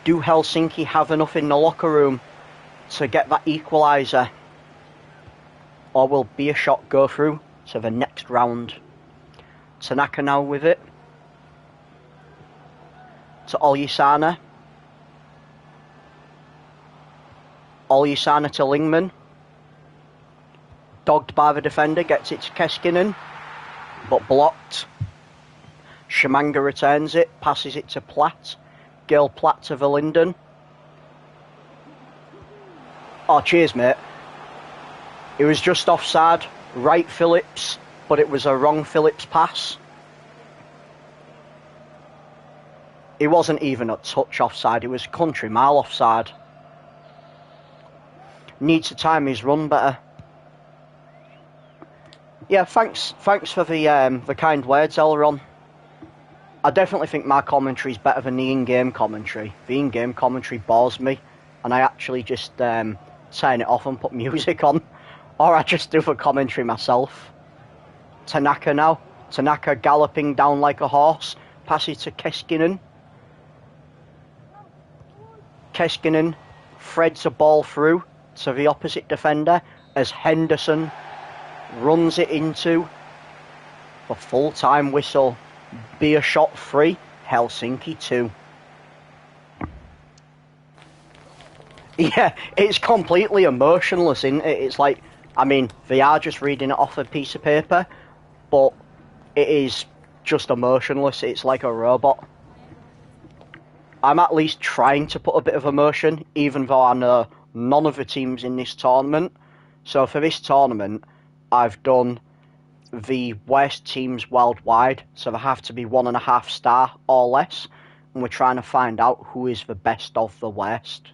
Do Helsinki have enough in the locker room to get that equaliser? Or will Beerschot go through to the next round? Tanaka now with it. To Olisana. Olusana to Lingman. Dogged by the defender, gets it to Keskinen, but blocked. Shamanga returns it, passes it to Platt. Gail Platt to Verlinden. Oh, cheers, mate. It was just offside. Right Phillips, but it was a wrong Phillips pass. It wasn't even a touch offside, it was a country mile offside. Needs to time his run better. Yeah, thanks for the kind words, Elron. I definitely think my commentary is better than the in-game commentary. The in-game commentary bores me, and I actually just turn it off and put music on, or I just do the commentary myself. Tanaka now. Tanaka galloping down like a horse. Passes to Keskinen. Keskinen threads a ball through to the opposite defender as Henderson runs it into the full-time whistle. Beershot 3, Helsinki 2. Yeah, it's completely emotionless, isn't it? It's like, I mean, they are just reading it off a piece of paper, but it is just emotionless. It's like a robot. I'm at least trying to put a bit of emotion, even though I know none of the teams in this tournament. So for this tournament, I've done the worst teams worldwide, so they have to be 1.5 star or less, and we're trying to find out who is the best of the worst.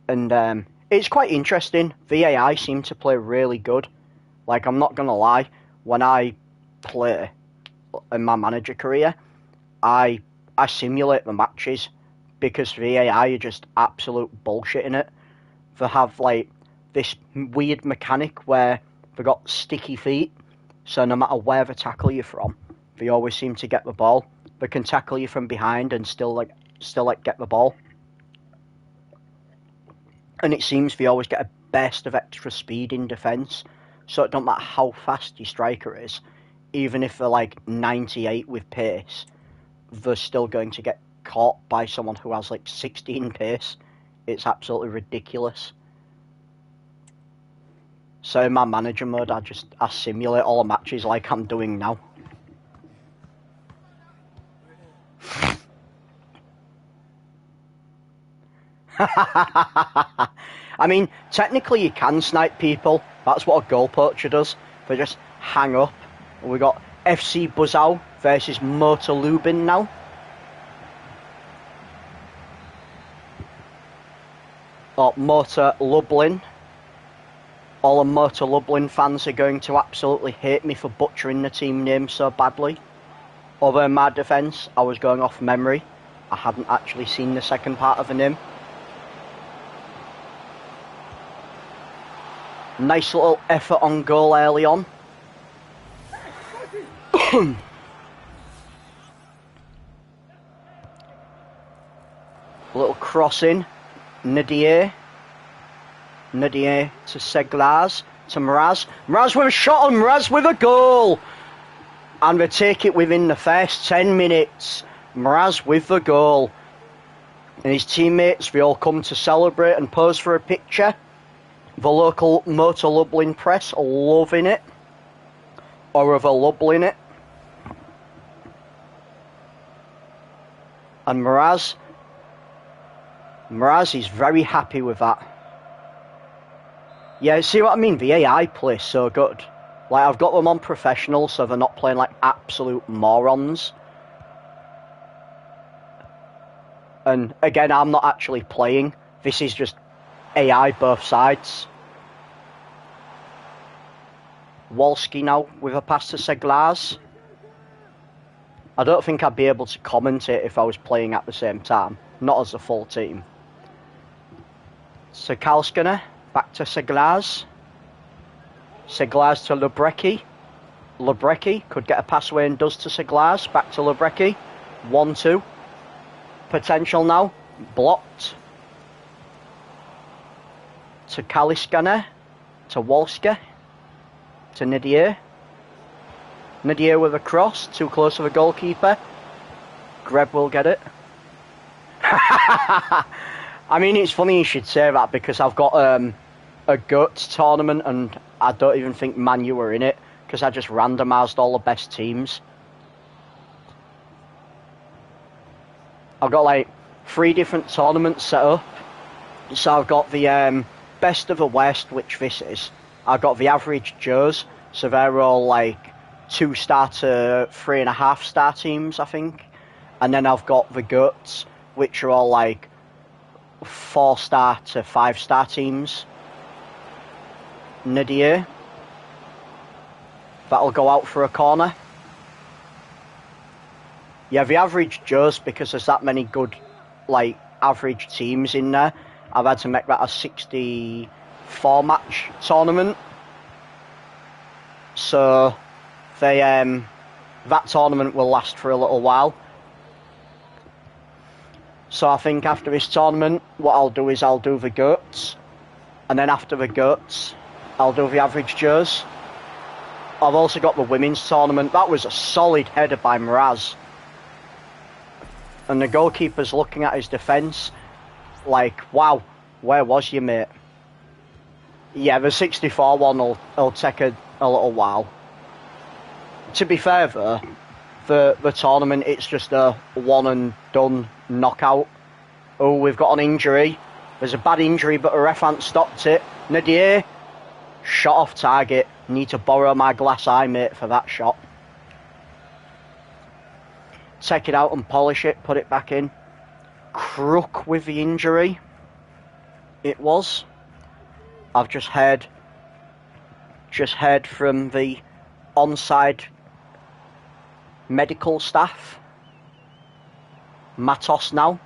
And it's quite interesting. VAI seem to play really good. Like, I'm not gonna lie, when I play in my manager career, I simulate the matches because VAI are just absolute bullshit in it. They have like this weird mechanic where they got sticky feet, so no matter where they tackle you from, they always seem to get the ball. They can tackle you from behind and still get the ball. And it seems they always get a burst of extra speed in defence, so it don't matter how fast your striker is, even if they're like 98 with pace, they're still going to get caught by someone who has like 16 pace. It's absolutely ridiculous. So in my manager mode, I simulate all the matches like I'm doing now. I mean, technically you can snipe people. That's what a goal poacher does. They just hang up. And we got FC Buzau versus Motor Lubin now. Or Motor Lublin. All the Motor Lublin fans are going to absolutely hate me for butchering the team name so badly. Although in my defence, I was going off memory. I hadn't actually seen the second part of the name. Nice little effort on goal early on. Little crossing. Nadir to Seglaz, to Mraz. Mraz with a shot on Mraz with a goal! And they take it within the first 10 minutes. Mraz with the goal. And his teammates, they all come to celebrate and pose for a picture. The local Motor Lublin press are loving it. Or are they Lublin it? And Mraz is very happy with that. Yeah, see what I mean? The AI plays so good. Like, I've got them on professional, so they're not playing like absolute morons. And again, I'm not actually playing. This is just AI both sides. Wolski now with a pass to Seglaz. I don't think I'd be able to commentate if I was playing at the same time. Not as a full team. Sekalskina, back to Seglaz. Seglaz to Lubrecki. Lubrecki could get a pass away and does to Seglaz. Back to Lubrecki. 1-2. Potential now. Blocked. To Kaliskana. To Wolska. To Nadir. Nadir with a cross. Too close to the goalkeeper. Greb will get it. I mean, it's funny you should say that because I've got a GOAT tournament and I don't even think Man U were in it because I just randomised all the best teams. I've got like 3 different tournaments set up. So I've got the best of the West, which this is. I've got the average Joes, so they're all like 2-star to 3.5-star teams, I think. And then I've got the GOATs, which are all like 4-star to 5-star teams. Nadir. That'll go out for a corner. Yeah, the average Joes, because there's that many good, like, average teams in there, I've had to make that a 64-match tournament. So, that tournament will last for a little while. So I think after this tournament, what I'll do is I'll do the GOATs. And then after the GOATs, I'll do the average Joes. I've also got the women's tournament. That was a solid header by Mraz. And the goalkeeper's looking at his defence like, wow, where was you, mate? Yeah, the 64 one will take a little while. To be fair, though, the tournament, it's just a one-and-done knockout. Oh, we've got an injury. There's a bad injury, but a ref hasn't stopped it. Nadir, shot off target. Need to borrow my glass eye, mate, for that shot. Take it out and polish it, put it back in. Crook with the injury. It was. I've just heard from the onside medical staff. Matos now.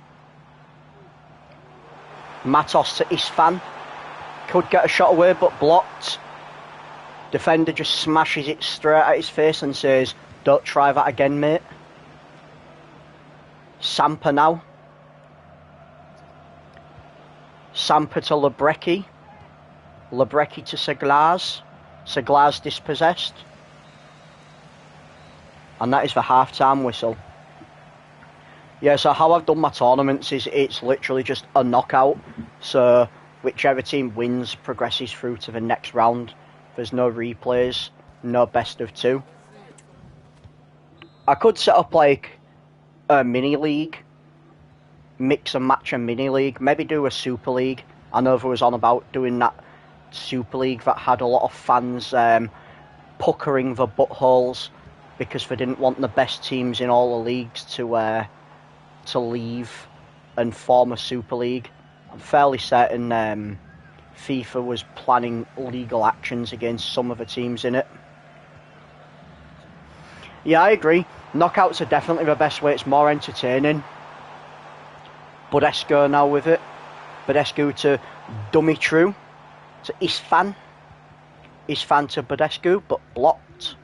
Matos to Isfan. Could get a shot away, but blocked. Defender just smashes it straight at his face and says, "Don't try that again, mate." Samper now. Samper to Lebrecki. Lebrecki to Seglas. Seglas dispossessed. And that is the half-time whistle. Yeah, so how I've done my tournaments is it's literally just a knockout. So whichever team wins progresses through to the next round. There's no replays, no best of 2. I could set up like a mini league, mix and match a mini league, maybe do a super league. I know there was on about doing that super league that had a lot of fans puckering the buttholes because they didn't want the best teams in all the leagues to leave and form a super league. I'm fairly certain FIFA was planning legal actions against some of the teams in it. Yeah, I agree. Knockouts are definitely the best way. It's more entertaining. Budescu now with it. Budescu to Dumitru. To Isfan. Isfan to Budescu, but blocked.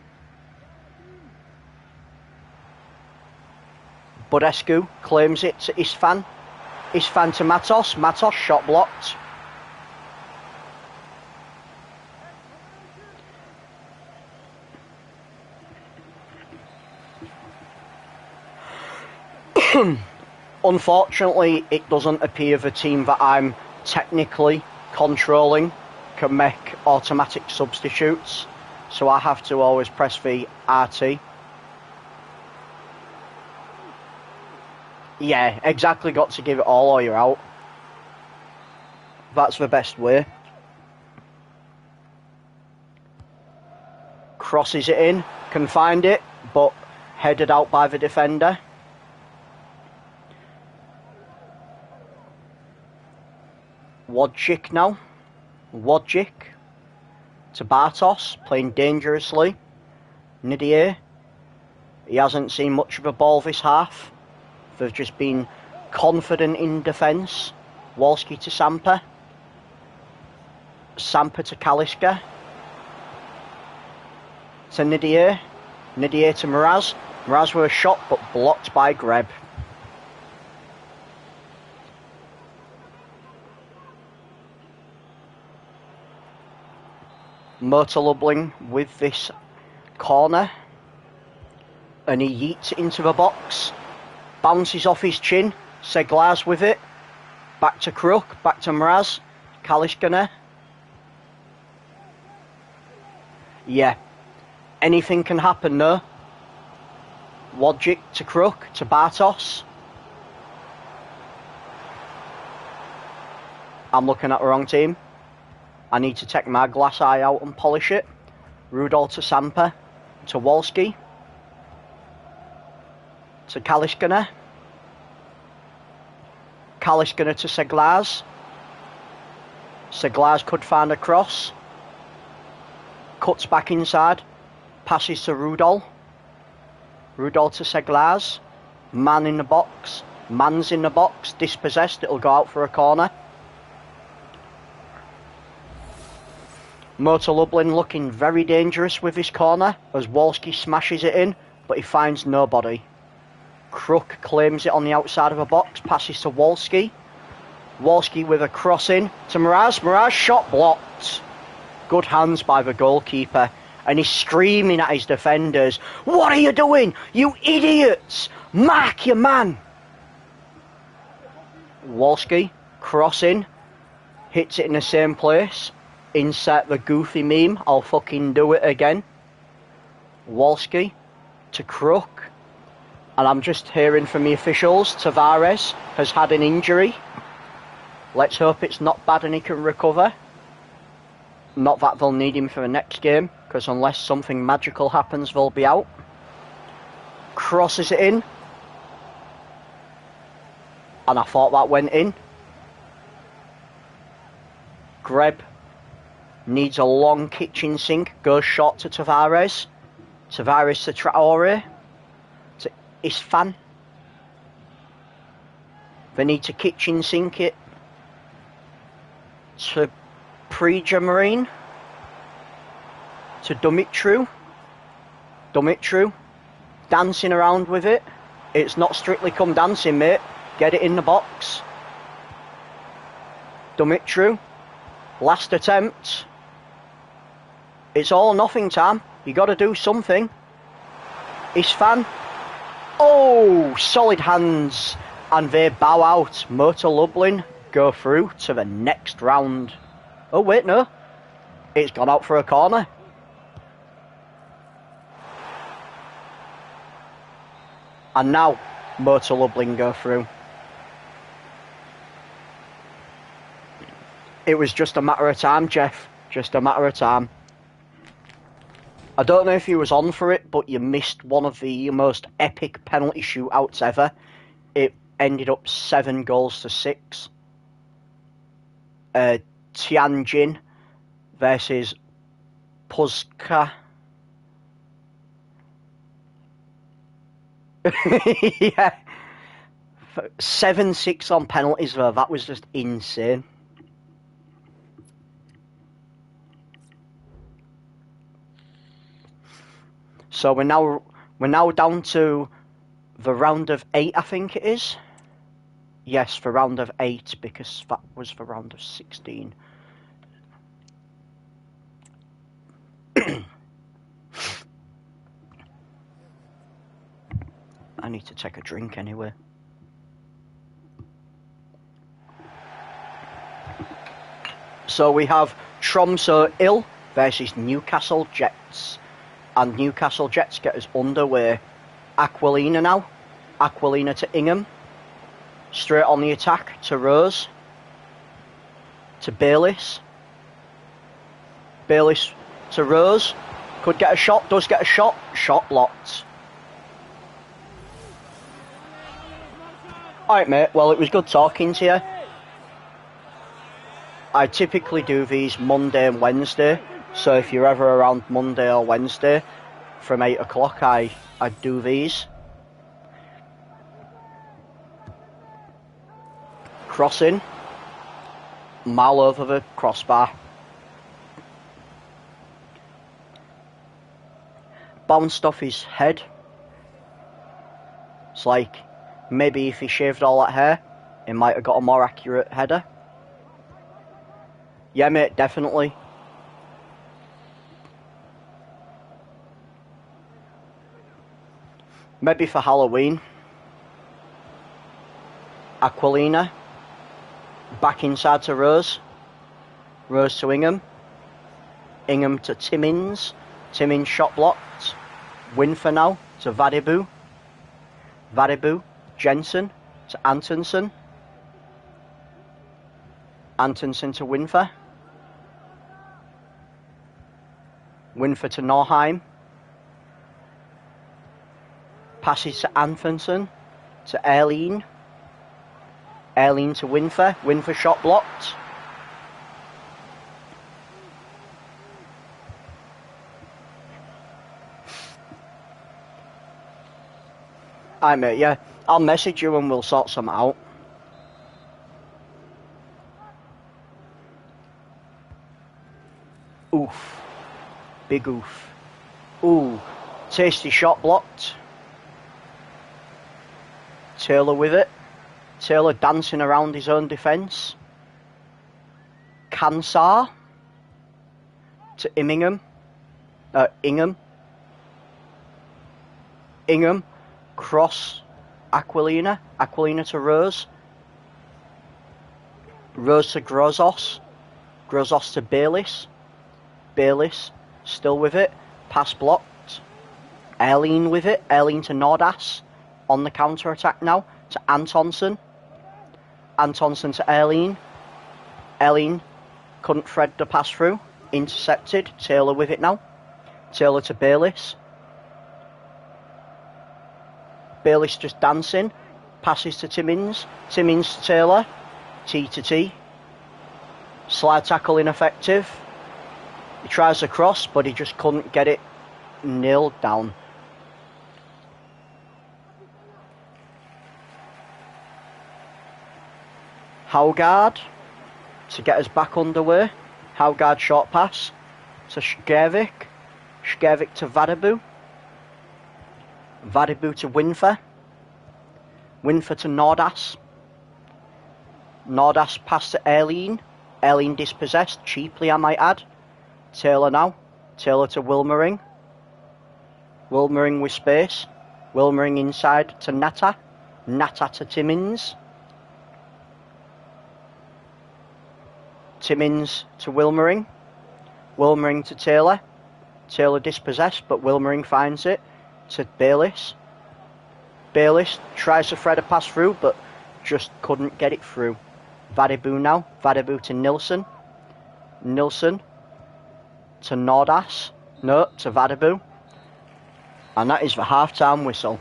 Budescu claims it to Isfan. Isfan to Matos. Matos shot blocked. Unfortunately, it doesn't appear the team that I'm technically controlling can make automatic substitutes, so I have to always press the RT. Yeah, exactly, got to give it all or you're out. That's the best way. Crosses it in, can find it, but headed out by the defender. Wojcik now. Wojcik to Bartos, playing dangerously. Nadir. He hasn't seen much of a ball this half. They've just been confident in defence. Wolski to Samper. Samper to Kaliska. To Nadir. Nadir to Mraz. Mraz with a shot, but blocked by Greb. Murtalubling with this corner. And he yeets it into the box. Bounces off his chin. Seglar's with it. Back to Crook, back to Mraz. Kalishkina. Yeah. Anything can happen there. Wodzik to Crook, to Bartos. I'm looking at the wrong team. I need to take my glass eye out and polish it. Rudol to Sampa, to Wolski. To Kalishkina. Kalishkina to Seglar's. Seglar's could find a cross. Cuts back inside. Passes to Rudol. Rudol to Seglar's. Man in the box. Man's in the box. Dispossessed. It'll go out for a corner. Motor Lublin looking very dangerous with his corner as Wolski smashes it in, but he finds nobody. Crook claims it on the outside of a box, passes to Wolski. Wolski with a crossing to Mraz. Mraz shot blocked. Good hands by the goalkeeper. And he's screaming at his defenders, "What are you doing? You idiots! Mark your man!" Wolski, crossing, hits it in the same place. Insert the goofy meme, I'll fucking do it again. Wolski to Crook. And I'm just hearing from the officials, Tavares has had an injury. Let's hope it's not bad and he can recover. Not that they'll need him for the next game, because unless something magical happens, they'll be out. Crosses it in. And I thought that went in. Greb needs a long kitchen sink. Goes short to Tavares. Tavares to Traore. To Isfan. They need to kitchen sink it. To Prija-Marine. To Dumitru. Dumitru. Dancing around with it. It's not Strictly Come Dancing, mate. Get it in the box. Dumitru. Last attempt. It's all or nothing time. You got to do something. Isfan. Oh, solid hands. And they bow out. Motor Lublin go through to the next round. Oh, wait, no. It's gone out for a corner. And now, Motor Lublin go through. It was just a matter of time, Jeff. Just a matter of time. I don't know if you was on for it, but you missed one of the most epic penalty shootouts ever. It ended up 7-6. Tianjin versus Puzka. Yeah. 7-6 on penalties though. That was just insane. So we're now down to the round of 8, I think it is. Yes, for round of 8, because that was for round of 16. I need to take a drink anyway. So we have Tromsø Ill versus Newcastle Jets. And Newcastle Jets get us underway. Aquilina now. Aquilina to Ingham. Straight on the attack to Rose. To Bayliss. Bayliss to Rose. Could get a shot, does get a shot. Shot blocked. Alright mate, well it was good talking to you. I typically do these Monday and Wednesday. So if you're ever around Monday or Wednesday from 8 o'clock, I do these. Crossing. Mal over the crossbar. Bounced off his head. It's like, maybe if he shaved all that hair, he might have got a more accurate header. Yeah mate, definitely. Maybe for Halloween. Aquilina. Back inside to Rose. Rose to Ingham. Ingham to Timmins. Timmins shot blocked. Winfer now to Vadibu. Vadibu. Jensen to Antonsen. Antonsen to Winfer. Winfer to Norheim. Passes to Antonsen. To Erleen. Erleen to Winfer. Winfer shot blocked. Alright mate, yeah. I'll message you and we'll sort some out. Oof. Big oof. Ooh. Tasty shot blocked. Taylor with it. Taylor dancing around his own defence. Kansar to Ingham. Ingham. Cross Aquilina. Aquilina to Rose. Rose to Grozos. Grozos to Bayliss. Bayliss still with it. Pass blocked. Erleen with it. Erleen to Nordas. On the counter attack now. To Antonsen. Antonsen to Erleen. Erleen couldn't thread the pass through. Intercepted. Taylor with it now. Taylor to Bayliss. Bayliss just dancing. Passes to Timmins. Timmins to Taylor. T to T. Slide tackle ineffective. He tries to cross, but he just couldn't get it nailed down. Haugaard to get us back underway. Haugaard short pass to Shkervik. Shkervik to Vadibu. Vadibu to Winfer. Winfer to Nordas. Nordas pass to Erleen. Erleen dispossessed, cheaply I might add. Taylor now. Taylor to Wilmering. Wilmering with space. Wilmering inside to Nata. Nata to Timmins. Timmins to Wilmering. Wilmering to Taylor. Taylor dispossessed, but Wilmering finds it to Bayliss. Bayliss tries to thread a pass through, but just couldn't get it through. Vadibu now. Vadibu to Nilsson. Nilsson to Nordas. No, to Vadibu. And that is the half-time whistle.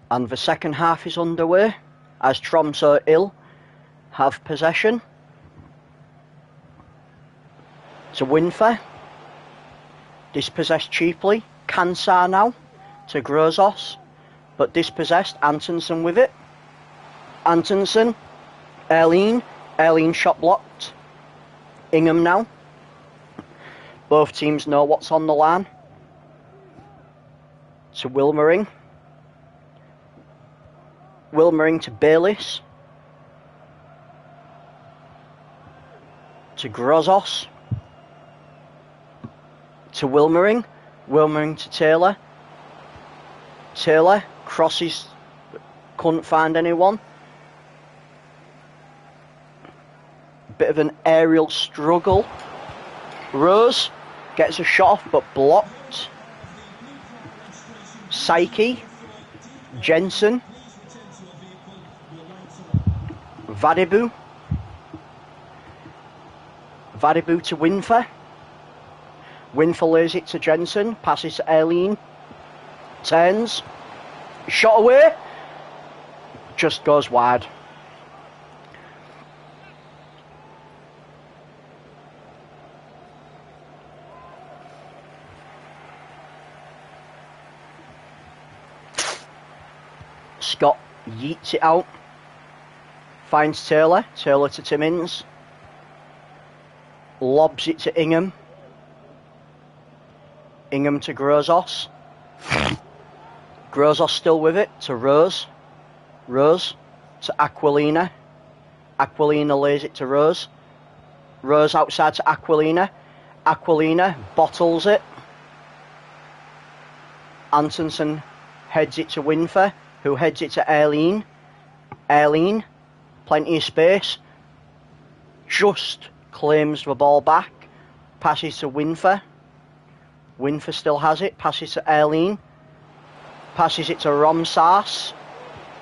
And the second half is underway as Tromsø Ill have possession. To Winfer. Dispossessed cheaply. Kansar now to Grozos. But dispossessed. Antonsen with it. Antonsen. Erleen. Erleen shot blocked. Ingham now. Both teams know what's on the line. To Wilmering. Wilmering to Bayliss. To Grozos. To Wilmering. Wilmering to Taylor. Taylor crosses. Couldn't find anyone. Bit of an aerial struggle. Rose gets a shot off but blocked. Psyche. Jensen. Vadibu. Vadibu to Winfer. Winfer lays it to Jensen. Passes to Erlien. Turns. Shot away. Just goes wide. Scott yeets it out. Finds Taylor. Taylor to Timmins. Lobs it to Ingham. Ingham to Grozos. Grozos still with it to Rose. Rose to Aquilina. Aquilina lays it to Rose. Rose outside to Aquilina. Aquilina bottles it. Antonsen heads it to Winfer, who heads it to Erlien. Erlien, plenty of space. Just claims the ball back. Passes to Winfer. Winfer still has it. Passes to Erlien. Passes it to Romsas.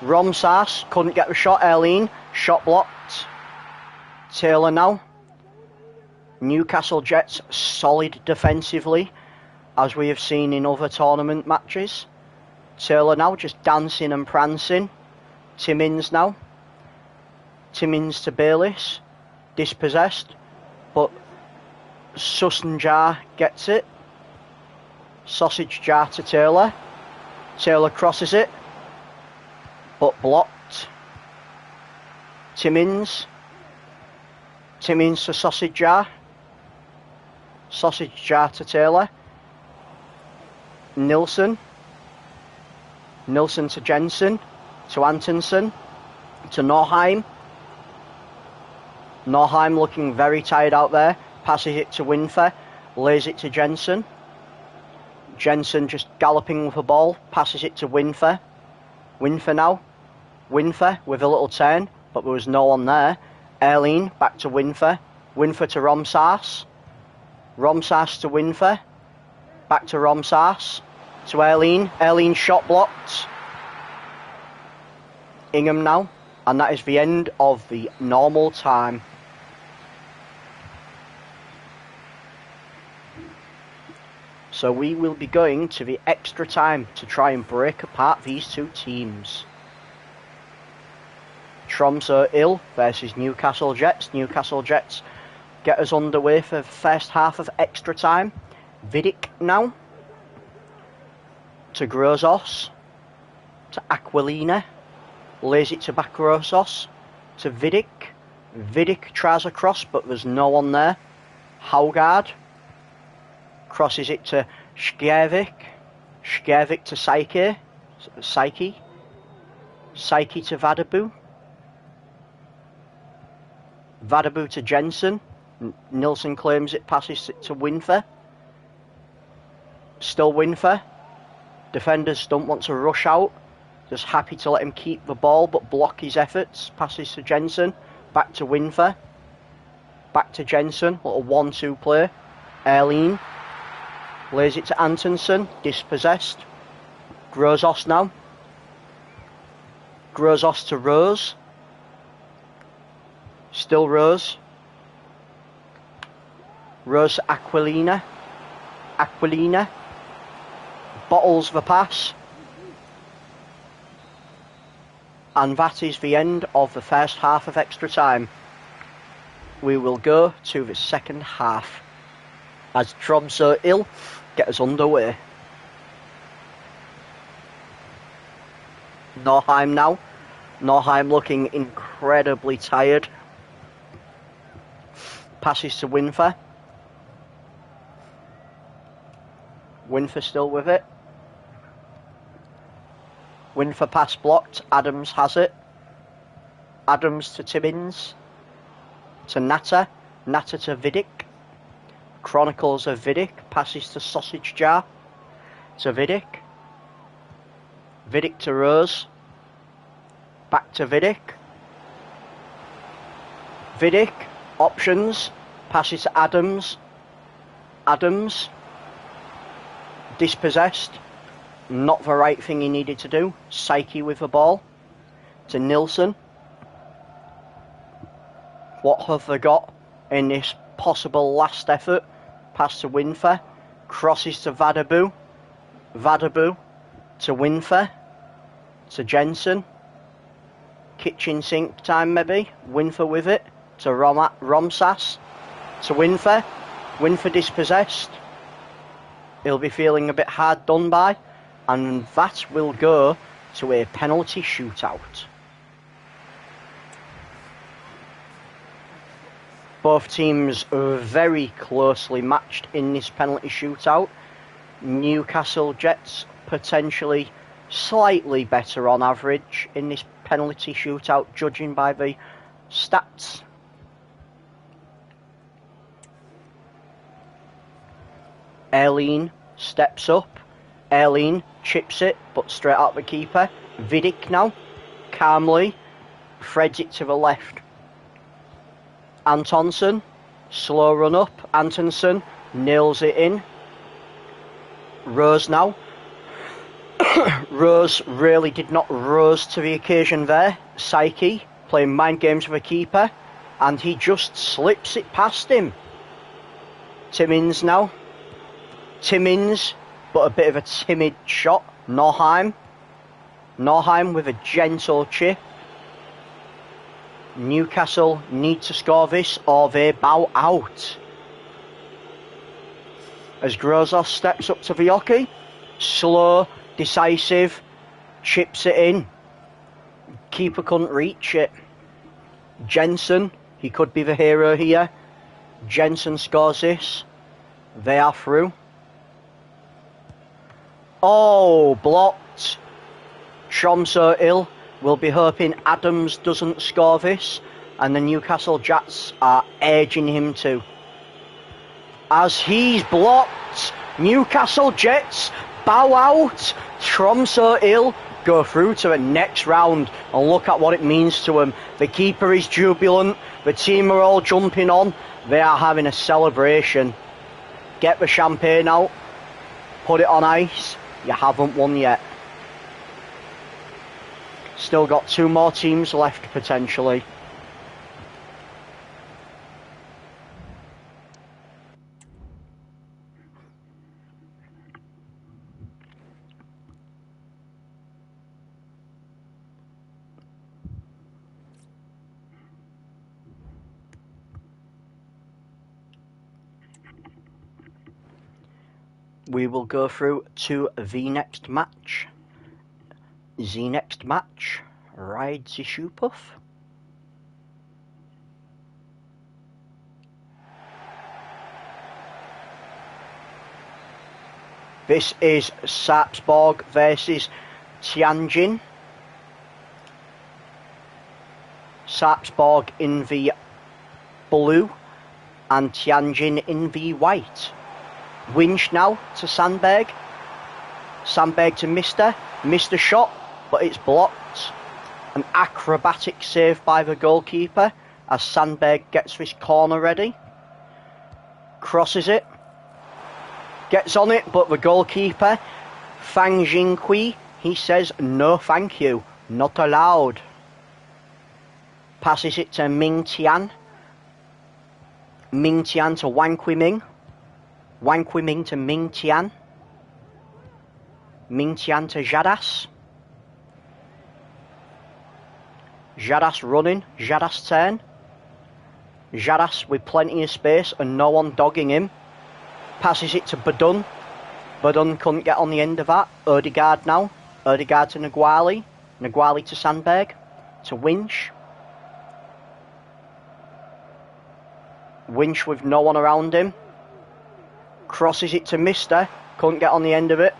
Romsas couldn't get the shot. Erlien. Shot blocked. Taylor now. Newcastle Jets solid defensively, as we have seen in other tournament matches. Taylor now just dancing and prancing. Timmins now. Timmins to Bayliss. Dispossessed. But Sussenjar gets it. Sausage Jar to Taylor. Taylor crosses it. But blocked. Timmins. Timmins to Sausage Jar. Sausage Jar to Taylor. Nilsson. Nilsson to Jensen. To Antonsen. To Norheim. Norheim looking very tired out there. Passes it to Winfer. Lays it to Jensen. Jensen just galloping with the ball. Passes it to Winfer. Winfer now. Winfer with a little turn, but there was no one there. Erlien back to Winfer. Winfer to Romsas. Romsas to Winfer. Back to Romsas. To Erlien. Erlien shot blocked. Ingham now. And that is the end of the normal time. So we will be going to the extra time to try and break apart these two teams. Tromsø Ill versus Newcastle Jets. Newcastle Jets get us underway for the first half of extra time. Vidic now. To Grozos. To Aquilina. Lays it to Bakrosos. To Vidic. Vidic tries a cross, but there's no one there. Haugard. Crosses it to Skjevik. Skjevik to Psyche. Psyche. Psyche to Vadabu. Vadabu to Jensen. Nilsson claims it, passes it to Winfer. Still Winfer. Defenders don't want to rush out. Just happy to let him keep the ball but block his efforts. Passes to Jensen. Back to Winfer. Back to Jensen. Little 1-2 play. Erlien. Lays it to Antonsen. Dispossessed. Grozos now. Grozos to Rose. Still Rose. Rose to Aquilina. Aquilina. Bottles the pass. And that is the end of the first half of extra time. We will go to the second half as Tromsø Ill get us underway. Norheim now. Norheim looking incredibly tired. Passes to Winfer. Winfer still with it. Winfer pass blocked. Adams has it. Adams to Timmins. To Natter. Natter to Vidic. Chronicles of Vidic. Passes to Sausage Jar. To Vidic. Vidic to Rose. Back to Vidic. Vidic. Options. Passes to Adams. Adams. Dispossessed. Not the right thing he needed to do. Psyche with the ball. To Nilsson. What have they got in this possible last effort? Pass to Winfer. Crosses to Vadabu. Vadabu to Winfer. To Jensen. Kitchen sink time maybe. Winfer with it. To Romsas. To Winfer. Winfer dispossessed. He'll be feeling a bit hard done by. And that will go to a penalty shootout. Both teams are very closely matched in this penalty shootout. Newcastle Jets potentially slightly better on average in this penalty shootout, judging by the stats. Erleen steps up. Erleen chips it, but straight out the keeper. Vidic now, calmly, threads it to the left. Antonsen, slow run up. Antonsen nails it in. Rose now. Rose really did not rose to the occasion there. Psyche playing mind games with a keeper, and he just slips it past him. Timmins now. Timmins, but a bit of a timid shot. Norheim. Norheim with a gentle chip. Newcastle need to score this or they bow out. As Grozos steps up to Vioki, slow, decisive, chips it in. Keeper couldn't reach it. Jensen, he could be the hero here. Jensen scores this. They are through. Oh, blocked. Tromso ill. We'll be hoping Adams doesn't score this, and the Newcastle Jets are edging him to. As he's blocked, Newcastle Jets bow out. Tromso ill go through to the next round, and look at what it means to them. The keeper is jubilant. The team are all jumping on. They are having a celebration. Get the champagne out. Put it on ice. You haven't won yet. Still got two more teams left, potentially. We will go through to the next match. The next match, Ride the Shoepuff. This is Sarpsborg versus Tianjin. Sarpsborg in the blue and Tianjin in the white. Winch now to Sandberg. Sandberg to Mister. Mister shot, but it's blocked. An acrobatic save by the goalkeeper as Sandberg gets this corner ready. Crosses it. Gets on it, but the goalkeeper, Fang Jingqi, he says no thank you, not allowed. Passes it to Ming Tian. Ming Tian to Wang Qiming. Wang Qiming to Ming Tian. Ming Tian to Jadas. Jadas running. Jadas turn. Jadas with plenty of space and no one dogging him. Passes it to Badun. Badun couldn't get on the end of that. Odegaard now. Odegaard to Naguali. Naguali to Sandberg. To Winch. Winch with no one around him. Crosses it to Mister. Couldn't get on the end of it.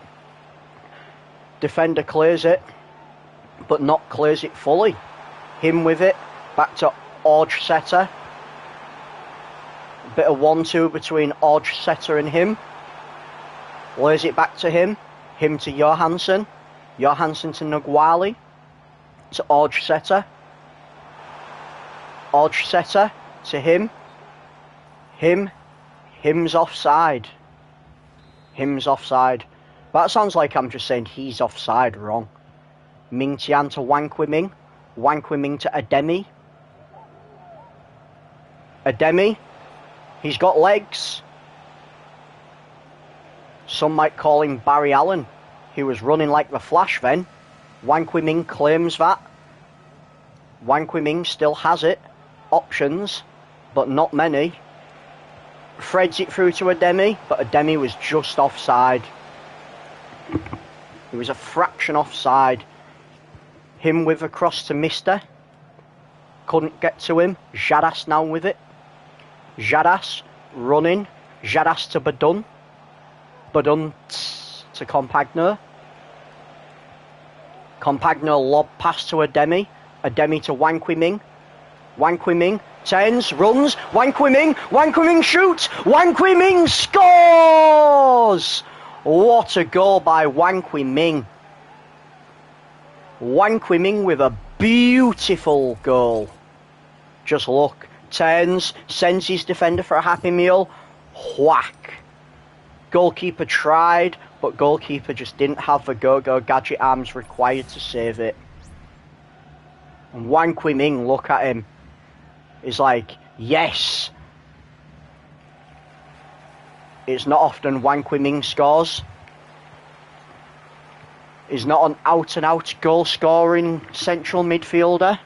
Defender clears it, but not clears it fully. Him with it. Back to Orgesetter. Bit of 1-2 between Orgesetter and him. Lays it back to him. Him to Johansson. Johansson to Naguali. To Orgesetter. Orgesetter to him. Him's offside. Him's offside. That sounds like I'm just saying he's offside wrong. Ming Tian to Wang Qiming. Wang Qiming to Ademi. Ademi, he's got legs. Some might call him Barry Allen. He was running like the Flash then. Wang Kui-ming claims that. Wang Kui-ming still has it. Options, but not many. Threads it through to Ademi, but Ademi was just offside. He was a fraction offside. Him with a cross to Mister. Couldn't get to him. Jadas now with it. Jadas running. Jadas to Badun. Badun to Compagno. Compagno lob pass to Ademi. Ademi to Wang Kui-ming. Wang Kui-ming turns, runs. Wang Kui-ming. Wang Kui-ming shoots. Wang Kui-ming scores! What a goal by Wang Kui-ming. Wang Kui-ming with a beautiful goal. Just look. Turns, sends his defender for a happy meal. Whack. Goalkeeper tried, but goalkeeper just didn't have the go-go gadget arms required to save it. And Wang Kui-ming, look at him. He's like, yes. It's not often Wang Kui-ming scores. He's not an out-and-out goal-scoring central midfielder.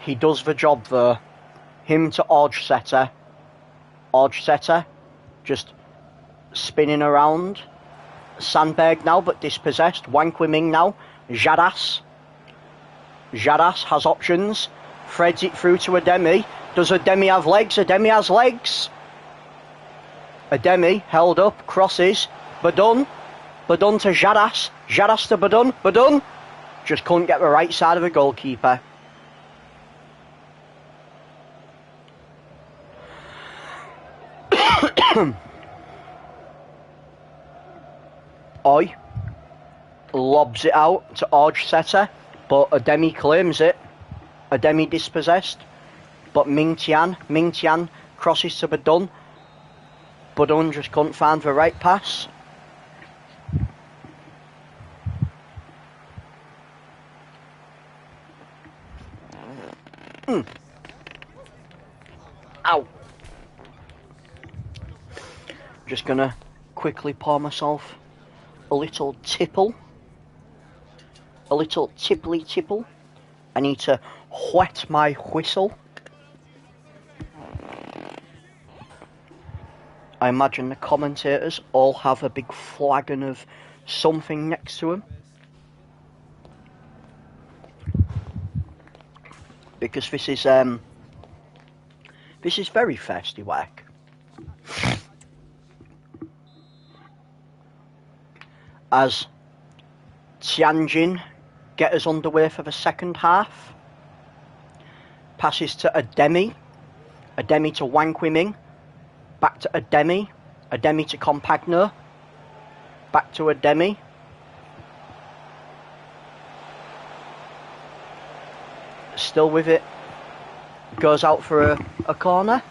He does the job though. Him to Odgesetter. Odgesetter just spinning around. Sandberg now, but dispossessed. Wang Kui-ming now. Jadas. Jadas has options. Threads it through to Ademi. Does Ademi have legs? Ademi has legs. Ademi held up. Crosses. Badun. Badun to Jadas. Jadas to Badun. Badun just couldn't get the right side of the goalkeeper. Oi lobs it out to Odgesetter, but Ademi claims it. Ademi dispossessed, but Ming Tian crosses to Badun. Badun just couldn't find the right pass. Ow. Just gonna quickly pour myself a little tipple. A little tipply tipple. I need to whet my whistle. I imagine the commentators all have a big flagon of something next to them. Because this is very thirsty work. As Tianjin get us underway for the second half. Passes to Ademi. Ademi to Wang Kui-ming. Back to Ademi. Ademi to Compagno. Back to Ademi. Still with it. Goes out for a corner.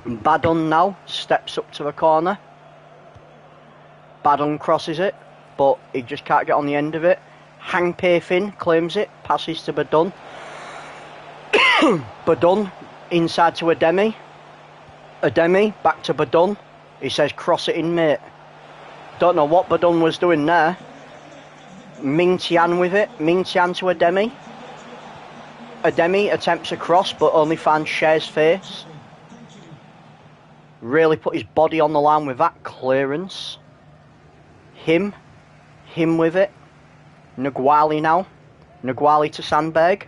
Badun now steps up to the corner. Badun crosses it, but he just can't get on the end of it. Hang Pei-fin claims it, passes to Badun. Badun inside to Ademi. Ademi back to Badun. He says, cross it in, mate. Don't know what Badun was doing there. Ming Tian with it. Ming Tian to Ademi. Ademi attempts a cross, but only finds Cher's face. Really put his body on the line with that clearance. Him with it. Nguali now. Nguali to Sandberg.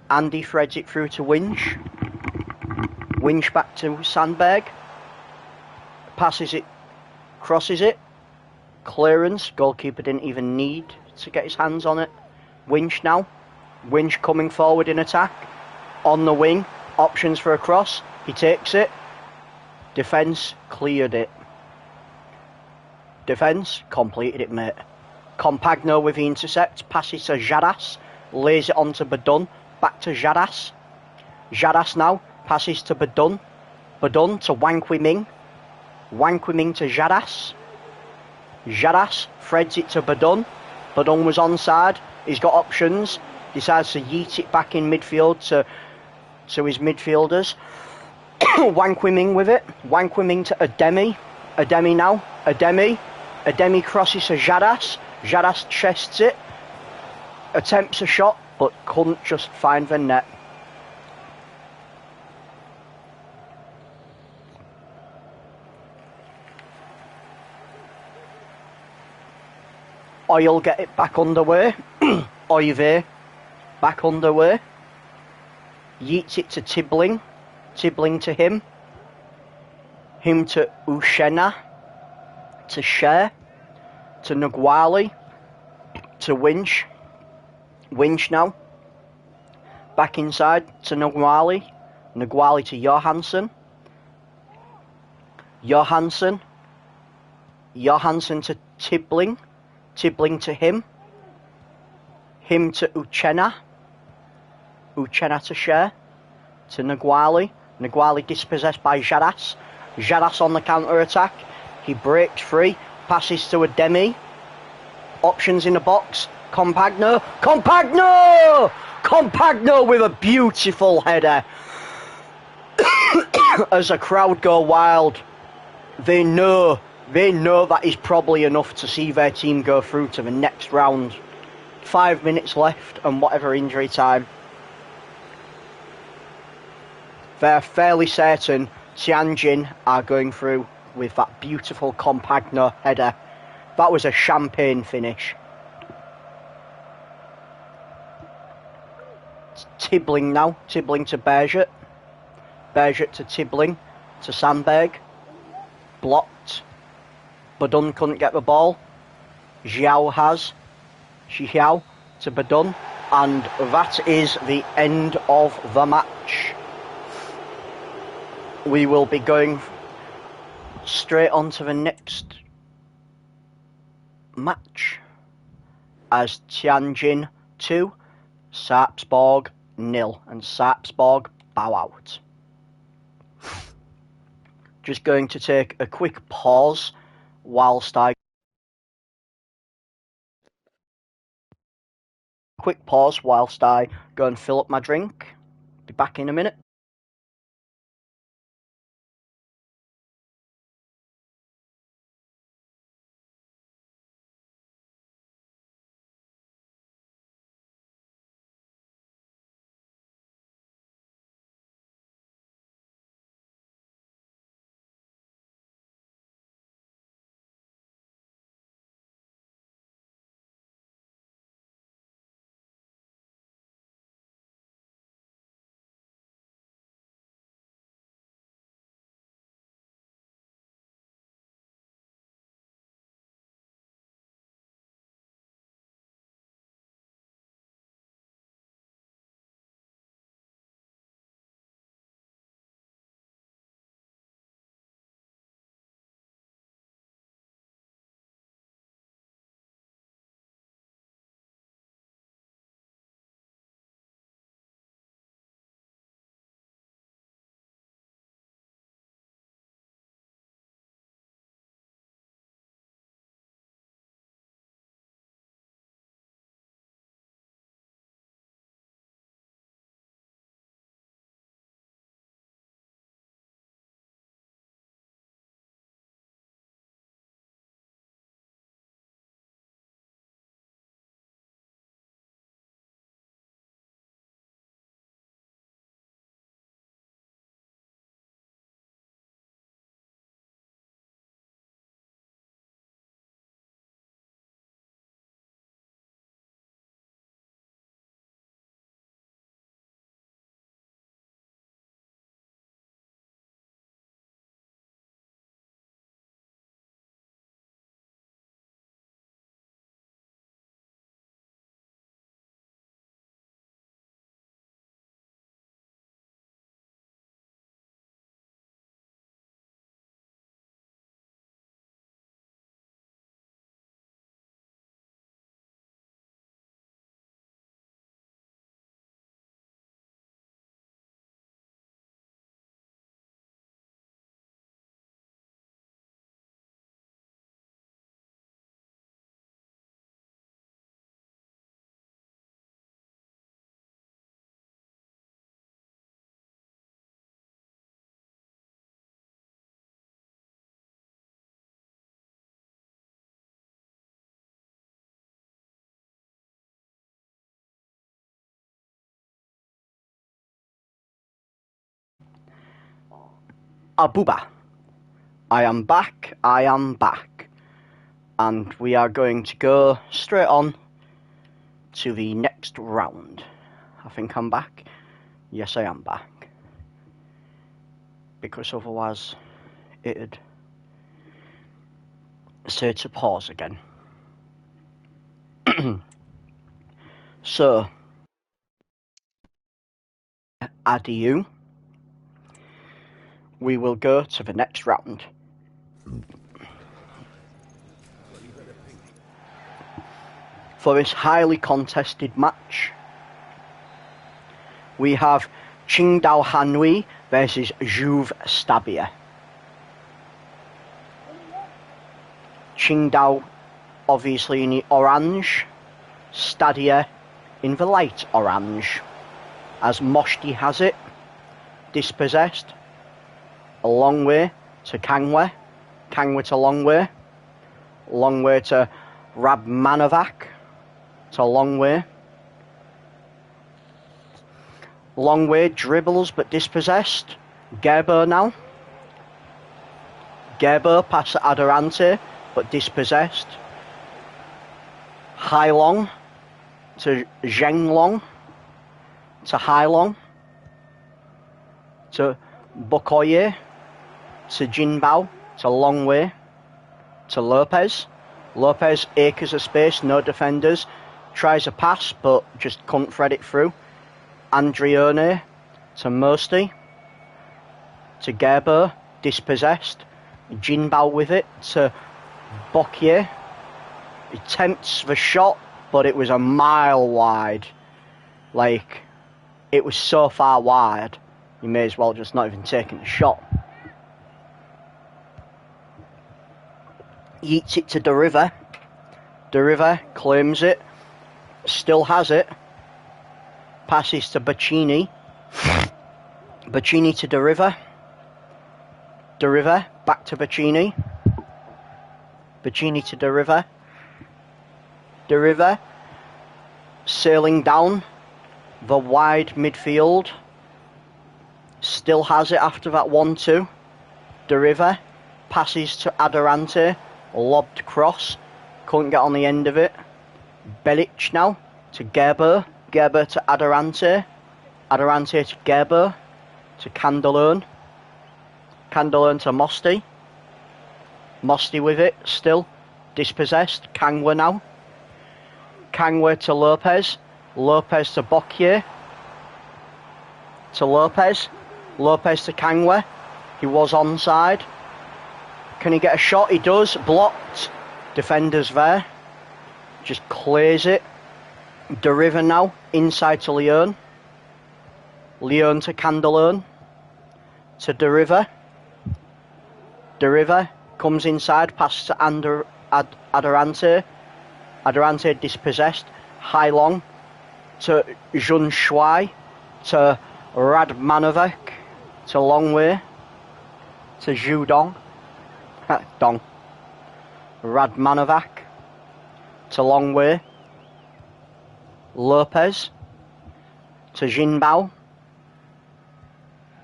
Andy threads it through to Winch. Winch back to Sandberg. Passes it. Crosses it. Clearance. Goalkeeper didn't even need to get his hands on it. Winch now. Winch coming forward in attack. On the wing. Options for a cross. He takes it. Defence cleared it. Defence completed it, mate. Compagno with the intercept. Passes to Jadas. Lays it on to Badun. Back to Jadas. Jadas now. Passes to Badun. Badun to Wang Kui-ming. Wang Kui-ming to Jadas. Jadas threads it to Badun. Badun was onside. He's got options. decides to yeet it back in midfield to his midfielders. Wang Qiming with it. Wang Qiming to Ademi. Ademi now. Ademi. Ademi crosses to Jadas. Jadas chests it. Attempts a shot, but couldn't just find the net. Oil get it back underway. Oive back underway. Yeets it to Tibbling. Tibbling to him. Him to Uchenna. To Cher. To Nugwali. To Winch. Winch now. Back inside to Nugwali. Nugwali to Johansson. Johansson. Johansson to Tibbling. Tibbling to him. Him to Uchenna. Uchenna to Cher. To Nugwali. Nugwali dispossessed by Jadas. Jadas on the counter-attack. He breaks free. Passes to Ademi. Options in the box. Compagno. Compagno! Compagno with a beautiful header. As the crowd go wild, they know that is probably enough to see their team go through to the next round. 5 minutes left and whatever injury time. They're fairly certain Tianjin are going through with that beautiful Compagno header. That was a champagne finish. Tibbling now. Tibbling to Berget. Berget to Tibbling. To Sandberg. Blocked. Badun couldn't get the ball. Xiao has. Xiao to Badun. And that is the end of the match. We will be going straight on to the next match as Tianjin 2, Sarpsborg 0, and Sarpsborg bow out. Just going to take a quick pause whilst I go and fill up my drink. Be back in a minute. Abuba. I am back. I am back. And we are going to go straight on to the next round. I think I'm back. Yes, I am back. Because otherwise it'd say to pause again. So, adieu. We will go to the next round. For this highly contested match, we have Qingdao Hanhui versus Juve Stabia. Qingdao obviously in the orange, Stadia in the light orange. As Moshti has it, dispossessed, a long way to Kangwe, Kangwe to long way to Radmanovac, to long way dribbles but dispossessed, Gerber now, Gerber past Adorante but dispossessed, Hai Long to Zheng Long, to Hai Long, to Bokoye, to Jinbao, to Long Wei, to Lopez. Lopez, acres of space, no defenders, tries a pass but just couldn't thread it through. Andrione to Mosty, to Gerber, dispossessed. Jinbao with it to Bokier. He attempts the shot, but it was a mile wide. Like, it was so far wide, you may as well just not even taking the shot. Yeets it to De River. De River claims it, still has it. Passes to Bacchini. Bacchini to De River. De River back to Bacchini. Bacchini to De River. De River sailing down the wide midfield. Still has it after that 1-2. De River passes to Adorante. Lobbed cross. Couldn't get on the end of it. Belic now to Gerber. Gerber to Adorante. Adorante to Gerber. To Candelone. Candelone to Mosty. Mosty with it still. Dispossessed. Kangwe now. Kangwe to Lopez. Lopez to Bokier. To Lopez. Lopez to Kangwe. He was onside. Can he get a shot? He does. Blocked. Defenders there. Just clears it. De River now. Inside to Leon. Leon to Candelone. To De River. De River comes inside. Passes to Adorante. Adorante dispossessed. Hai Long. To Jun Shuai. To Radmanovac. To Long Wei. To Zhu Dong. Dong. Radmanovac. To Long Wei. Lopez. To Jinbao.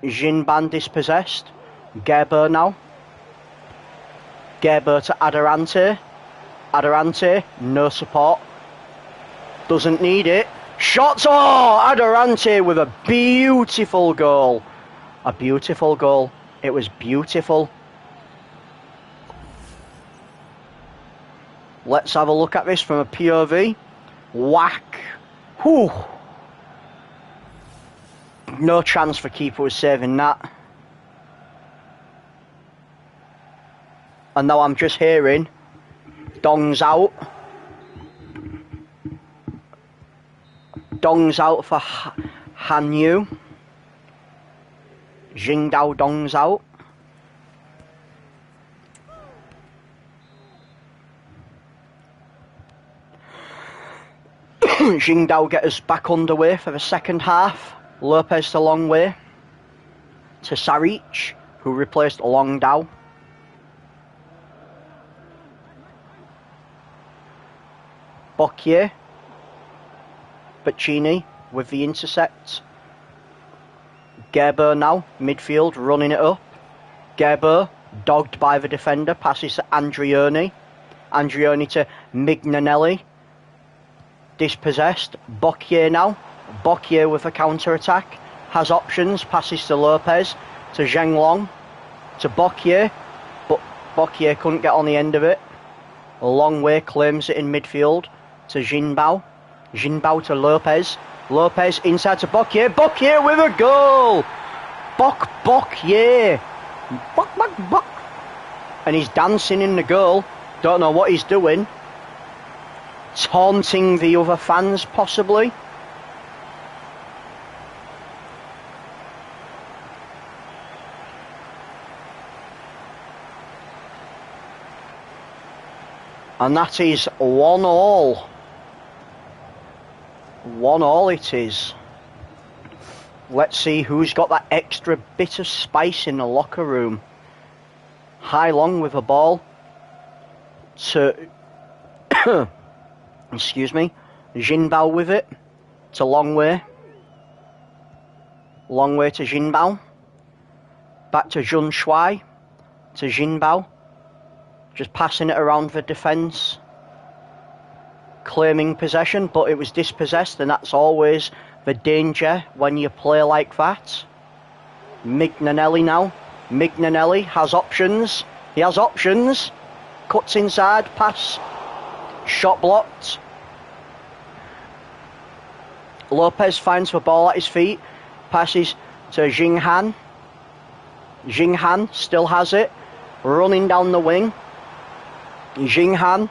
Jinban dispossessed. Gerber now. Gerber to Adorante. Adorante, no support. Doesn't need it. Shots! Oh! Adorante with a beautiful goal. A beautiful goal. It was beautiful. Let's have a look at this from a POV. Whack. Whew. No chance for keeper was saving that. And now I'm just hearing Dong's out. Dong's out for Hanyu. Qingdao Dong's out. Qingdao get us back underway for the second half. Lopez to Long Wei. To Saric, who replaced Long Dao. Bokier. Bacchini with the intercept. Gerber now, midfield, running it up. Gerber, dogged by the defender, passes to Andrioni. Andrioni to Mignanelli. Dispossessed. Bocquier now. Bocquier with a counter-attack. Has options. Passes to Lopez. To Zheng Long. To Bocquier. But Bocquier couldn't get on the end of it. A long way, claims it in midfield. To Jinbao. Jinbao to Lopez. Lopez inside to Bocquier. Bocquier with a goal! Bocquier. Bock. And he's dancing in the goal. Don't know what he's doing. Taunting the other fans, possibly. And that is 1-1. 1-1 it is. Let's see who's got that extra bit of spice in the locker room. Hai Long with the ball to excuse me, Jinbao with it to Long Wei to Jinbao, back to Jun Shuai to Jinbao, just passing it around the defence, claiming possession, but it was dispossessed, and that's always the danger when you play like that. Mignanelli now. Mignanelli has options. He has options. Cuts inside. Pass. Shot blocked. Lopez finds the ball at his feet. Passes to Jing Han. Jing Han still has it. Running down the wing. Jing Han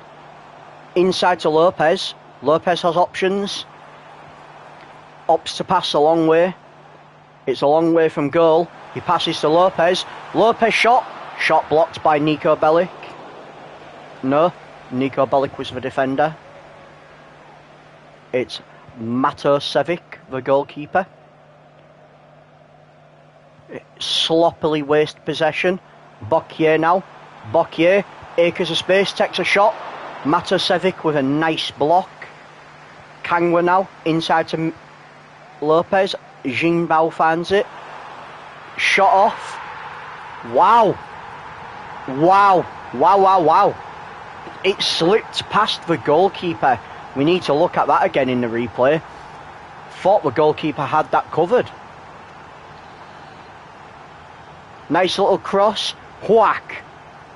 inside to Lopez. Lopez has options. Opts to pass a long way. It's a long way from goal. He passes to Lopez. Lopez shot. Shot blocked by Nico Bellic. No, Nico Bellic was the defender. It's Mato Sevic, the goalkeeper. Sloppily waste possession. Bocquier now. Bocquier, acres of space, takes a shot. Mato Sevic with a nice block. Kangwa now, inside to Lopez. Jinbao finds it. Shot off. Wow. It slipped past the goalkeeper. We need to look at that again in the replay. Thought the goalkeeper had that covered. Nice little cross. Whack.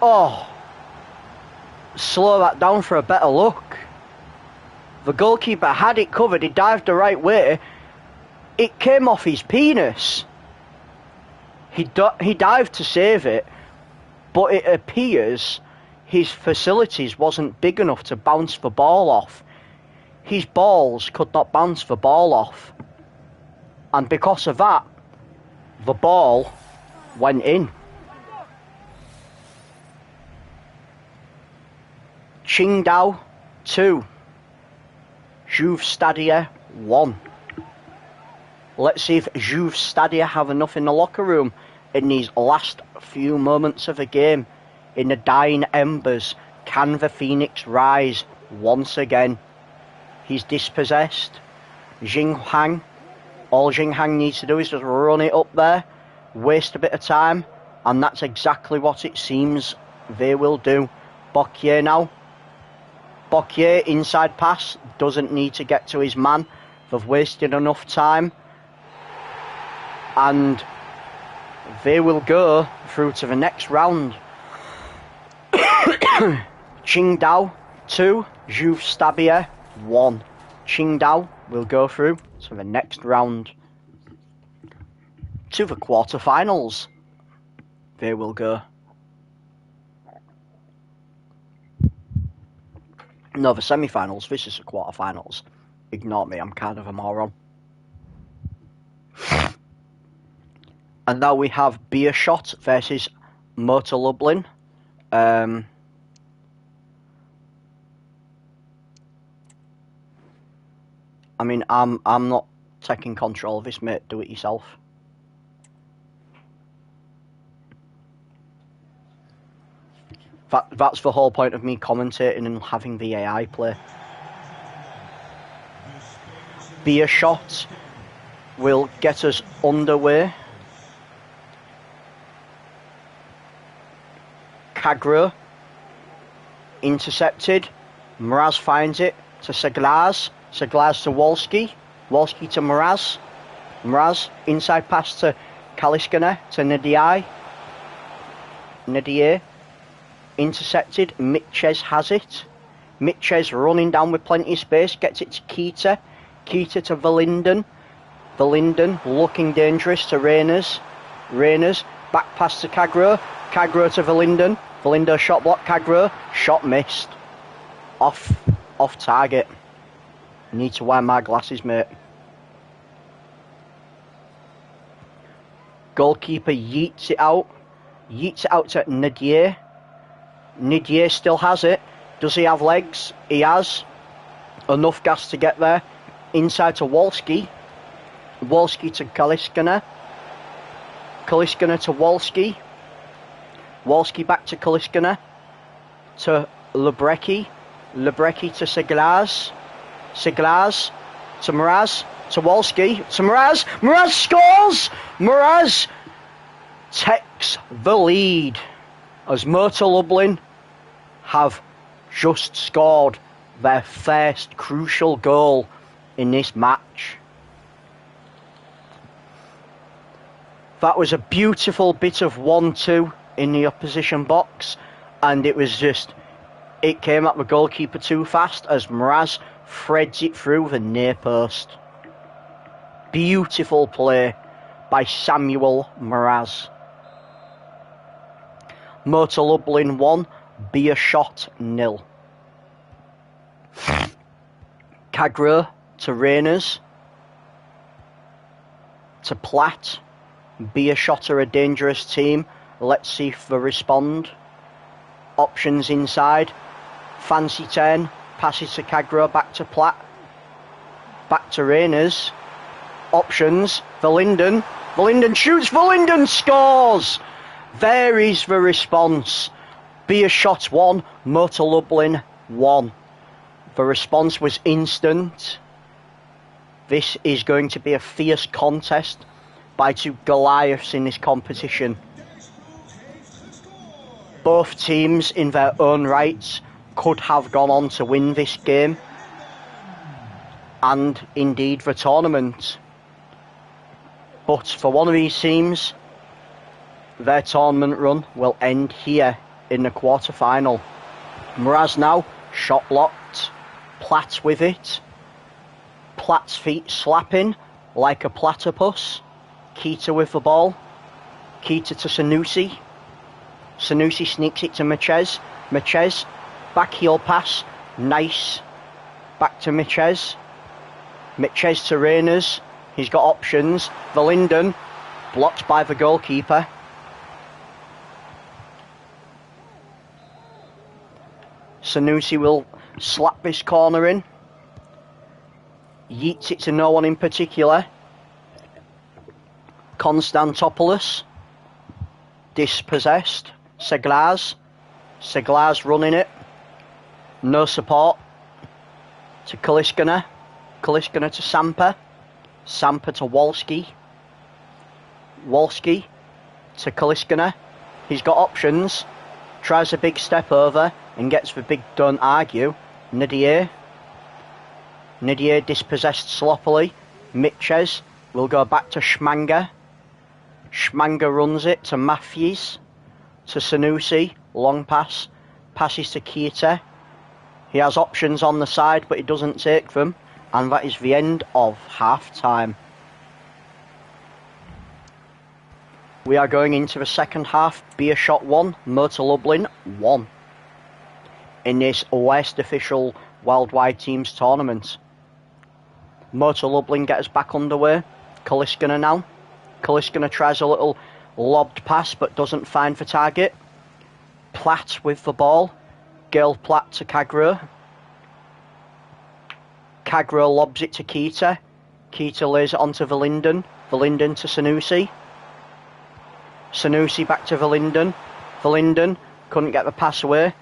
Oh. Slow that down for a better look. The goalkeeper had it covered. He dived the right way. It came off his penis. He dived to save it, but it appears his facilities wasn't big enough to bounce the ball off. His balls could not bounce the ball off. And because of that, the ball went in. Qingdao 2. Juve Stadia 1. Let's see if Juve Stadia have enough in the locker room in these last few moments of the game. In the dying embers, can the Phoenix rise once again? He's dispossessed. Jing Han. All Jing Han needs to do is just run it up there, waste a bit of time, and that's exactly what it seems they will do. Bocquier now. Bocquier, inside pass, doesn't need to get to his man. They've wasted enough time. And they will go through to the next round. Qingdao 2, Juve Stabia 1. Qingdao will go through to the next round. To the quarterfinals. They will go. No, the semi-finals. This is the quarterfinals. Ignore me, I'm kind of a moron. And now we have Beerschot versus Motor Lublin. I mean, I'm not taking control of this, mate. Do it yourself. That's the whole point of me commentating and having the AI play. Beerschot will get us underway. Kagro. Intercepted. Mraz finds it to Seglaz. Seglaz to Wolski. Wolski to Mraz. Mraz, inside pass to Kaliskina to Ndiaye. Ndiaye. Intercepted. Michez has it. Michez running down with plenty of space. Gets it to Keita. Keita to Verlinden. Verlinden looking dangerous to Reyners. Reyners. Back pass to Kagro. Kagro to Verlinden. Verlinden shot block. Kagro. Shot missed. Off target. Need to wear my glasses, mate. Goalkeeper yeets it out. Yeets it out to Ndiaye. Ndiaye still has it. Does he have legs? He has. Enough gas to get there. Inside to Wolski. Wolski to Kaliskina. Kaliskina to Wolski. Wolski back to Kaliskina. To Lebrecki. Lebrecki to Seglaz. Seglaz to Mraz. To Wolski. To Mraz. Mraz scores! Mraz takes the lead as Motor Lublin have just scored their first crucial goal in this match. That was a beautiful bit of 1-2 in the opposition box, and it came at the goalkeeper too fast as Mraz threads it through the near post. Beautiful play by Samuel Mraz. Motor Lublin 1, Beerschot 0. Kagro to Reyners. To Platt. Beerschot are a dangerous team. Let's see if they respond. Options inside. Fancy turn. Passes to Kagro. Back to Platt. Back to Reyners. Options. Verlinden. Verlinden shoots. Verlinden scores! There is the response. Beerschot 1, Motor Lublin 1. The response was instant. This is going to be a fierce contest by two Goliaths in this competition. Both teams in their own rights could have gone on to win this game and indeed the tournament. But for one of these teams, their tournament run will end here in the quarter-final. Mraz now, shot blocked. Platt with it. Platt's feet slapping like a platypus. Keita with the ball. Keita to Sanusi. Sanusi sneaks it to Michez. Michez, back heel pass. Nice. Back to Michez. Michez to Reyners. He's got options. Verlinden, blocked by the goalkeeper. Sanusi will slap this corner in. Yeets it to no one in particular. Konstantopoulos. Dispossessed. Seglaz. Seglaz running it. No support. To Kaliskina. Kaliskina to Samper. Samper to Wolski. Wolski to Kaliskina. He's got options. Tries a big step over and gets the big don't argue. Ndiaye. Ndiaye dispossessed sloppily. Michez will go back to Schmanger. Schmanger runs it to Matthews. To Sanusi. Long pass. Passes to Keita. He has options on the side but he doesn't take them. And that is the end of half time. We are going into the second half. Beerschot 1, Motor Lublin 1. In this West official worldwide teams tournament. Motor Lublin get us back underway. Kaliskina now. Kaliskina tries a little lobbed pass but doesn't find the target. Platt with the ball. Gail Platt to Kagro. Kagro lobs it to Keita. Keita lays it onto Verlinden. Verlinden to Sanusi. Sanusi back to Verlinden. Verlinden couldn't get the pass away.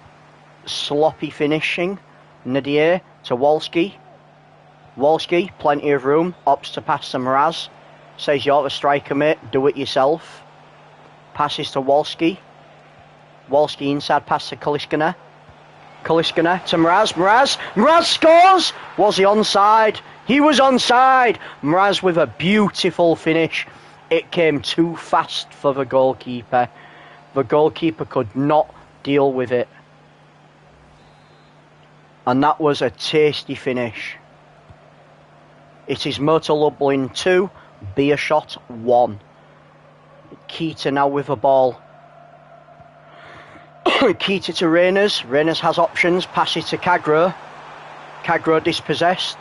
Sloppy finishing. Ndiaye to Wolski. Wolski, plenty of room. Opts to pass to Mraz. Says you're the striker, mate. Do it yourself. Passes to Wolski. Wolski inside pass to Kaliskina. Kaliskina to Mraz. Mraz scores! Was he onside? He was onside! Mraz with a beautiful finish. It came too fast for the goalkeeper. The goalkeeper could not deal with it. And that was a tasty finish. It is Motor Lublin 2, Beerschot 1. Keita now with the ball. Keita to Reyners. Reyners has options. Passes to Kagro. Kagro dispossessed.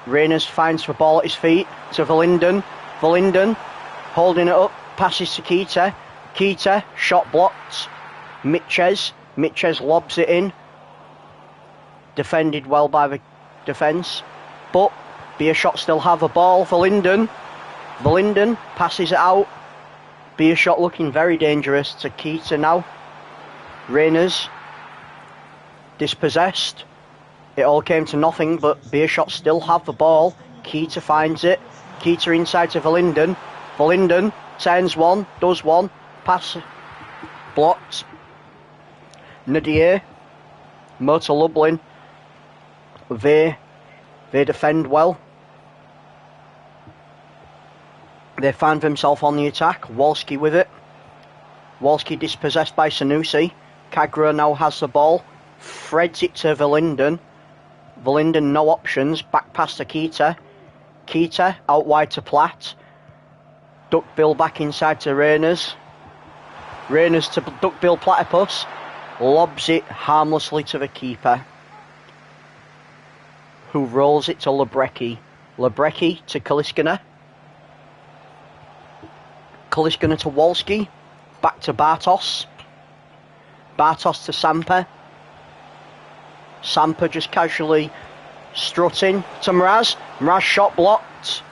Reyners finds the ball at his feet to Verlinden. Verlinden holding it up. Passes to Keita. Keita, shot blocked. Mitches lobs it in. Defended well by the defence. But Beerschot still have a ball. Verlinden passes it out. Beerschot looking very dangerous to Keita now. Reyners dispossessed. It all came to nothing, but Beerschot still have the ball. Keita finds it. Keita inside to Verlinden. Verlinden turns one, does one. Pass blocked. Nadir. Motor Lublin. They defend well. They find themselves on the attack. Wolski with it. Wolski dispossessed by Sanusi. Kagro now has the ball. Threads it to Verlinden. Verlinden no options. Back pass to Keita. Keita out wide to Platt. Duckbill back inside to Reyners. Reyners to Duckbill Platypus. Lobs it harmlessly to the keeper, who rolls it to Lebrecki. Lebrecki to Kaliskina. Kaliskina to Wolski. Back to Bartos. Bartos to Samper. Samper just casually strutting to Mraz. Mraz shot blocked.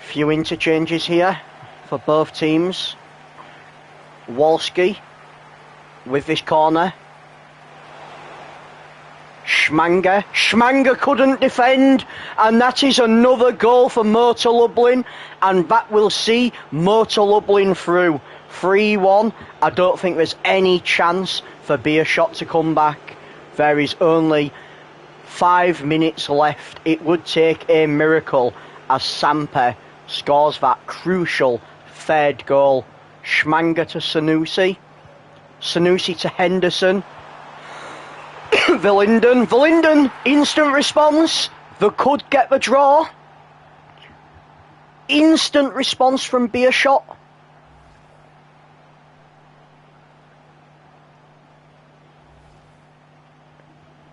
Few interchanges here for both teams. Wolski with this corner. Schmanger couldn't defend, and that is another goal for Motor Lublin, and that will see Motor Lublin through 3-1. I don't think there's any chance for Beerschot to come back. There is only 5 minutes left. It would take a miracle as Samper scores that crucial third goal. Schmanger to Sanusi. Sanusi to Henderson. Verlinden, instant response. They could get the draw. Instant response from Beerschot.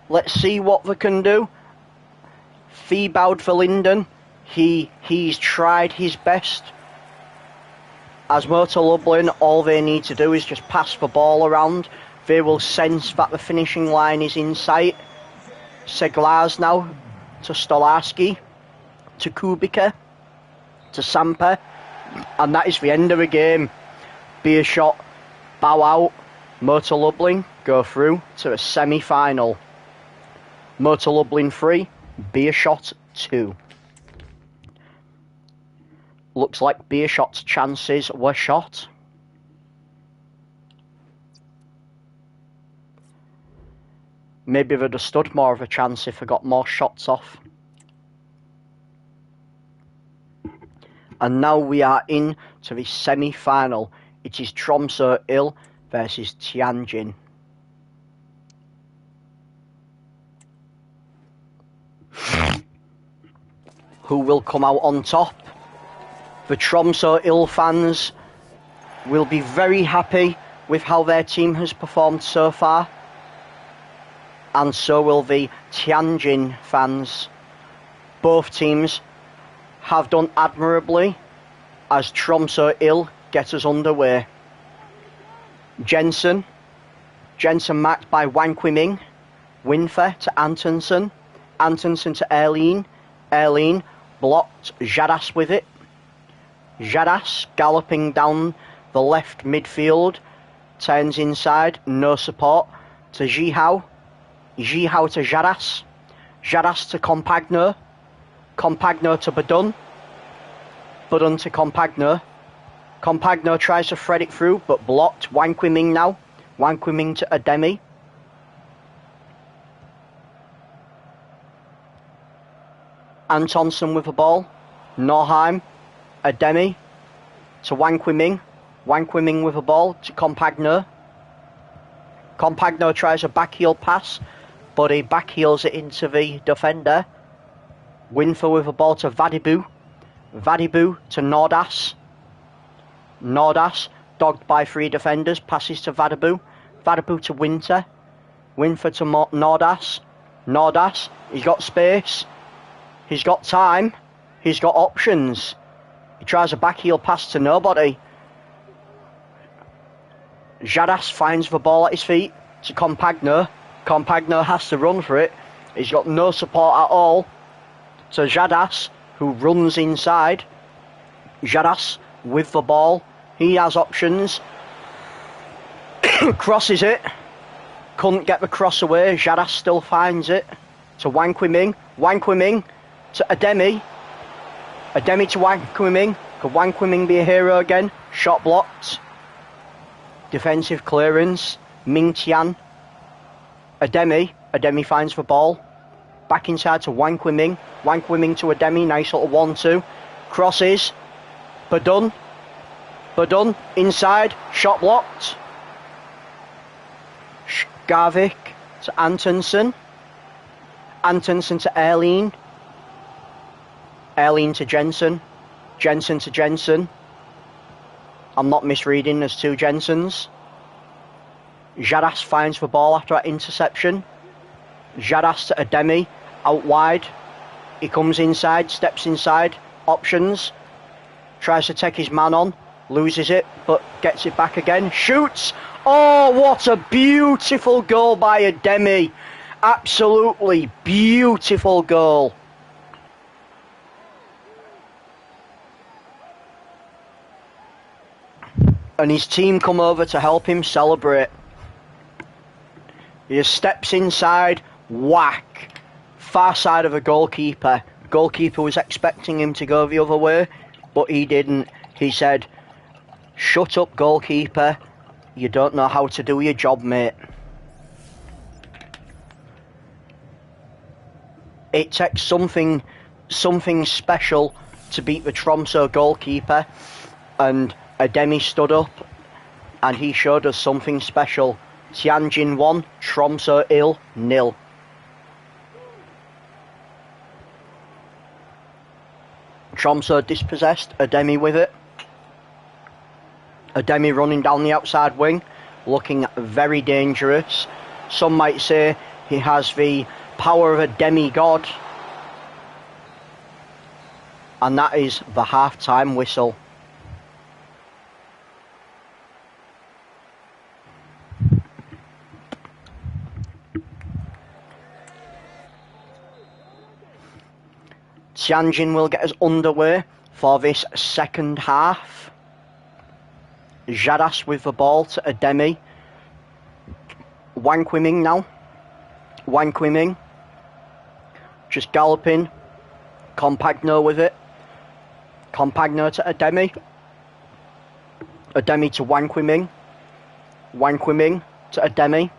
Let's see what they can do. Thibaut Verlinden, he's tried his best. As Motor Lublin, all they need to do is just pass the ball around. They will sense that the finishing line is in sight. Seglars now to Stolarski, to Kubica, to Samper, and that is the end of the game. Beerschot bow out. Motor Lublin go through to a semi-final. Motor Lublin 3, Beerschot 2. Looks like Beerschot's chances were shot. Maybe they'd have stood more of a chance if they got more shots off. And now we are in to the semi-final. It is Tromsø Il versus Tianjin. Who will come out on top? The Tromsø Il fans will be very happy with how their team has performed so far. And so will the Tianjin fans. Both teams have done admirably as Tromsø Il get us underway. Jensen marked by Wang Qiming. Winfer to Antonsen. Antonsen to Erlien blocked Jadas with it. Jadas galloping down the left midfield. Turns inside, no support to Jihao. Jihao to Jadas. Jadas to Compagno. Compagno to Badun. Badun to Compagno. Compagno tries to thread it through, but blocked. Wang Qiming now. Wang Qiming to Ademi. Antonsen with the ball. Norheim. Ademi to Wang Qiming. Wang Qiming with the ball to Compagno. Compagno tries a backheel pass, but he backheels it into the defender. Winfer with the ball to Vadibu. Vadibu to Nordas. Nordas, dogged by 3 defenders, passes to Vadibu. Vadibu to Winter. Winfer to Nordas. Nordas, he's got space. He's got time. He's got options. He tries a backheel pass to nobody. Jadas finds the ball at his feet to Compagno. Compagno has to run for it. He's got no support at all. To Jadas, who runs inside. Jadas with the ball. He has options. Crosses it. Couldn't get the cross away. Jadas still finds it. To Wang Qiming. Wang Qiming to Ademi. Ademi to Wang Qiming. Could Wang Qiming be a hero again? Shot blocked. Defensive clearance. Ming Tian. Ademi. Ademi finds the ball. Back inside to Wang Qiming. Wang Qiming to Ademi. Nice little 1-2. Crosses. Badun. Badun inside. Shot blocked. Garvik to Antonsen. Antonsen to Erlien. Erlien to Jensen. Jensen to Jensen. I'm not misreading, there's 2 Jensens. Jadas finds the ball after that interception. Jadas to Ademi, out wide. He comes inside, steps inside. Options. Tries to take his man on. Loses it, but gets it back again. Shoots! Oh, what a beautiful goal by Ademi. Absolutely beautiful goal. And his team come over to help him celebrate. He just steps inside, whack, far side of the goalkeeper. Goalkeeper was expecting him to go the other way, but he didn't. He said, "Shut up, goalkeeper. You don't know how to do your job, mate." It takes something special to beat the Tromsø goalkeeper, and Ademi stood up and he showed us something special. Tianjin 1, Tromsø 0. Tromsø dispossessed, Ademi with it. Ademi running down the outside wing, looking very dangerous. Some might say he has the power of a demigod. And that is the half-time whistle. Tianjin will get us underway for this second half. Jadas with the ball to Ademi. Wang Qiming now. Wang Qiming. Just galloping. Compagno with it. Compagno to Ademi. Ademi to Wang Qiming. Wang Qiming to Ademi.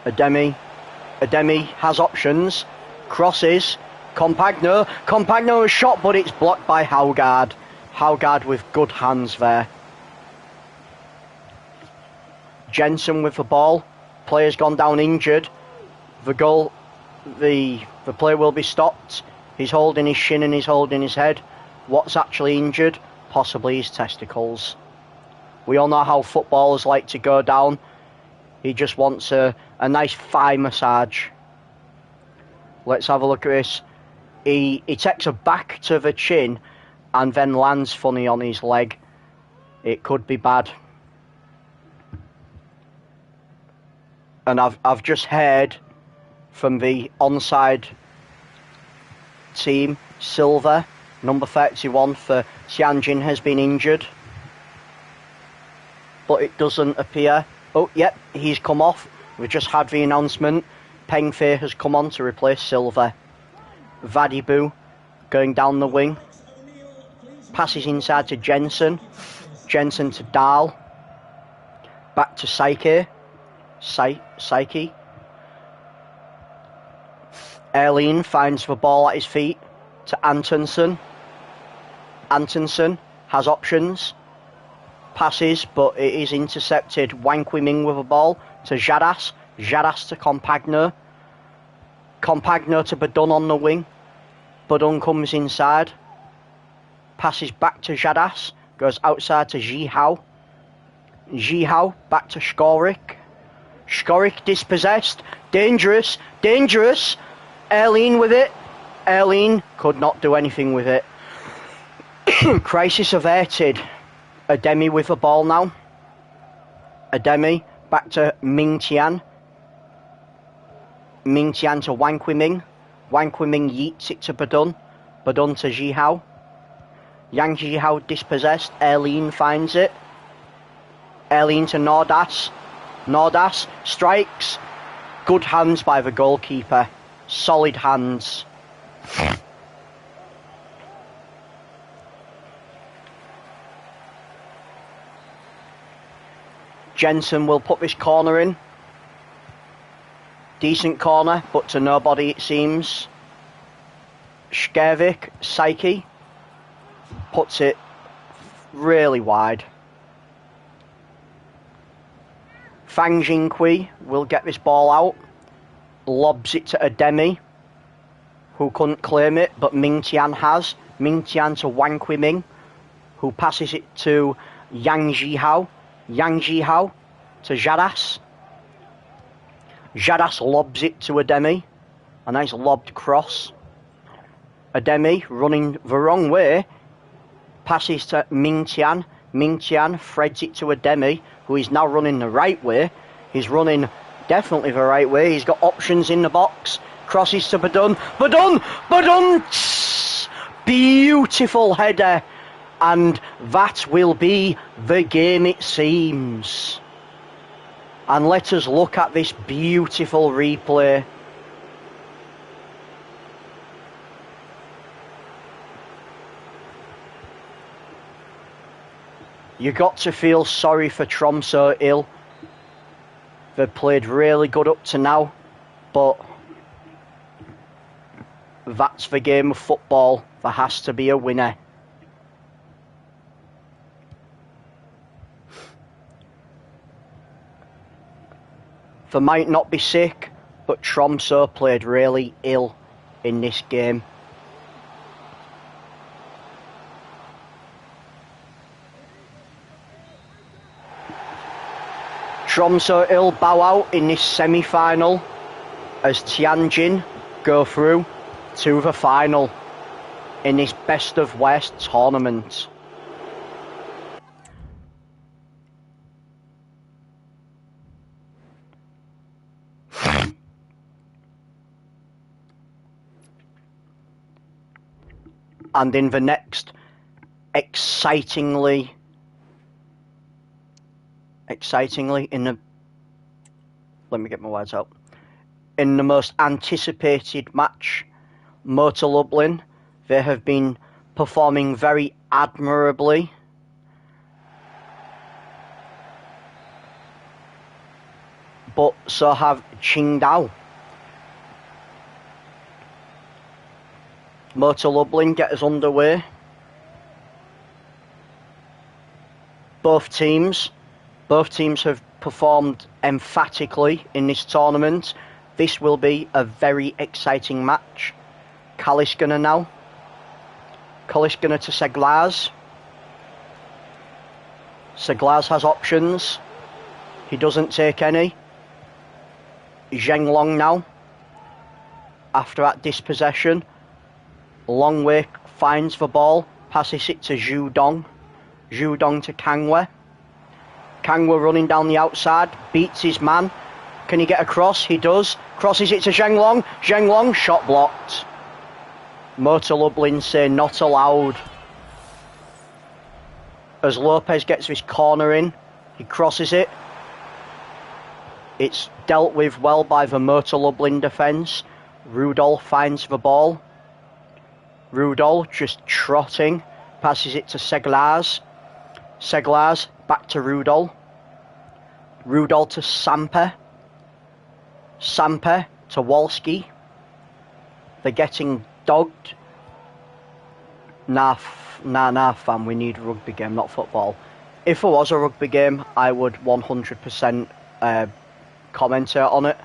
Ademi has options. Crosses. Compagno. Compagno is shot, but it's blocked by Haugaard. Haugaard with good hands there. Jensen with the ball. Player's gone down injured. The player will be stopped. He's holding his shin and he's holding his head. What's actually injured? Possibly his testicles. We all know how footballers like to go down. He just wants a nice thigh massage. Let's have a look at this. He takes a back to the chin and then lands funny on his leg. It could be bad. And I've just heard from the onside team, Silva, number 31 for Tianjin, has been injured. But it doesn't appear. Oh, yep, he's come off. We've just had the announcement. Peng Fei has come on to replace Silva. Vadibu going down the wing. Passes inside to Jensen. Jensen to Dahl. Back to Psyche. Psyche. Erlien finds the ball at his feet to Antonsen. Antonsen has options. Passes, but it is intercepted. Wang Kui-ming with the ball to Jadas. Jadas to Compagno. Compagno to Badun on the wing. Badun comes inside. Passes back to Jadas. Goes outside to Ji Hao. Ji Hao back to Skorik. Skorik dispossessed. Dangerous. Dangerous. Erlien with it. Erlien could not do anything with it. Crisis averted. Ademi with the ball now. Ademi back to Ming Tian. Ming Tian to Wang Kui-ming. Wang Kui-ming yeets it to Badun. Badun to Ji Hao. Yang Ji Hao dispossessed. Erlien finds it. Erlien to Nordas. Nordas strikes. Good hands by the goalkeeper. Solid hands. Jensen will put this corner in. Decent corner, but to nobody it seems. Shkervik, Psyche, puts it really wide. Fang Jingqi will get this ball out. Lobs it to Ademi, who couldn't claim it, but Ming Tian has. Ming Tian to Wang Kui-ming, who passes it to Yang Ji Hao. Yang Ji Hao to Jadas. Jadas lobs it to Ademi. A nice lobbed cross. Ademi running the wrong way. Passes to Ming Tian. Ming Tian threads it to Ademi, who is now running the right way. He's running definitely the right way. He's got options in the box. Crosses to Badun. Badun! Badun! Beautiful header. And that will be the game, it seems. And let us look at this beautiful replay. You got to feel sorry for Tromsø Il. They've played really good up to now, but that's the game of football. There has to be a winner. They might not be sick, but Tromsø played really ill in this game. Tromsø Il bow out in this semi-final as Tianjin go through to the final in this Best of West tournament. And in the next excitingly in the, let me get my words out, in the most anticipated match, Motor Lublin, they have been performing very admirably. But so have Qingdao. Motor Lublin get us underway. Both teams have performed emphatically in this tournament. This will be a very exciting match. Kaliskana now. Kaliskana to Seglaz. Seglaz has options. He doesn't take any. Zhenglong now. After that dispossession, Longwei finds the ball, passes it to Zhu Dong. Zhu Dong to Kangwe. Kangwe running down the outside, beats his man. Can he get across? He does. Crosses it to Zhenglong. Zhenglong, shot blocked. Motor Lublin say not allowed. As Lopez gets this corner in, he crosses it. It's dealt with well by the Motor Lublin defence. Rudolph finds the ball. Rudol just trotting. Passes it to Seglars. Seglars back to Rudol. Rudol to Samper. Samper to Wolski. They're getting dogged. Nah, fam, we need a rugby game, not football. If there was a rugby game, I would 100% commentate on it,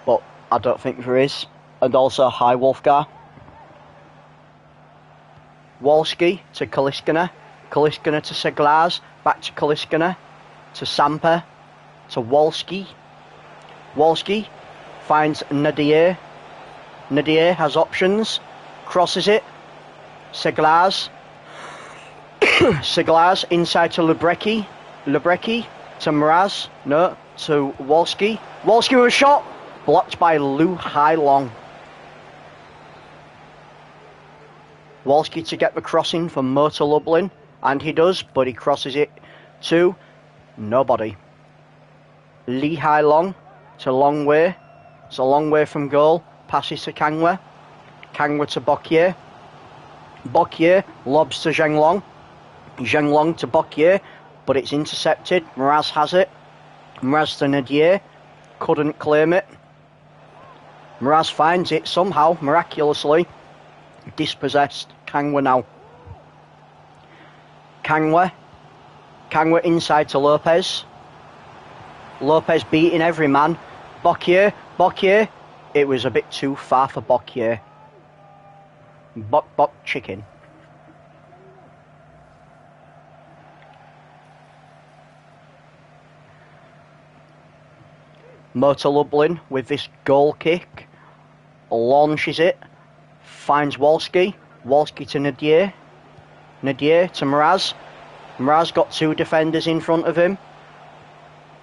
but I don't think there is. And also, hi Wolfgar. Wolski to Kaliskina. Kaliskina to Seglars. Back to Kaliskina. To Samper. To Wolski. Wolski finds Nadir. Nadir has options. Crosses it. Seglars. Seglars inside to Lebrecki. Lebrecki to Mraz. No, to Wolski. Wolski with a shot. Blocked by Lou Hai Long. Wolski to get the crossing for Motor Lublin. And he does, but he crosses it to nobody. Lee Hai Long to Longway. It's a long way from goal. Passes to Kangwa. Kangwa to Bokye. Bokye lobs to Zhenglong. Zhenglong to Bokye, but it's intercepted. Mraz has it. Mraz to Nadir. Couldn't claim it. Mraz finds it somehow, miraculously. Dispossessed. Kangwa now. Kangwa. Kangwa inside to Lopez. Lopez beating every man. Bokye. Bokye. It was a bit too far for Bokye. Bok chicken. Motor Lublin with this goal kick. Launches it. Finds Wolski. Wolski to Nadir. Nadir to Mraz. Mraz got two defenders in front of him.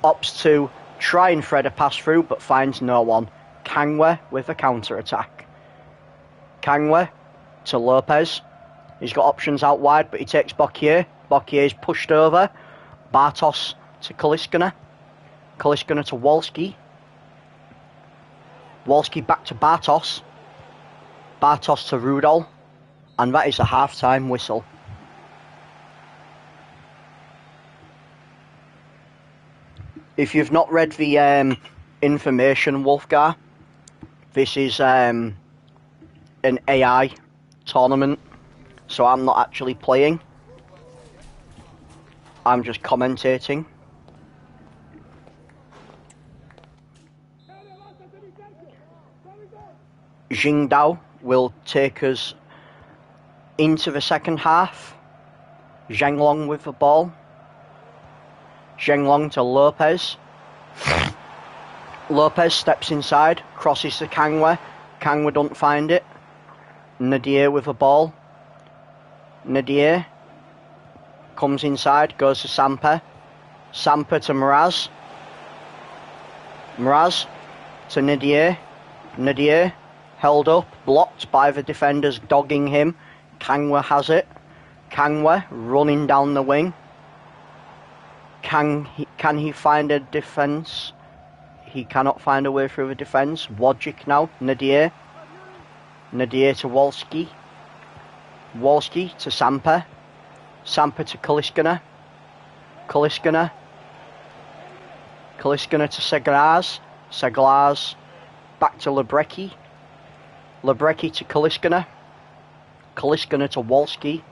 Opts to try and thread a pass through, but finds no one. Kangwa with a counter-attack. Kangwa to Lopez. He's got options out wide, but he takes Bokye. Bokye is pushed over. Bartos to Kaliskina. Kaliskina to Wolski. Wolski back to Bartos. Bartos to Rudol. And that is a half-time whistle. If you've not read the information, Wolfgar, this is an AI tournament, so I'm not actually playing. I'm just commentating. Jingdao will take us into the second half. Zhenglong with the ball. Zhenglong to Lopez. Lopez steps inside, crosses to Kangwa. Kangwa don't find it. Nadir with the ball. Nadir comes inside, goes to Samper. Samper to Mraz. Mraz to Nadir. Nadir held up, blocked by the defenders dogging him. Kangwa has it. Kangwa running down the wing. Can he find a defence? He cannot find a way through the defence. Wojcik now. Nadir. Nadir to Wolski. Wolski to Samper. Samper to Kaliskina. Kaliskina. Kaliskina to Seglars. Seglars back to Lebrecki. Lebrecki to Kaliskina. Kaliskina to Wolski.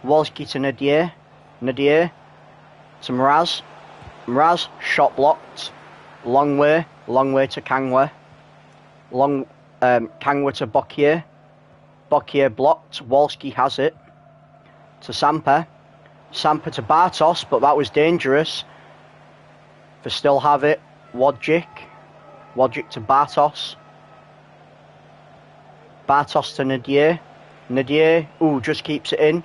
Wolski to Nadir. Nadir to Mraz. Mraz, shot blocked. Long way to Kangwa. Kangwa to Bokye. Bokye blocked. Wolski has it. To Samper. Samper to Bartos, but that was dangerous. They still have it. Wojcik. Wojcik to Bartos. Bartos to Nadir. Nadir, just keeps it in.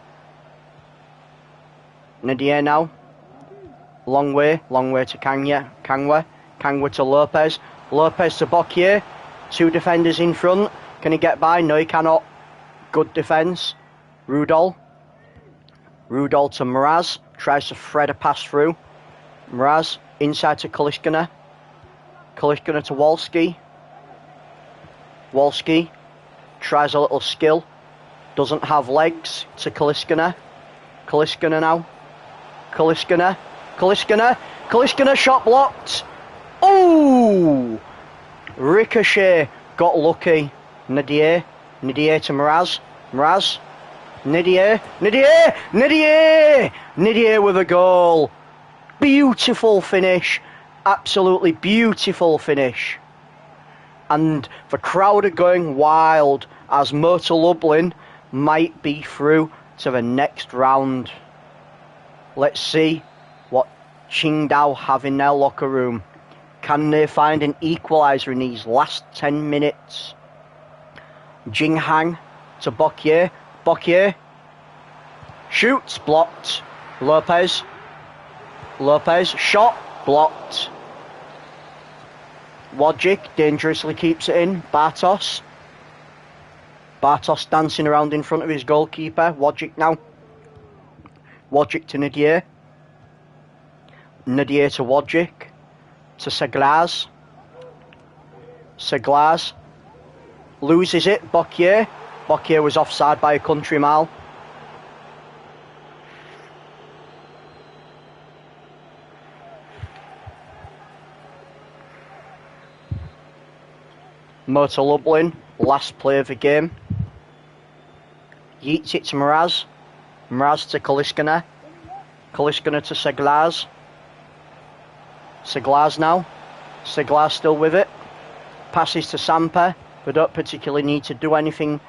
Nadir now. Long way to Kangwa. Kangwa to Lopez. Lopez to Bokye. Two defenders in front. Can he get by? No, he cannot. Good defence. Rudol. Rudol to Mraz. Tries to thread a pass through. Mraz inside to Kaliskina. Kaliskina to Wolski. Wolski tries a little skill. Doesn't have legs to Kaliskina. Kaliskina now. Kaliskina. Kaliskina. Kaliskina, shot blocked. Oh! Ricochet got lucky. Nadir. Nadir to Mraz. Mraz. Nadir. Nadir. Nadir. Nadir with a goal. Beautiful finish. Absolutely beautiful finish. And the crowd are going wild as Motor Lublin might be through to the next round. Let's see what Qingdao have in their locker room. Can they find an equaliser in these last 10 minutes? Jinghang to Bokye. Bokye shoots, blocked. Lopez. Lopez, shot, blocked. Wojcik dangerously keeps it in. Bartos. Bartos dancing around in front of his goalkeeper. Wojcik now. Wojcik to Nadir. Nadir to Wojcik. To Seglaz. Seglaz loses it. Bokye. Bokye was offside by a country mile. Motor Lublin, last play of the game. Yeets it to Mraz. Mraz to Kaliskina. Kaliskina to Seglaz. Seglaz now. Seglaz still with it. Passes to Samper. They don't particularly need to do anything.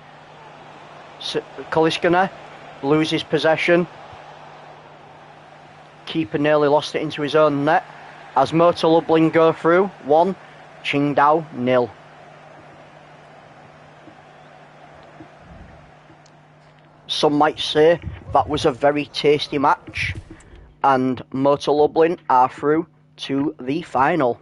Kaliskina loses possession. Keeper nearly lost it into his own net. As Motor Lublin go through, 1, Qingdao 0. Some might say that was a very tasty match, and Motor Lublin are through to the final.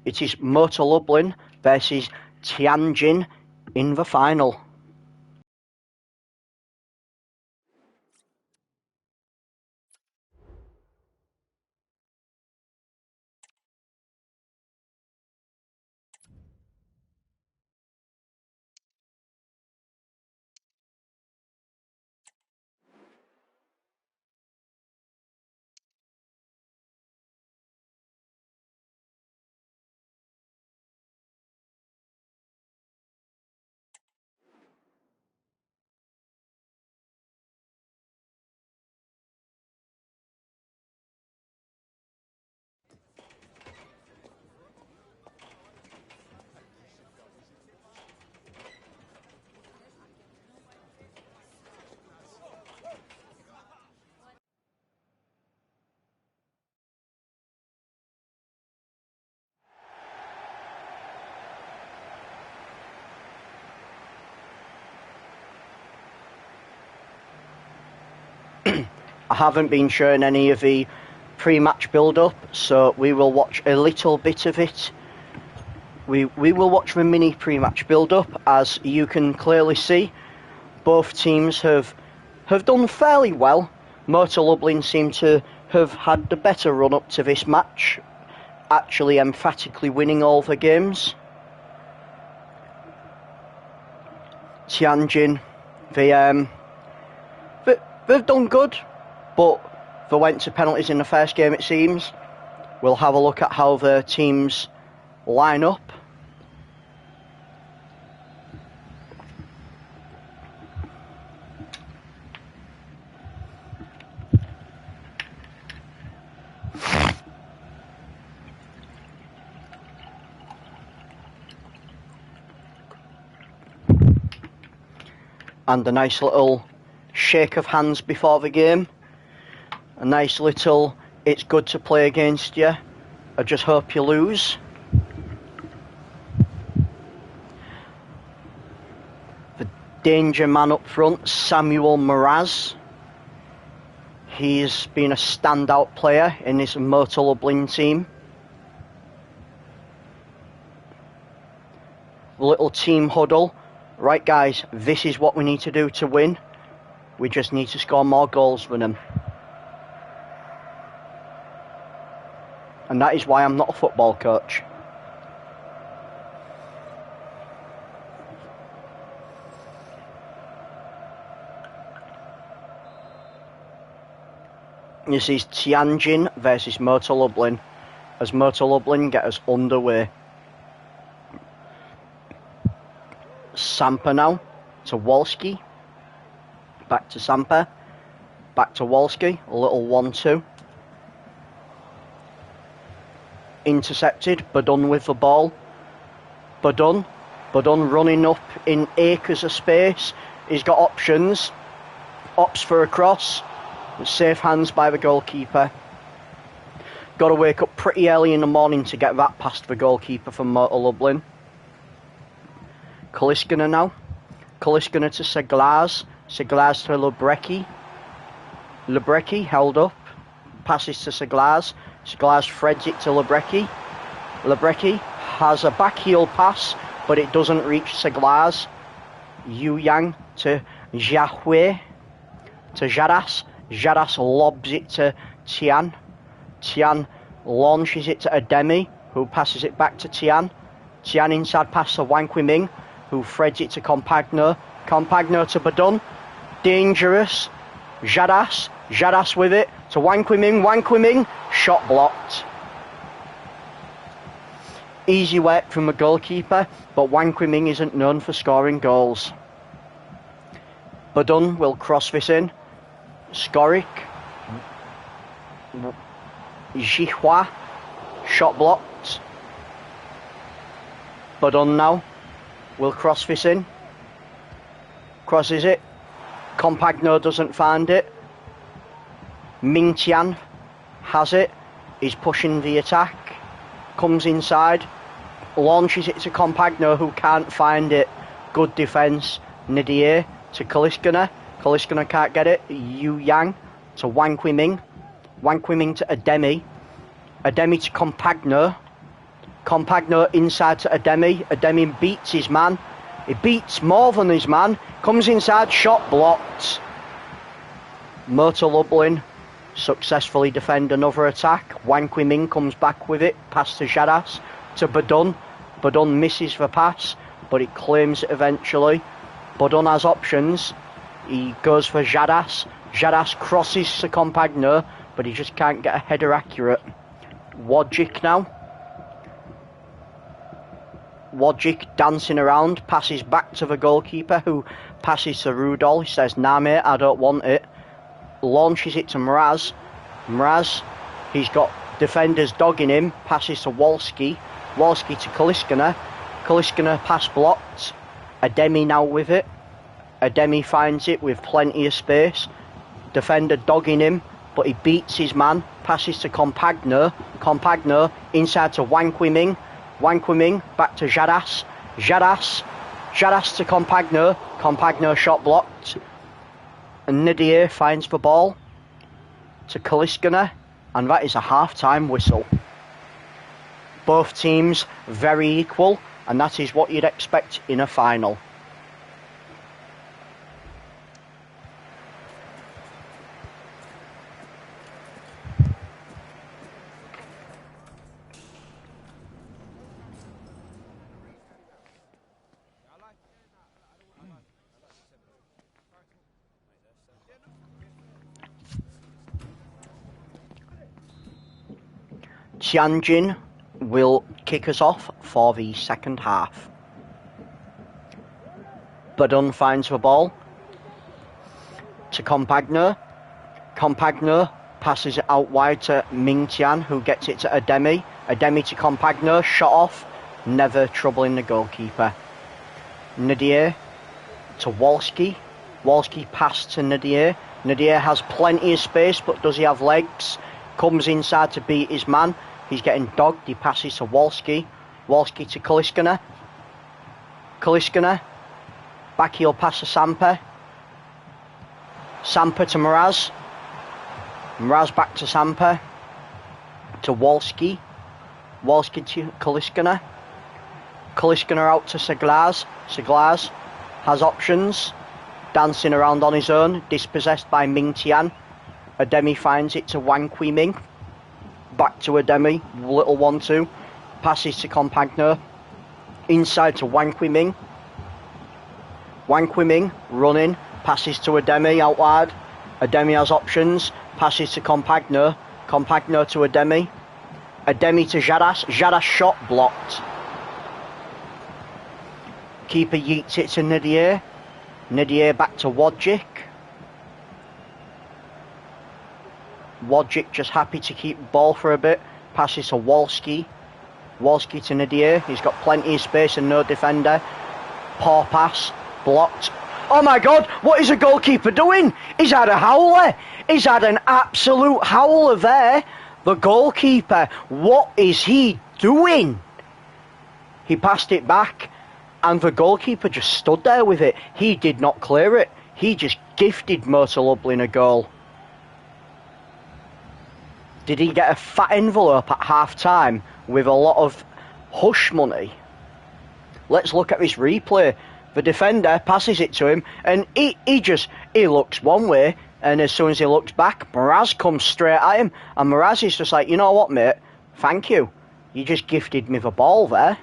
It is Motor Lublin versus Tianjin in the final. I haven't been shown any of the pre-match build-up, so we will watch a little bit of it. We will watch the mini pre-match build-up. As you can clearly see, both teams have done fairly well. Motor Lublin seem to have had the better run-up to this match, actually emphatically winning all the games. Tianjin, they've done good, but they went to penalties in the first game, it seems. We'll have a look at how the teams line up. And a nice little shake of hands before the game. A nice little, it's good to play against you. I just hope you lose. The danger man up front, Samuel Mraz. He's been a standout player in this Motor Lublin team. The little team huddle. Right guys, this is what we need to do to win. We just need to score more goals than them. And that is why I'm not a football coach. This is Tianjin versus Motor Lublin, as Motor Lublin get us underway. Samper now to Wolski. Back to Samper. Back to Wolski. A little 1-2. Intercepted. Badun with the ball. Badun running up in acres of space. He's got options. Opts for a cross. Safe hands by the goalkeeper. Got to wake up pretty early in the morning to get that past the goalkeeper from Motor Lublin. Kaliskina now. Kaliskina to Seglaz. Seglaz to Lubrecki. Lubrecki held up. Passes to Seglaz. Seglaz threads it to Lubrecki. Lubrecki has a back heel pass, but it doesn't reach Seglaz. Yu Yang to Jiahui. To Jadas. Jadas lobs it to Tian. Tian launches it to Ademi, who passes it back to Tian. Tian inside pass to Wang Qiming, who threads it to Compagno. Compagno to Badun. Dangerous. Jadas. Jadas with it to Wang Qiming. Wang Qiming. Shot blocked. Easy work from the goalkeeper, but Wang Qiming isn't known for scoring goals. Badun will cross this in. Skorik. Jihua. Shot blocked. Badun now will cross this in. Crosses it. Compagno doesn't find it. Mingtian has it. He's pushing the attack. Comes inside. Launches it to Compagno, who can't find it. Good defence. Nidier to Kaliskina. Kaliskina can't get it. Yu Yang to Wang Qiming. Wang Qiming to Ademi. Ademi to Compagno. Compagno inside to Ademi. Ademi beats his man. He beats more than his man. Comes inside, shot blocked. Motor Lublin successfully defend another attack. Wang Qiming comes back with it. Pass to Jadas. To Badun. Badun misses the pass, but it claims it eventually. Badun has options. He goes for Jadas. Jadas crosses to Compagno, but he just can't get a header accurate. Wojcik now. Wojcik dancing around, passes back to the goalkeeper, who passes to Rudol. He says, nah mate, I don't want it. Launches it to Mraz. Mraz, he's got defenders dogging him, passes to Wolski. Wolski to Kaliskina. Kaliskina pass blocked. Ademi now with it. Ademi finds it with plenty of space. Defender dogging him, but he beats his man. Passes to Compagno. Compagno inside to Wang Qiming. Wang Qiming back to Jadas. Jadas. Jadas to Compagno. Compagno shot blocked. And Nidier finds the ball to Kaliskina. And that is a half-time whistle. Both teams very equal. And that is what you'd expect in a final. Tianjin will kick us off for the second half. Badun finds the ball to Compagno. Compagno passes it out wide to Mingtian, who gets it to Ademi. Ademi to Compagno, shot off, never troubling the goalkeeper. Nidier to Wolski. Wolski pass to Nidier. Nidier has plenty of space, but does he have legs? Comes inside to beat his man. He's getting dogged. He passes to Wolski. Wolski to Kaliskina. Kaliskina. Back heel pass to Samper. Samper to Mraz. Mraz back to Samper. To Wolski. Wolski to Kaliskina. Kaliskina out to Seglaz. Seglaz has options. Dancing around on his own. Dispossessed by Mingtian. Ademi finds it to Wang Qiming. Back to Ademi. Little 1-2. Passes to Compagno. Inside to Wang Qiming. Wang Qiming running. Passes to Ademi out wide. Ademi has options. Passes to Compagno. Compagno to Ademi. Ademi to Jadas. Jadas shot blocked. Keeper yeets it to Nidier. Nidier back to Wodjic. Wodjic just happy to keep the ball for a bit. Passes to Wolski. Wolski to Nidier. He's got plenty of space and no defender. Poor pass. Blocked. Oh my God, what is a goalkeeper doing? He's had a howler. He's had an absolute howler there. The goalkeeper, what is he doing? He passed it back and the goalkeeper just stood there with it. He did not clear it. He just gifted Motor Lublin a goal. Did he get a fat envelope at half time with a lot of hush money? Let's look at this replay. The defender passes it to him and he looks one way, and as soon as he looks back, Mraz comes straight at him, and Mraz is just like, you know what, mate, thank you. You just gifted me the ball there.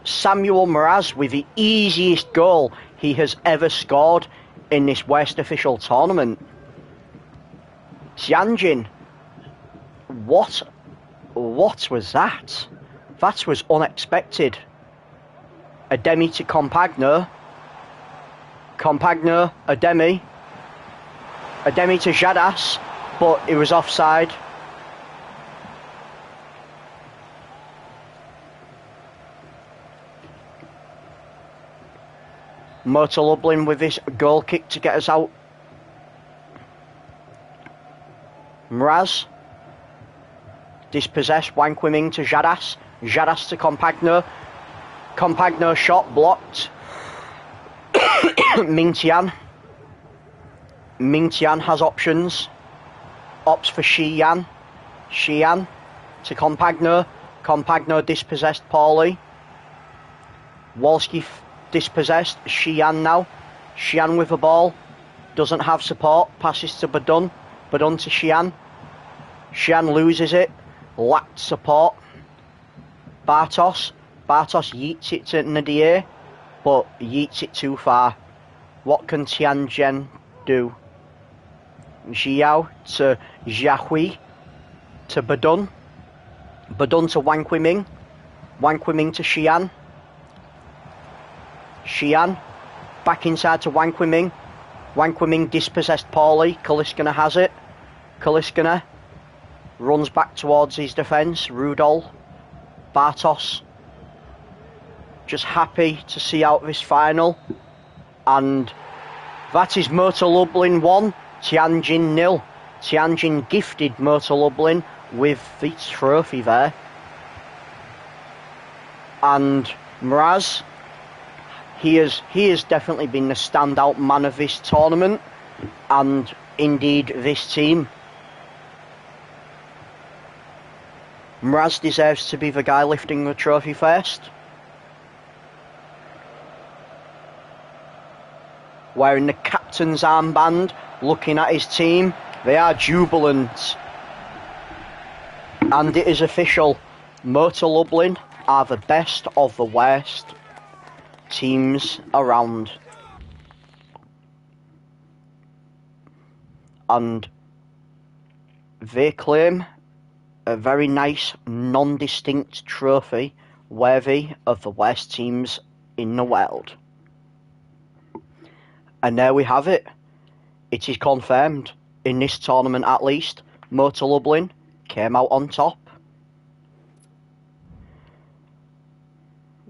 Samuel Mraz with the easiest goal he has ever scored in this West official tournament. Tianjin, what was that? That was unexpected. Ademi to Compagno. Compagno, Ademi. Ademi to Jadas, but it was offside. Motor Lublin with this goal kick to get us out. Mraz. Dispossessed, Wankwiming to Jadas. Jadas to Compagno. Compagno shot blocked. Mingtian. Mingtian has options. Opts for Xi'an. Xi'an to Compagno. Compagno dispossessed poorly. Wolski dispossessed. Xi'an now. Xi'an with the ball. Doesn't have support. Passes to Badun. Badun to Xi'an. Xi'an loses it. Lacked support. Bartos. Bartos yeets it to Nidier, but yeets it too far. What can Tianjin do? Xiao to Jiahui to Badun. Badun to Wankwiming. Wankwiming to Xi'an. Xi'an back inside to Wankwiming. Wankwiming dispossessed poorly. Kaliskina has it. Kaliskina runs back towards his defence. Rudol. Bartos. Just happy to see out this final. And that is Motor Lublin 1, Tianjin 0. Tianjin gifted Motor Lublin with the trophy there. And Mraz, he has definitely been the standout man of this tournament, and indeed this team. Mraz deserves to be the guy lifting the trophy first. Wearing the captain's armband, looking at his team, they are jubilant. And it is official, Motor Lublin are the best of the worst teams around. And they claim a very nice, non-distinct trophy worthy of the worst teams in the world. And there we have it. It is confirmed, in this tournament at least, Motor Lublin came out on top.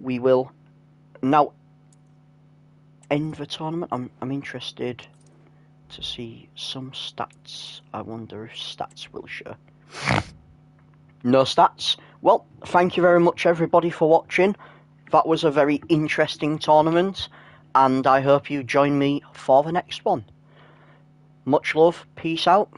We will now end the tournament. I'm interested to see some stats. I wonder if stats will show. No stats. Well, thank you very much everybody for watching. That was a very interesting tournament, and I hope you join me for the next one. Much love, peace out.